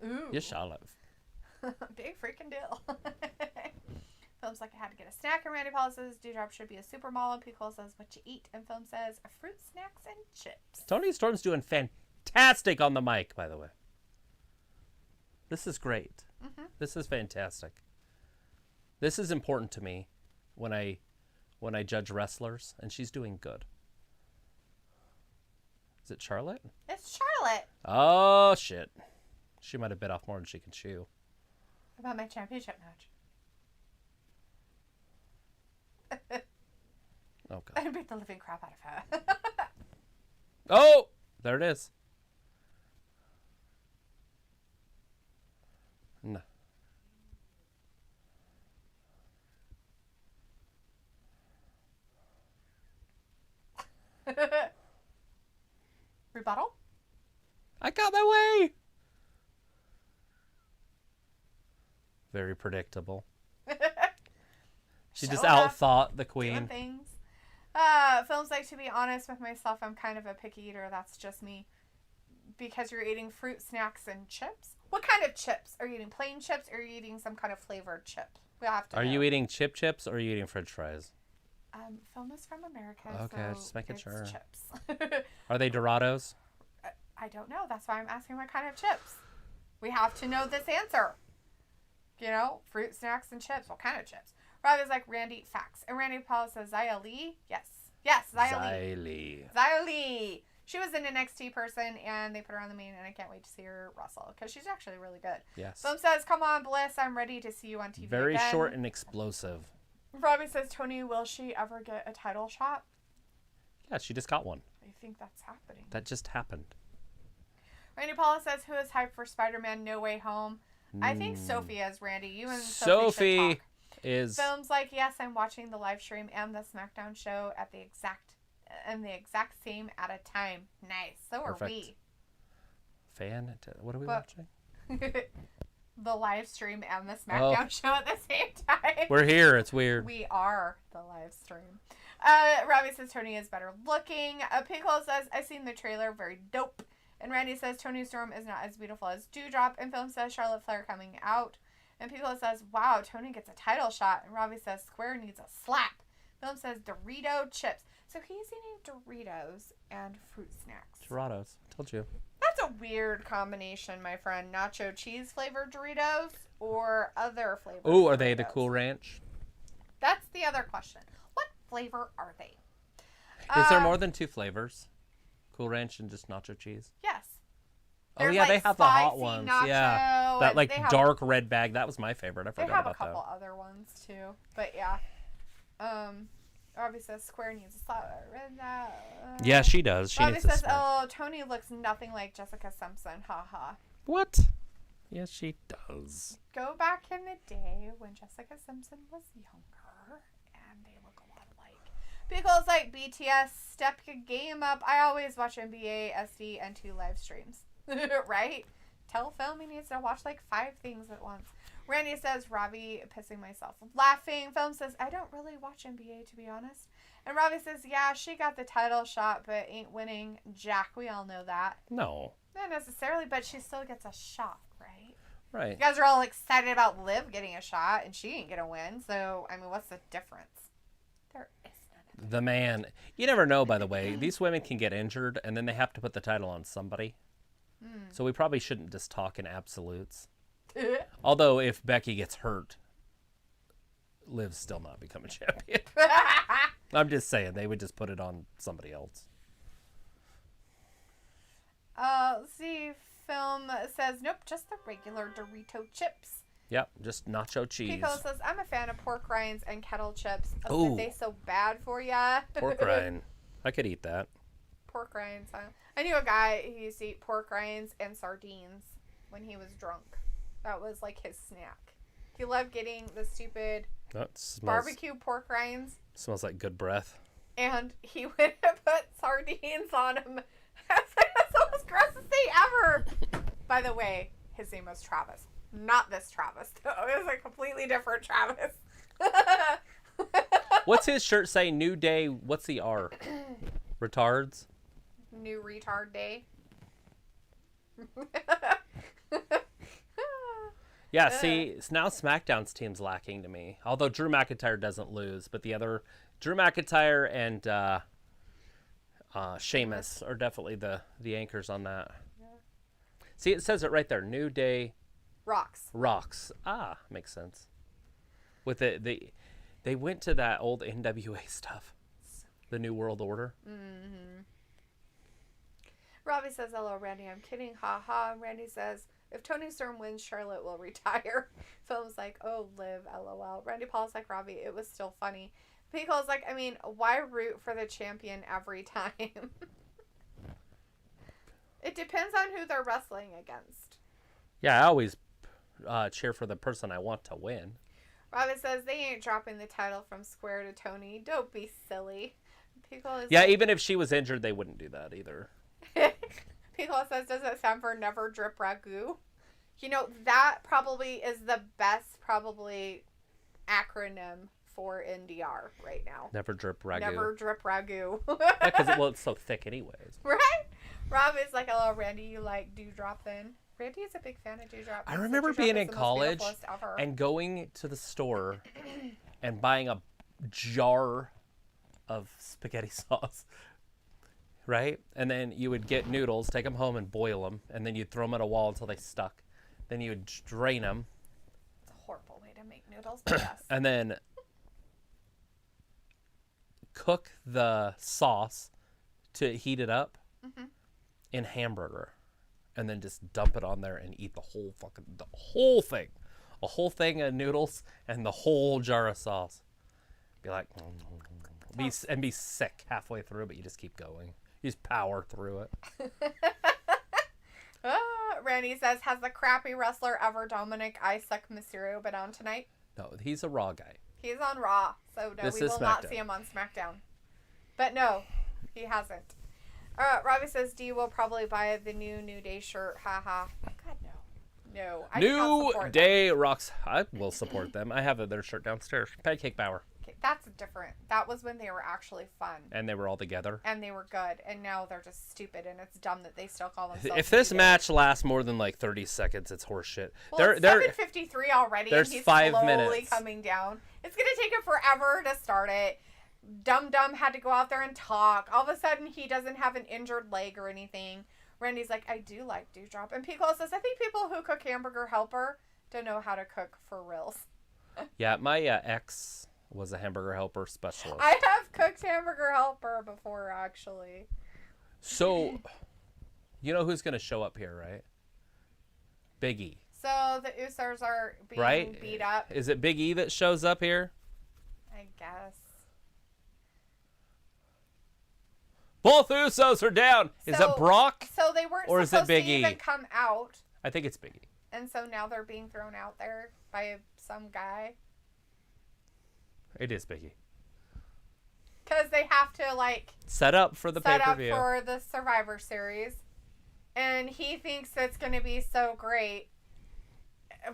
Ooh.
You shall have.
Big freaking deal. Film's like, I had to get a snack, and Randy Paul says Dewdrop should be a supermodel. Pickle says, what you eat, and Film says, fruit snacks and chips.
Tony Storm's doing fantastic on the mic, by the way. This is great.
Mm-hmm.
This is fantastic. This is important to me when I judge wrestlers, and she's doing good. Is it Charlotte?
It's Charlotte.
Oh, shit. She might have bit off more than she can chew.
About my championship match.
Oh, God.
I beat the living crap out of her.
Oh! There it is. No.
Rebuttal?
I got my way! Very predictable. She just
Show up,
outthought the
doing
queen.
things. Films like, to be honest with myself, I'm kind of a picky eater. That's just me. Because you're eating fruit snacks and chips. What kind of chips? Are you eating plain chips or are you eating some kind of flavored chip? We have to
Are
know.
you eating chips or are you eating french fries?
Film is from America.
Okay,
so
just making
it's
sure.
Chips.
Are they Dorados?
I don't know. That's why I'm asking what kind of chips. We have to know this answer. You know, fruit snacks and chips. What kind of chips? Rob is like, Randy, facts. And Randy Paul says, Xia Li? Yes. Yes, Xia Li. Xia Li. She was an NXT person, and they put her on the main, and I can't wait to see her wrestle, because she's actually really good.
Yes.
Film says, come on, Bliss, I'm ready to see you on TV
Very
again.
short and explosive.
Robbie says, Tony, will she ever get a title shot?
Yeah, she just got one.
I think that's happening.
That just happened.
Randy Paula says, who is hyped for Spider-Man No Way Home? I think Sophie is, Randy. You and Sophie should talk.
Is...
Film's like, yes, I'm watching the live stream and the SmackDown show at the exact same at a time. Nice. So are we.
What are we watching?
The live stream and the SmackDown show at the same time.
We're here. It's weird.
We are the live stream. Robbie says Tony is better looking. Pinkle says, I've seen the trailer. Very dope. And Randy says Tony Storm is not as beautiful as Dewdrop. And Film says Charlotte Flair coming out. And Pinkle says, wow, Tony gets a title shot. And Robbie says Square needs a slap. Film says Dorito chips. So he's eating Doritos and fruit snacks.
Dorados. Told you.
That's a weird combination, my friend. Nacho cheese flavored Doritos or other flavored
Ooh, are they
Doritos?
the Cool Ranch?
That's the other question. What flavor are they?
Is there more than two flavors? Cool Ranch and just nacho cheese?
Yes.
Oh,
There's
yeah, they have the hot
spicy
ones.
nacho,
Yeah. That,
and
like,
they have-
dark red bag. That was my favorite. I
They
forgot
have a
about
couple
that.
other ones, too. But, yeah. Robbie says Square needs a slap.
Yeah, she does. She
Robbie
needs to
says,
smack.
oh, Tony looks nothing like Jessica Simpson. Ha ha.
What? Yes, she does.
Go back in the day when Jessica Simpson was younger, and they look a lot alike. Pickles like BTS, step your game up. I always watch NBA, SD, and 2 live streams. Right? Tell Film he needs to watch like 5 things at once. Randy says, Robbie pissing myself laughing. Film says, I don't really watch NBA, to be honest. And Robbie says, yeah, she got the title shot, but ain't winning jack. We all know that.
No.
Not necessarily, but she still gets a shot, right?
Right.
You guys are all excited about Liv getting a shot, and she ain't going to win. So, I mean, what's the difference? There is none.
The man. You never know, by the way. These women can get injured, and then they have to put the title on somebody. So we probably shouldn't just talk in absolutes. Although, if Becky gets hurt, Liv's still not becoming champion. I'm just saying, they would just put it on somebody else.
Let's see. Film says, nope, just the regular Dorito chips.
Yep, just nacho cheese.
Pico says, I'm a fan of pork rinds and kettle chips.
Ooh.
Are they so bad for ya?
Pork rind. I could eat that.
Pork rinds, huh? I knew a guy who used to eat pork rinds and sardines when he was drunk. That was like his snack. He loved getting the stupid
That smells,
barbecue pork rinds.
smells like good breath.
And he would put sardines on them. That's the most grossest thing ever. By the way, his name was Travis. Not this Travis. It was a completely different Travis.
What's his shirt say? New Day. What's the R? Retards?
New retard day.
Yeah, see, now SmackDown's team's lacking to me. Although Drew McIntyre doesn't lose, but the other, Drew McIntyre and Sheamus are definitely the anchors on that.
Yeah.
See, it says it right there. New Day
Rocks.
Ah, makes sense. With they went to that old NWA stuff. The New World Order.
Mm-hmm. Robbie says, hello, Randy. I'm kidding. Ha ha. Randy says, if Tony Storm wins, Charlotte will retire. Phil's like, oh, live, lol. Randy Paul's like, Robbie, it was still funny. Pico's like, I mean, why root for the champion every time? It depends on who they're wrestling against.
Yeah, I always cheer for the person I want to win.
Robbie says, they ain't dropping the title from Square to Tony. Don't be silly. Pico is
Yeah, even if she was injured, they wouldn't do that either.
Pico says, does it stand for Never Drip Ragu? You know, that probably is the best acronym for NDR right now.
Never drip ragu.
Never Drip Ragu.
Yeah, because it's so thick anyways.
Right? Rob is like, hello, Randy, you like Dewdrop then? Randy is a big fan of Dewdrop.
I remember being in college and going to the store and buying a jar of spaghetti sauce. Right? And then you would get noodles, take them home and boil them, and then you'd throw them at a wall until they stuck. Then you would drain them.
It's a horrible way to make noodles, but yes.
And then cook the sauce to heat it up in hamburger. And then just dump it on there and eat the whole thing. A whole thing of noodles and the whole jar of sauce. Be like, be sick halfway through, but you just keep going. You just power through it.
Randy says, has the crappy wrestler ever Dominic I Suck Mysterio been on tonight?
No, he's a Raw guy.
He's on Raw, so no, we will not see him on SmackDown. But no, he hasn't. Robbie says, D will probably buy the New Day shirt. Ha ha. God, no. No. I
New Day rocks. I will support them. I have their shirt downstairs. Pancake Power.
Okay, that's different. That was when they were actually fun.
And they were all together.
And they were good. And now they're just stupid, and it's dumb that they still call themselves.
If this match lasts more than like 30 seconds, it's horseshit.
Well, it's 7:53 already, and he's
5
slowly
minutes.
coming down. It's going to take him forever to start it. Dum had to go out there and talk. All of a sudden, he doesn't have an injured leg or anything. Randy's like, I do like Dewdrop. And Pico says, I think people who cook Hamburger Helper don't know how to cook for reals.
Yeah, my ex was a Hamburger Helper specialist.
I have cooked Hamburger Helper before, actually.
So, you know who's going to show up here, right? Big E.
So, the Usos are being beat up.
Is it Big E that shows up here?
I guess.
Both Usos are down. Is it Brock?
So they weren't
or
supposed
is it Big
to
E?
even come out.
I think it's Big E.
And so now they're being thrown out there by some guy.
It is Big E.
Because they have to, like...
Set up for the pay-per-view.
Set up for the Survivor Series. And he thinks it's going to be so great.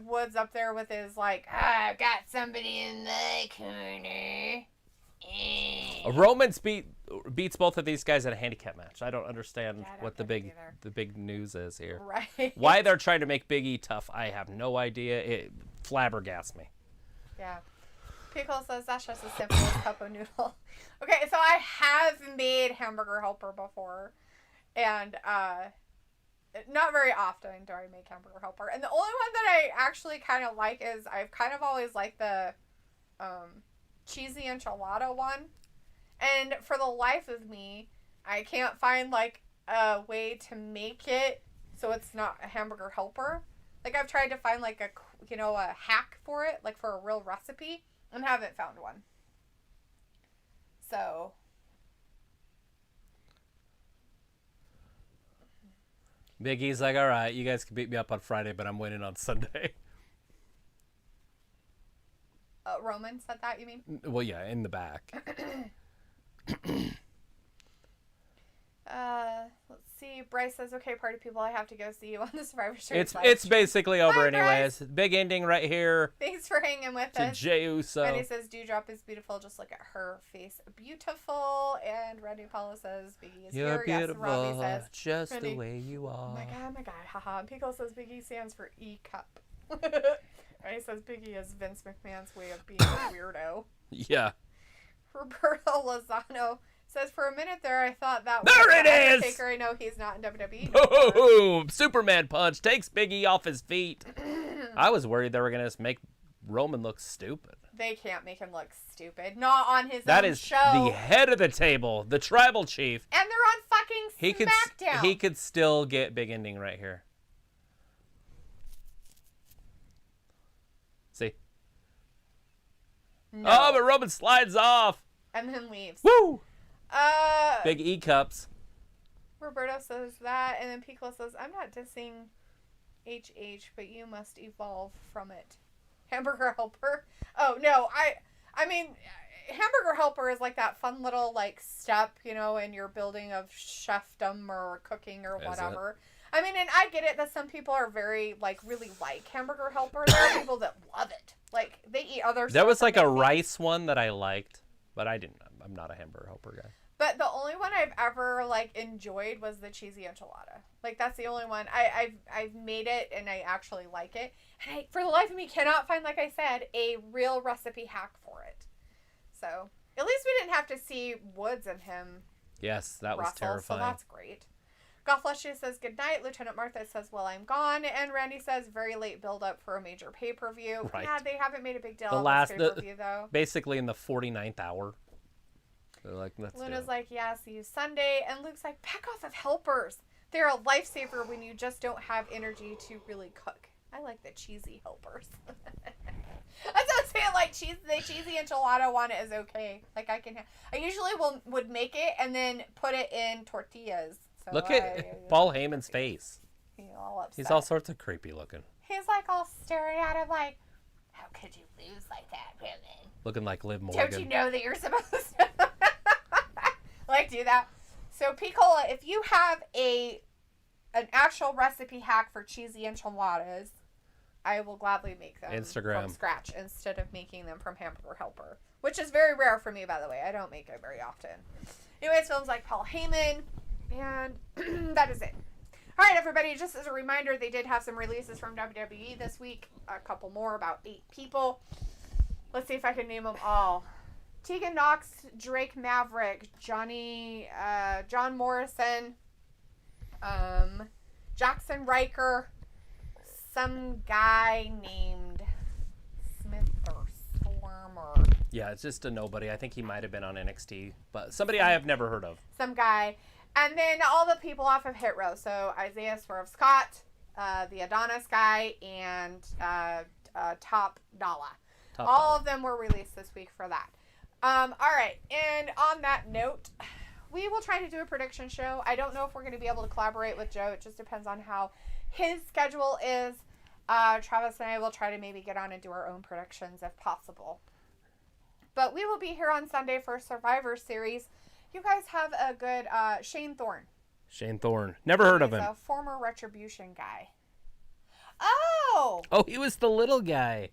Woods up there with his, like, I've got somebody in the corner.
Roman beats both of these guys in a handicap match. I don't understand what the big news is here.
Right.
Why they're trying to make Big E tough, I have no idea. It flabbergasts me.
Yeah. Pickle says that's just as simple as cup of noodle. Okay, so I have made Hamburger Helper before. And not very often do I make Hamburger Helper. And the only one that I actually kind of like is I've kind of always liked the cheesy enchilada one. And for the life of me, I can't find like a way to make it so it's not a Hamburger Helper. Like I've tried to find like a hack for it, like for a real recipe, and haven't found one. So
Big E's like, all right, you guys can beat me up on Friday, but I'm winning on Sunday.
Roman said that, you mean?
Well, yeah, in the back.
Let's see. Bryce says, okay, party people, I have to go see you on the Survivor Series.
It's basically over
Bye,
anyways.
Bryce.
Big ending right here
Thanks for hanging with
to
us.
Jey Uso.
Randy says, Dewdrop is beautiful. Just look at her face. Beautiful. And Randy Paula says, Biggie is
You're
here. Yes,
beautiful,
Robbie says,
just
Randy,
the way you are.
oh my God. Haha. And Pico says, Biggie stands for E-cup. Randy says, Biggie is Vince McMahon's way of being a weirdo.
Yeah.
Roberto Lozano says, for a minute there, I thought that
There
was
it
the
is!
Undertaker. I know he's not in WWE.
Oh, Superman punch takes Biggie off his feet. I was worried they were going to make Roman look stupid.
They can't make him look stupid. Not on his
That
own
is
show.
the head of the table, the tribal chief.
And they're on fucking Smackdown.
He could still get big ending right here. See?
No.
Oh, but Roman slides off.
And then leaves.
Woo! Big E cups.
Roberto says that, and then Pico says, I'm not dissing HH, but you must evolve from it. Hamburger Helper. Oh, no, I mean, Hamburger Helper is like that fun little, like, step, you know, in your building of chefdom or cooking or whatever. I mean, and I get it that some people are very, like, really like Hamburger Helper. There are people that love it. Like, they eat other stuff.
There was like a rice one that I liked, but I'm not a Hamburger Helper guy.
But the only one I've ever, like, enjoyed was the cheesy enchilada. Like, that's the only one. I've made it, and I actually like it. And I, for the life of me, cannot find, like I said, a real recipe hack for it. So, at least we didn't have to see Woods and him
Yes, that was
wrestle,
terrifying.
so that's great. Gothfleshy says, good night. Lieutenant Martha says, well, I'm gone. And Randy says, very late build-up for a major pay-per-view.
Right.
Yeah, they haven't made a big deal
The
on
last-
this pay-per-view, though.
Basically in the 49th hour. They're like, let's do
Luna's
it.
like, yeah, see you Sunday. And Luke's like, back off of helpers. They're a lifesaver when you just don't have energy to really cook. I like the cheesy helpers. That's what I'm saying. Like, the cheesy enchilada one is okay. Like, I usually would make it and then put it in tortillas. So
Look at Paul Heyman's face.
All upset.
He's all sorts of creepy looking.
He's like all staring at him like, how could you lose like that, women?
Looking like Liv Morgan.
Don't you know that you're supposed to like do that? So Picola, if you have an actual recipe hack for cheesy enchiladas, I will gladly make them from scratch instead of making them from Hamburger Helper, which is very rare for me, by the way. I don't make it very often. Anyways, films like Paul Heyman, and that is it. All right, everybody, just as a reminder, they did have some releases from WWE this week. A couple more, about 8 people. Let's see if I can name them all. Tegan Knox, Drake Maverick, John Morrison, Jackson Riker, some guy named Smith or Stormer.
Yeah, it's just a nobody. I think he might have been on NXT, but somebody I have never heard of.
Some guy. And then all the people off of Hit Row. So Isaiah Swerve Scott, the Adonis guy, and Top Dollar. All of them were released this week for that. All right. And on that note, we will try to do a prediction show. I don't know if we're going to be able to collaborate with Joe. It just depends on how his schedule is. Travis and I will try to maybe get on and do our own predictions if possible. But we will be here on Sunday for Survivor Series. You guys have a good Shane Thorne.
Shane Thorne. Never heard of him.
He's a former Retribution guy. Oh!
Oh, he was the little guy.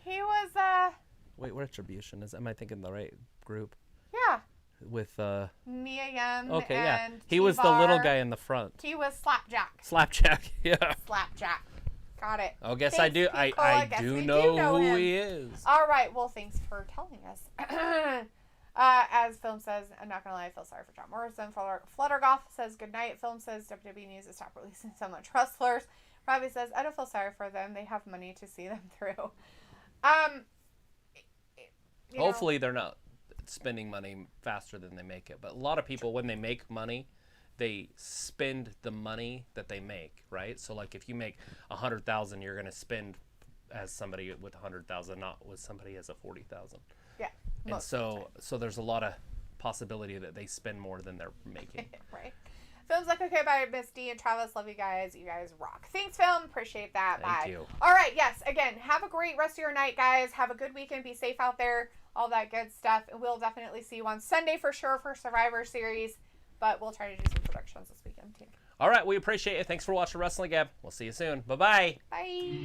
He was,
Wait, Retribution. Am I thinking the right group?
yeah.
With,
Mia Yim
okay,
and
yeah. He was the little guy in the front.
He was Slapjack.
Slapjack, yeah.
Slapjack. Got it.
I guess
Thanks,
I do.
Picola.
I
Guess
do
we
know who
him.
he is.
All right. Well, thanks for telling us. As Film says, I'm not going to lie, I feel sorry for John Morrison. Fluttergoth says, good night. Film says, WWE needs to stop releasing so much wrestlers. Robbie says, I don't feel sorry for them. They have money to see them through.
Hopefully they're not spending money faster than they make it. But a lot of people, when they make money, they spend the money that they make, right? So, like, if you make $100,000, you're going to spend as somebody with $100,000, not with somebody as a $40,000.
Yeah.
And so there's a lot of possibility that they spend more than they're making.
Right. Phil Film's like okay by Miss D and Travis. Love you guys. You guys rock. Thanks, Film. Appreciate that.
Thank
Bye.
you.
All right. Yes. Again, have a great rest of your night, guys. Have a good weekend. Be safe out there. All that good stuff. And we'll definitely see you on Sunday for sure for Survivor Series. But we'll try to do some productions this weekend too.
All right. We appreciate it. Thanks for watching Wrestling Gab. We'll see you soon. Bye-bye.
Bye.